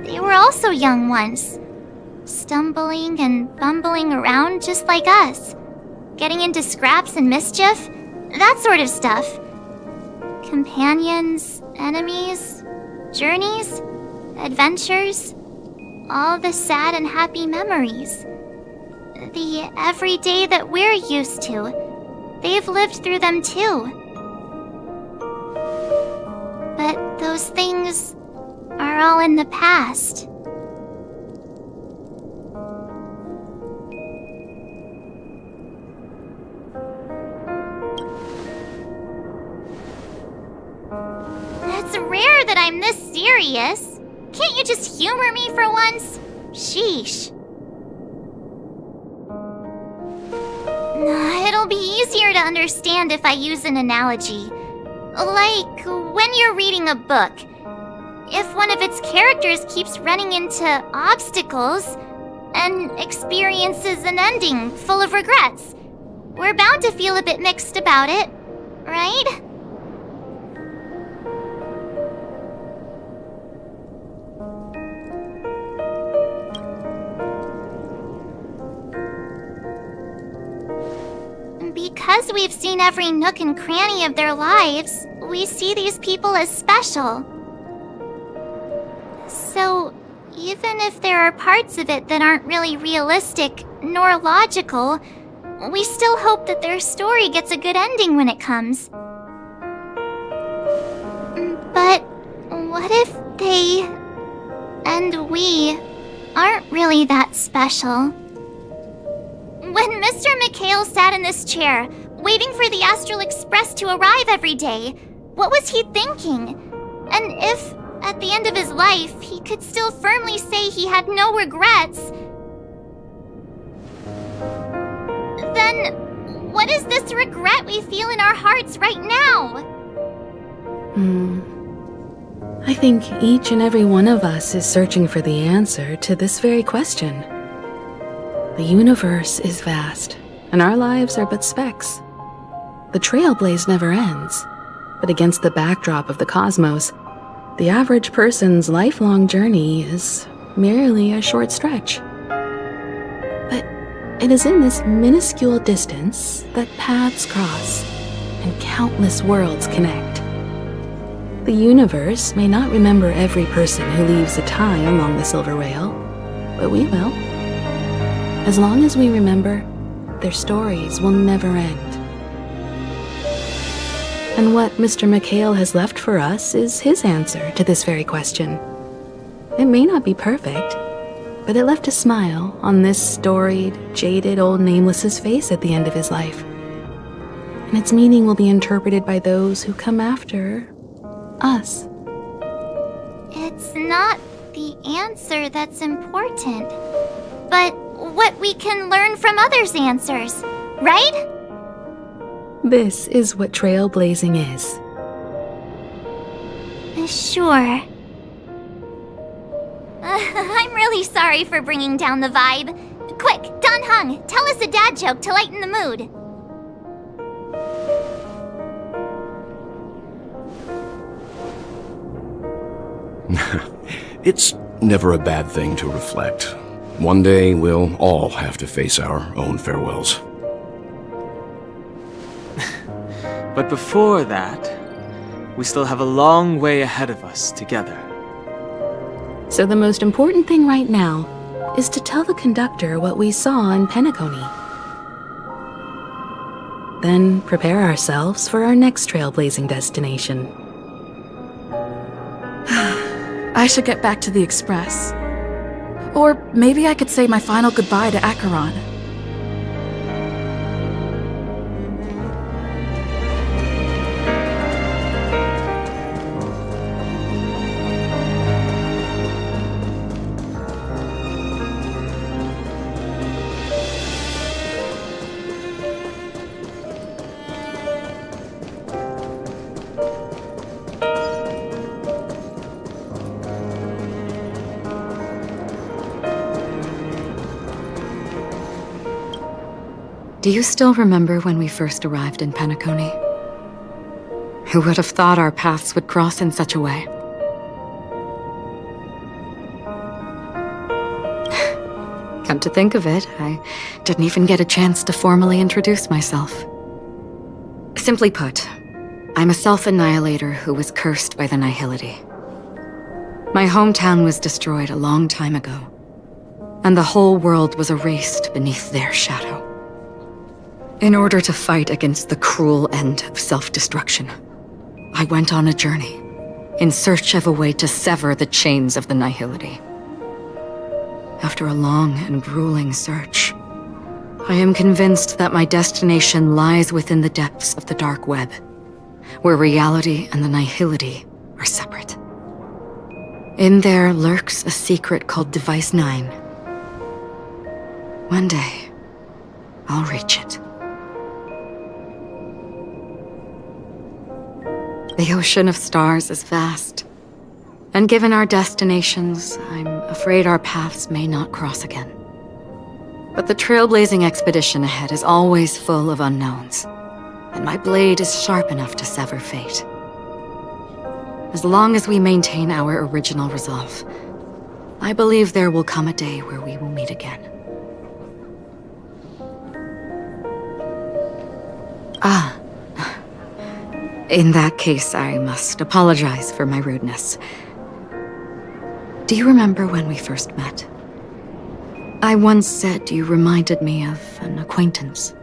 They were also young once, stumbling and bumbling around just like us, getting into scraps and mischief, that sort of stuff. Companions, enemies, Journeys, adventures, all the sad and happy memories. The everyday that we're used to. They've lived through them too. But those things are all in the past. It's rare that I'm this serious. Can't you just humor me for once? Sheesh. It'll be easier to understand if I use an analogy. Like when you're reading a book. If one of its characters keeps running into obstacles and experiences an ending full of regrets, we're bound to feel a bit mixed about it, right? Because we've seen every nook and cranny of their lives, we see these people as special. So, even if there are parts of it that aren't really realistic nor logical, we still hope that their story gets a good ending when it comes. But what if they and we aren't really that special? When Mr. McHale sat in this chair, waiting for the Astral Express to arrive every day, what was he thinking? And if, at the end of his life, he could still firmly say he had no regrets, then what is this regret we feel in our hearts right now? I think each and every one of us is searching for the answer to this very question. The universe is vast, and our lives are but specks. The Trailblaze never ends, but against the backdrop of the cosmos, the average person's lifelong journey is merely a short stretch. But it is in this minuscule distance that paths cross and countless worlds connect. The universe may not remember every person who leaves a tie along the silver rail, but we will. As long as we remember, their stories will never end. And what Mr. McHale has left for us is his answer to this very question. It may not be perfect, but it left a smile on this storied, jaded old Nameless's face at the end of his life. And its meaning will be interpreted by those who come after us. It's not the answer that's important, but what we can learn from others' answers, right? This is what trailblazing is. Sure. I'm really sorry for bringing down the vibe. Quick, Don Hung, tell us a dad joke to lighten the mood. It's never a bad thing to reflect. One day, we'll all have to face our own farewells. But before that, we still have a long way ahead of us together. So the most important thing right now is to tell the conductor what we saw in Penacony. Then prepare ourselves for our next trailblazing destination. I should get back to the Express. Or maybe I could say my final goodbye to Acheron. Do you still remember when we first arrived in Penacony? Who would have thought our paths would cross in such a way? Come to think of it, I didn't even get a chance to formally introduce myself. Simply put, I'm a self-annihilator who was cursed by the Nihility. My hometown was destroyed a long time ago, and the whole world was erased beneath their shadow. In order to fight against the cruel end of self-destruction, I went on a journey in search of a way to sever the chains of the nihility. After a long and grueling search, I am convinced that my destination lies within the depths of the dark web, where reality and the nihility are separate. In there lurks a secret called Device 9. One day, I'll reach it. The ocean of stars is vast, and given our destinations, I'm afraid our paths may not cross again. But the trailblazing expedition ahead is always full of unknowns, and my blade is sharp enough to sever fate. As long as we maintain our original resolve, I believe there will come a day where we will meet again. In that case, I must apologize for my rudeness. Do you remember when we first met? I once said you reminded me of an acquaintance.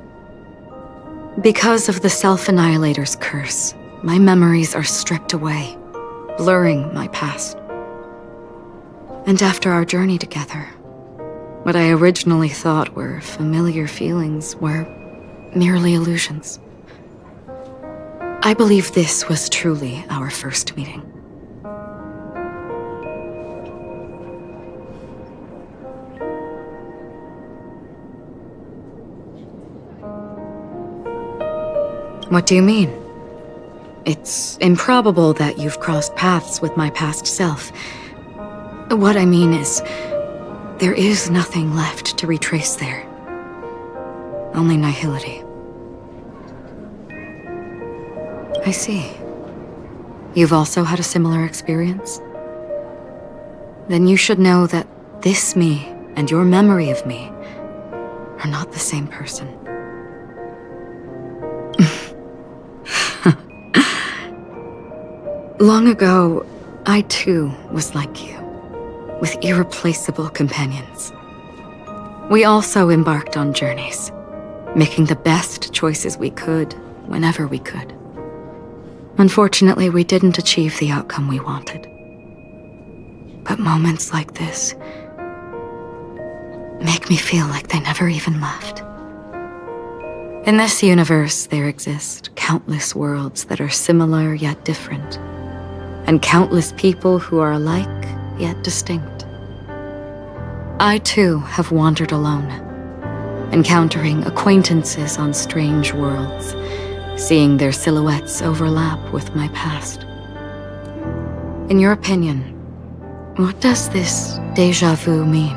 Because of the Self-Annihilator's curse, my memories are stripped away, blurring my past. And after our journey together, what I originally thought were familiar feelings were merely illusions. I believe this was truly our first meeting. What do you mean? It's improbable that you've crossed paths with my past self. What I mean is, there is nothing left to retrace there. Only nihility. I see. You've also had a similar experience? Then you should know that this me and your memory of me are not the same person. Long ago, I too was like you, with irreplaceable companions. We also embarked on journeys, making the best choices we could, whenever we could. Unfortunately, we didn't achieve the outcome we wanted. But moments like this make me feel like they never even left. In this universe, there exist countless worlds that are similar yet different, and countless people who are alike yet distinct. I too have wandered alone, encountering acquaintances on strange worlds, seeing their silhouettes overlap with my past. In your opinion, what does this déjà vu mean?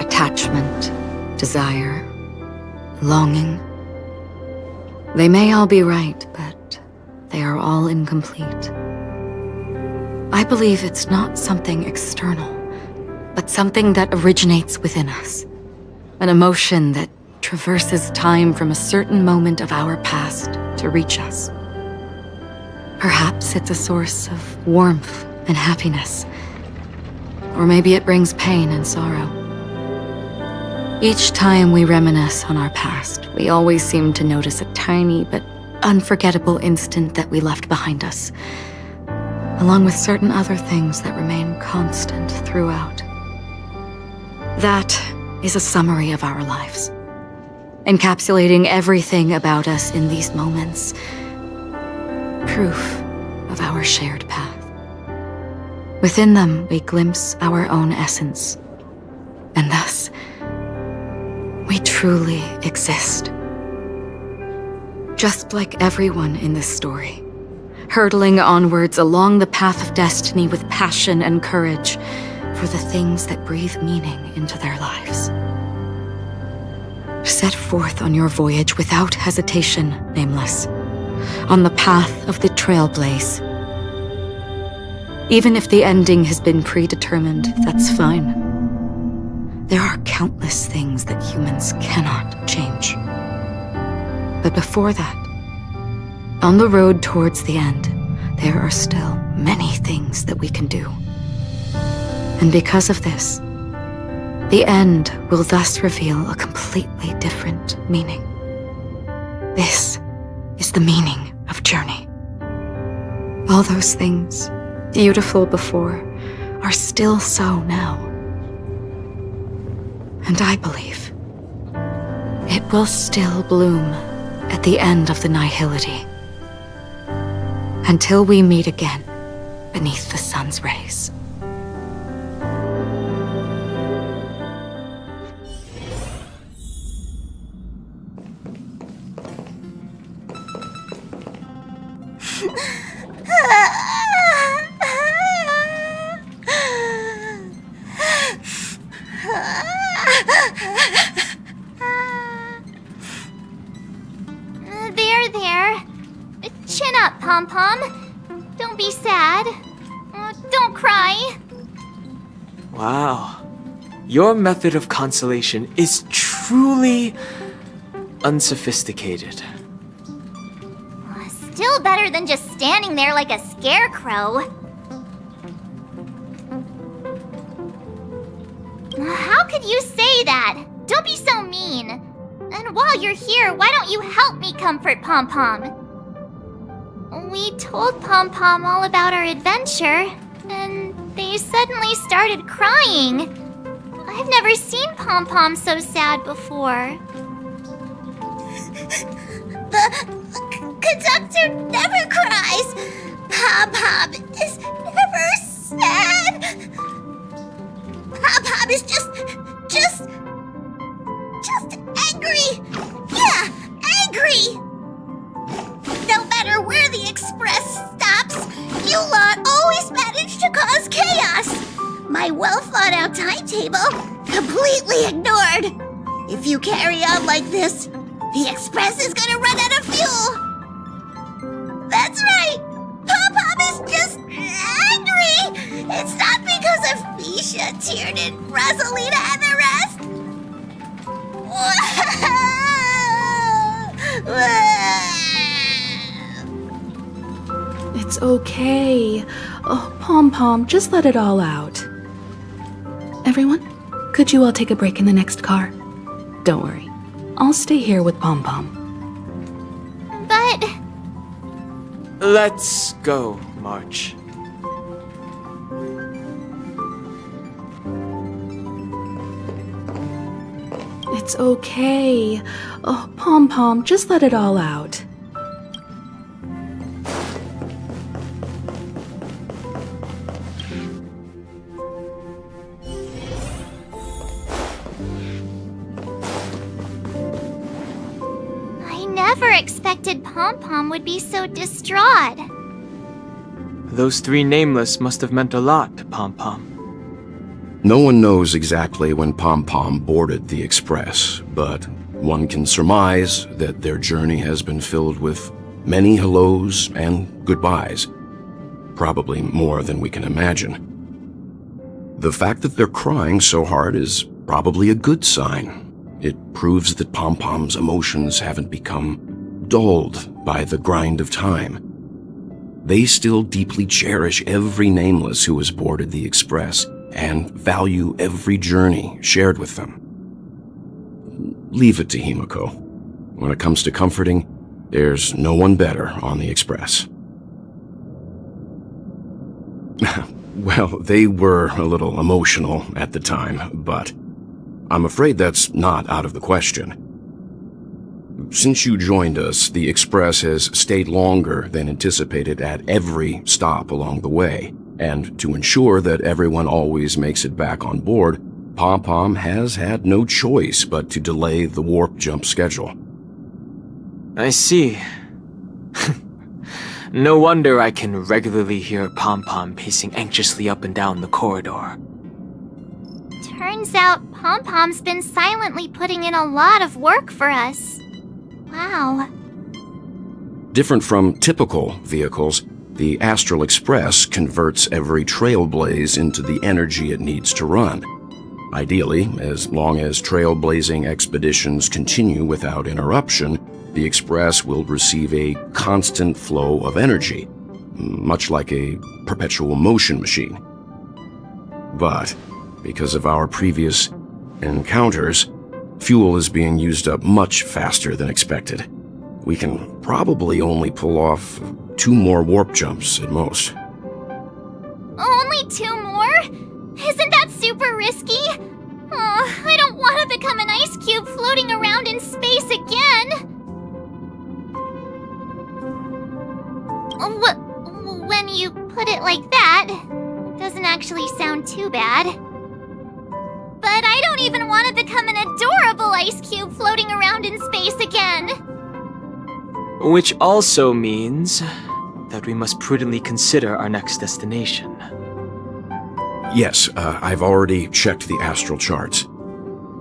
Attachment, desire, longing. They may all be right, but they are all incomplete. I believe it's not something external, but something that originates within us. An emotion that traverses time from a certain moment of our past to reach us. Perhaps it's a source of warmth and happiness. Or maybe it brings pain and sorrow. Each time we reminisce on our past, we always seem to notice a tiny but unforgettable instant that we left behind us, along with certain other things that remain constant throughout. That is a summary of our lives, encapsulating everything about us in these moments. Proof of our shared path. Within them, we glimpse our own essence, and thus, we truly exist. Just like everyone in this story, hurtling onwards along the path of destiny with passion and courage for the things that breathe meaning into their lives. Set forth on your voyage without hesitation, Nameless, on the path of the Trailblaze. Even if the ending has been predetermined, that's fine. There are countless things that humans cannot change. But before that, on the road towards the end, there are still many things that we can do. And because of this, the end will thus reveal a completely different meaning. This is the meaning of journey. All those things, beautiful before, are still so now. And I believe it will still bloom at the end of the nihility. Until we meet again beneath the sun's rays. There. Chin up, Pom-Pom. Don't be sad. Don't cry. Wow. Your method of consolation is truly unsophisticated. Still better than just standing there like a scarecrow. How could you say that? Don't be so mean. And while you're here, why don't you help me comfort Pom-Pom? We told Pom-Pom all about our adventure, and they suddenly started crying. I've never seen Pom-Pom so sad before. The conductor never cries. Pom-Pom is never sad. Pom-Pom is just angry. Yeah, angry. No matter where the express stops, you lot always manage to cause chaos. My well-thought-out timetable completely ignored. If you carry on like this, the express is gonna run out of fuel. That's right. Pom-Pom is just angry. It's not because of Misha, Tiernan, Rosalina, and the rest. It's okay. Oh, Pom-Pom, just let it all out. Everyone, could you all take a break in the next car? Don't worry. I'll stay here with Pom-Pom. But... Let's go, March. It's okay. Oh, Pom-Pom, just let it all out. I never expected Pom-Pom would be so distraught. Those three nameless must have meant a lot to Pom-Pom. No one knows exactly when Pom-Pom boarded the Express, but one can surmise that their journey has been filled with many hellos and goodbyes. Probably more than we can imagine. The fact that they're crying so hard is probably a good sign. It proves that Pom-Pom's emotions haven't become dulled by the grind of time. They still deeply cherish every nameless who has boarded the Express and value every journey shared with them. Leave it to Himiko. When it comes to comforting, there's no one better on the Express. Well, they were a little emotional at the time, but I'm afraid that's not out of the question. Since you joined us, the Express has stayed longer than anticipated at every stop along the way, and to ensure that everyone always makes it back on board, Pom-Pom has had no choice but to delay the warp jump schedule. I see. No wonder I can regularly hear Pom-Pom pacing anxiously up and down the corridor. Turns out Pom-Pom's been silently putting in a lot of work for us. Wow. Different from typical vehicles, the Astral Express converts every Trailblaze into the energy it needs to run. Ideally, as long as trailblazing expeditions continue without interruption, the Express will receive a constant flow of energy, much like a perpetual motion machine. But, because of our previous encounters, fuel is being used up much faster than expected. We can probably only pull off 2 more warp jumps at most. Only 2 more? Isn't that super risky? Oh, I don't want to become an ice cube floating around in space again. When you put it like that, it doesn't actually sound too bad. But I don't even want to become an adorable ice cube floating around in space again. Which also means that we must prudently consider our next destination. Yes, I've already checked the astral charts.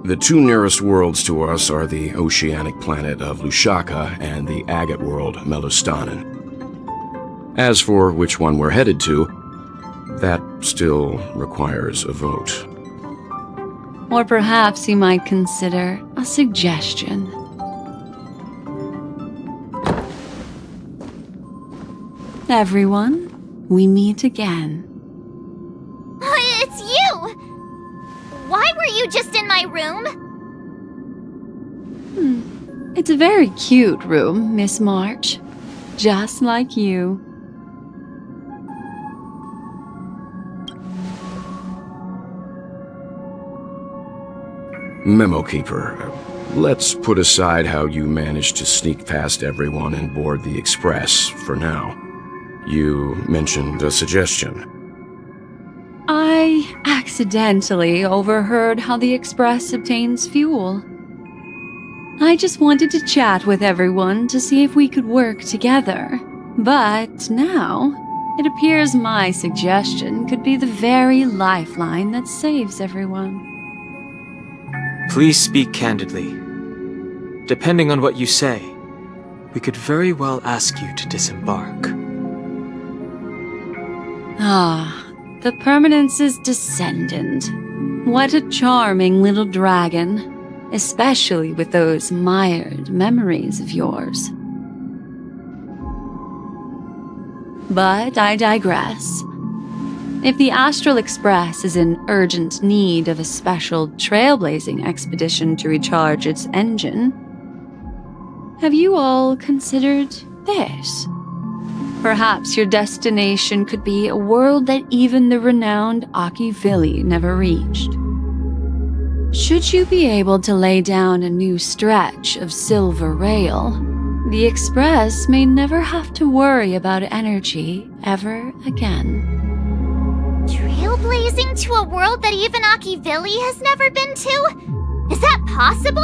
The 2 nearest worlds to us are the oceanic planet of Lushaka and the agate world Melustanen. As for which one we're headed to, that still requires a vote. Or perhaps you might consider a suggestion. Everyone, we meet again. It's you! Why were you just in my room? It's a very cute room, Miss March. Just like you. Memo Keeper, let's put aside how you managed to sneak past everyone and board the Express for now. You mentioned a suggestion. I accidentally overheard how the Express obtains fuel. I just wanted to chat with everyone to see if we could work together. But now, it appears my suggestion could be the very lifeline that saves everyone. Please speak candidly. Depending on what you say, we could very well ask you to disembark. The Permanence's descendant. What a charming little dragon, especially with those mired memories of yours. But I digress. If the Astral Express is in urgent need of a special trailblazing expedition to recharge its engine, have you all considered this? Perhaps your destination could be a world that even the renowned Akivili never reached. Should you be able to lay down a new stretch of silver rail, the Express may never have to worry about energy ever again. Trailblazing to a world that even Akivili has never been to? Is that possible?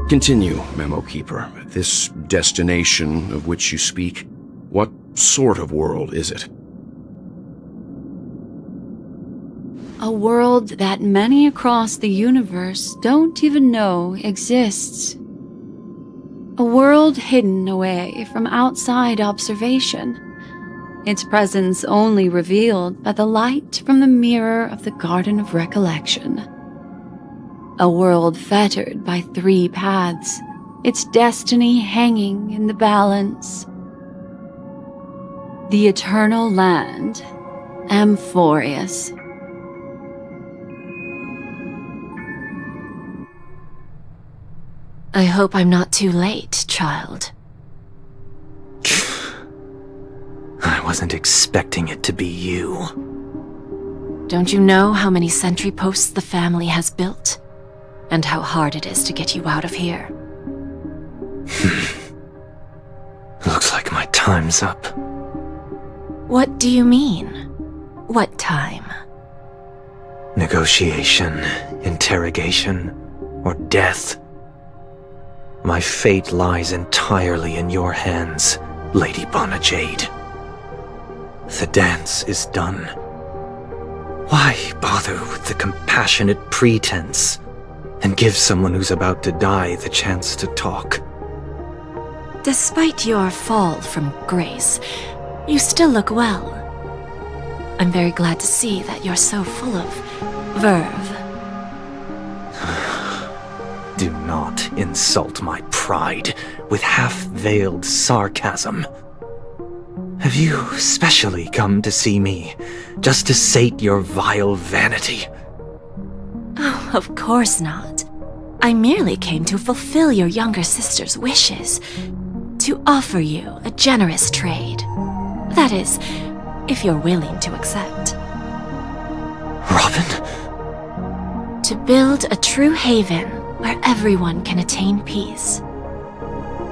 Continue, Memo Keeper. This destination of which you speak, what sort of world is it? A world that many across the universe don't even know exists. A world hidden away from outside observation. Its presence only revealed by the light from the mirror of the Garden of Recollection. A world fettered by 3 paths, its destiny hanging in the balance. The Eternal Land, Amphorius. I hope I'm not too late, child. I wasn't expecting it to be you. Don't you know how many sentry posts the family has built? And how hard it is to get you out of here? Looks like my time's up. What do you mean? What time? Negotiation, interrogation, or death. My fate lies entirely in your hands, Lady Bonajade. The dance is done. Why bother with the compassionate pretense and give someone who's about to die the chance to talk? Despite your fall from grace, you still look well. I'm very glad to see that you're so full of Verve. Do not insult my pride with half-veiled sarcasm. Have you specially come to see me, just to sate your vile vanity? Oh, of course not. I merely came to fulfill your younger sister's wishes. To offer you a generous trade. That is, if you're willing to accept. Robin? To build a true haven where everyone can attain peace.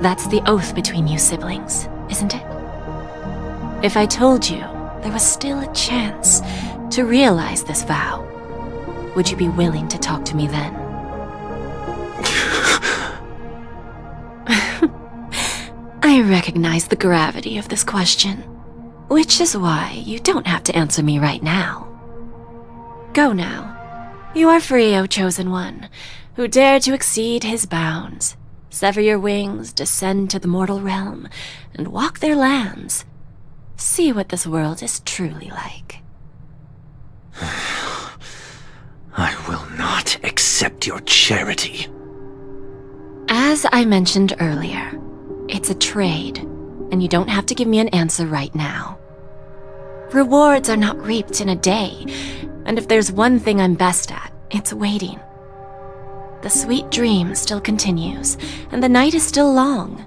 That's the oath between you siblings, isn't it? If I told you there was still a chance to realize this vow, would you be willing to talk to me then? I recognize the gravity of this question, which is why you don't have to answer me right now. Go now. You are free, O Chosen One, who dare to exceed his bounds, sever your wings, descend to the mortal realm, and walk their lands. See what this world is truly like. I will not accept your charity. As I mentioned earlier, it's a trade, and you don't have to give me an answer right now. Rewards are not reaped in a day, and if there's one thing I'm best at, it's waiting. The sweet dream still continues, and the night is still long.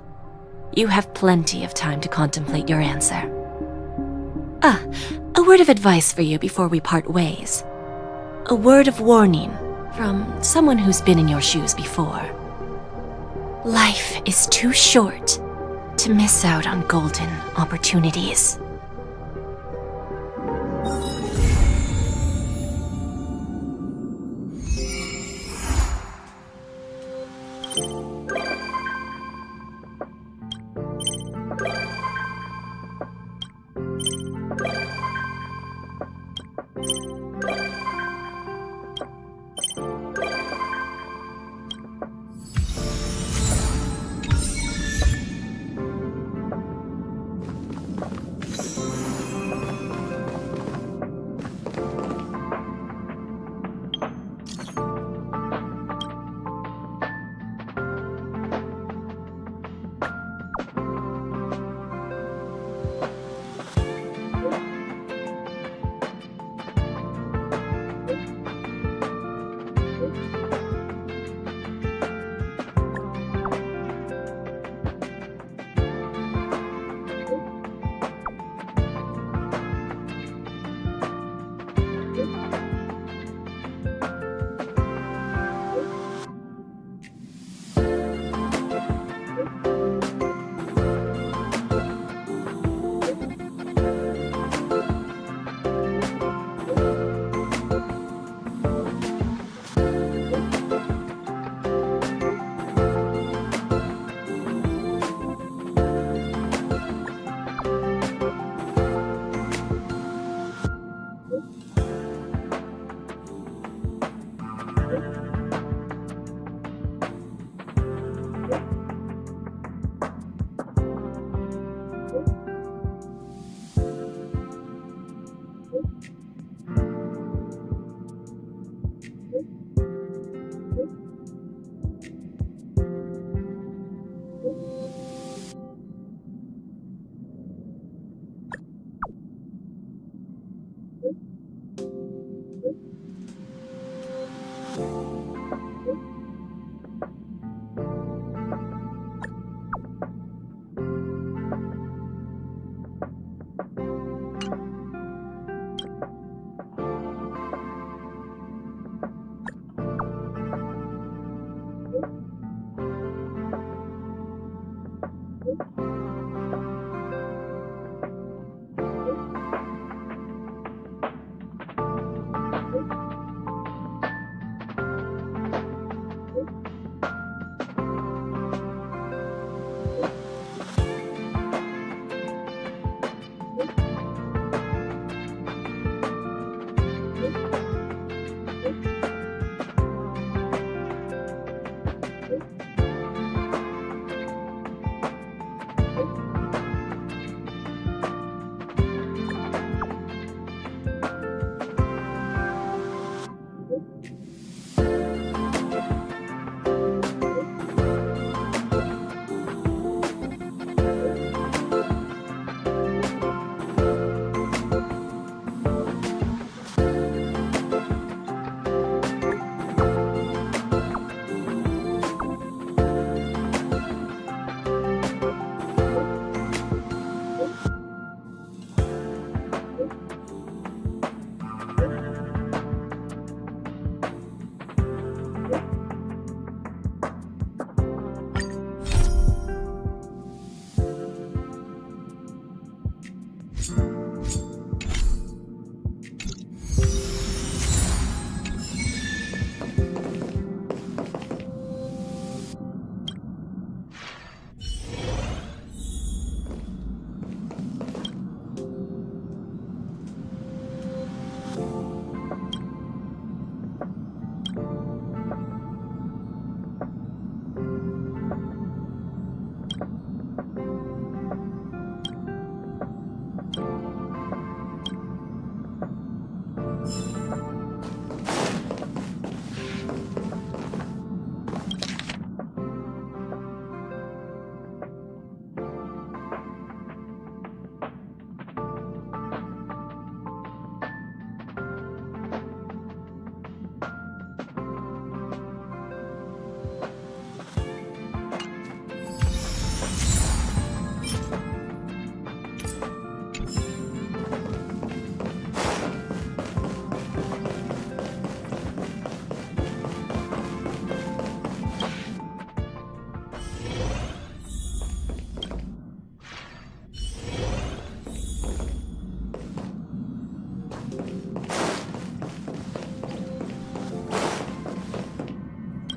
You have plenty of time to contemplate your answer. A word of advice for you before we part ways. A word of warning from someone who's been in your shoes before. Life is too short to miss out on golden opportunities.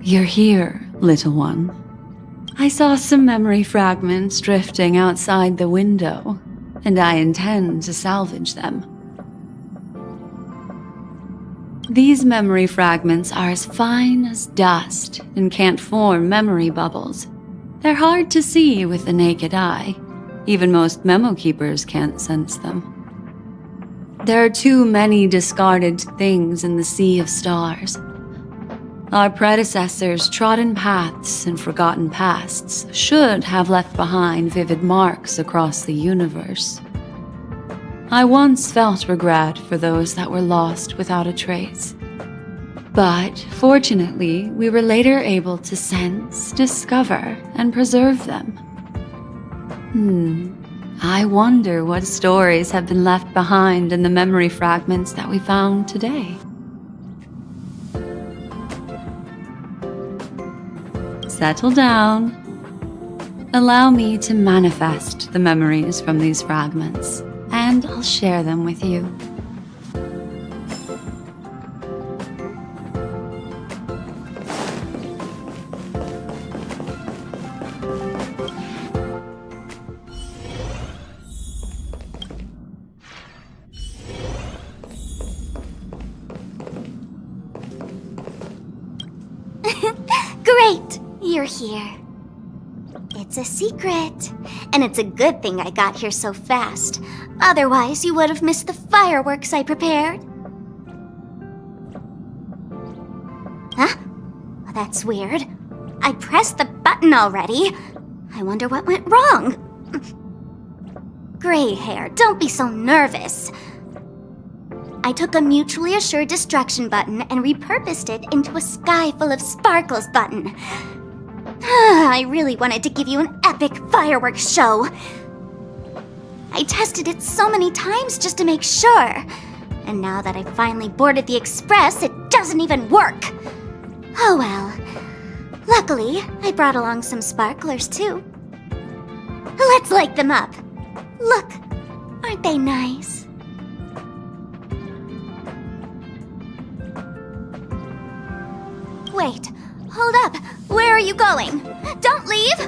You're here, little one. I saw some memory fragments drifting outside the window, and I intend to salvage them. These memory fragments are as fine as dust and can't form memory bubbles. They're hard to see with the naked eye. Even most memo keepers can't sense them. There are too many discarded things in the sea of stars. Our predecessors' trodden paths and forgotten pasts should have left behind vivid marks across the universe. I once felt regret for those that were lost without a trace. But fortunately, we were later able to sense, discover, and preserve them. I wonder what stories have been left behind in the memory fragments that we found today. Settle down. Allow me to manifest the memories from these fragments, and I'll share them with you. Great! You're here. It's a secret. And it's a good thing I got here so fast. Otherwise, you would have missed the fireworks I prepared. Huh? Well, that's weird. I pressed the button already. I wonder what went wrong. Gray hair, don't be so nervous. I took a mutually assured destruction button and repurposed it into a sky full of sparkles button. I really wanted to give you an epic fireworks show. I tested it so many times just to make sure. And now that I finally boarded the express, it doesn't even work. Oh well. Luckily, I brought along some sparklers too. Let's light them up. Look, aren't they nice? Wait, hold up. Where are you going? Don't leave!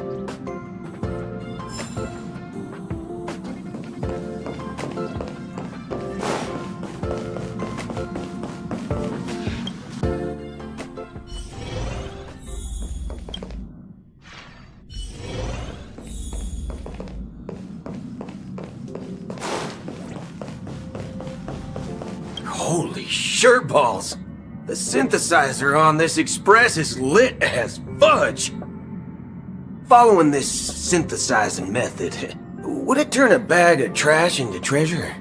Holy shirtballs! The synthesizer on this express is lit as fudge! Following this synthesizing method, would it turn a bag of trash into treasure?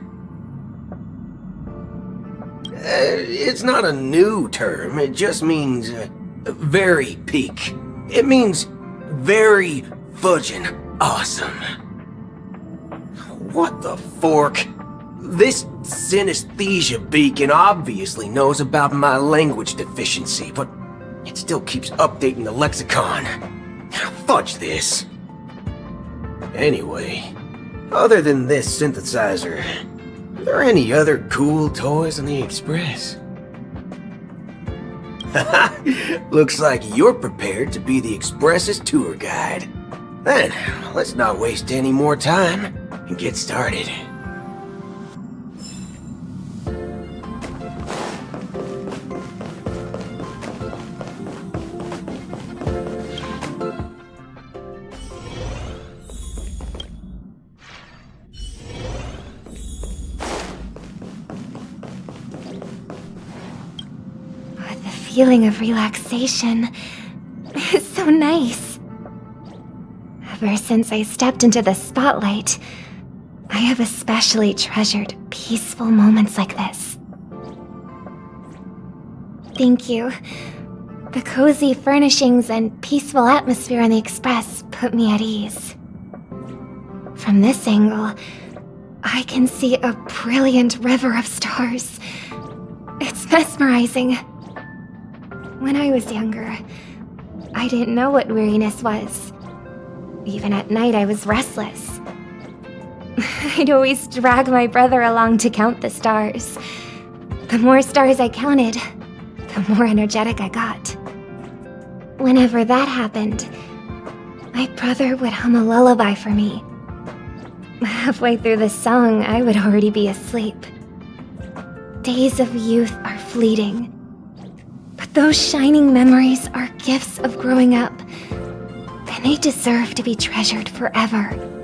It's not a new term, it just means very peak. It means very fudgin' awesome. What the fork? This synesthesia beacon obviously knows about my language deficiency, but it still keeps updating the lexicon. Fudge this. Anyway, other than this synthesizer, are there any other cool toys on the Express? Looks like you're prepared to be the Express's tour guide. Then, let's not waste any more time and get started. Feeling of relaxation is so nice. Ever since I stepped into the spotlight, I have especially treasured peaceful moments like this. Thank you. The cozy furnishings and peaceful atmosphere on the Express put me at ease. From this angle, I can see a brilliant river of stars. It's mesmerizing. When I was younger, I didn't know what weariness was. Even at night, I was restless. I'd always drag my brother along to count the stars. The more stars I counted, the more energetic I got. Whenever that happened, my brother would hum a lullaby for me. Halfway through the song, I would already be asleep. Days of youth are fleeting, but those shining memories are gifts of growing up, and they deserve to be treasured forever.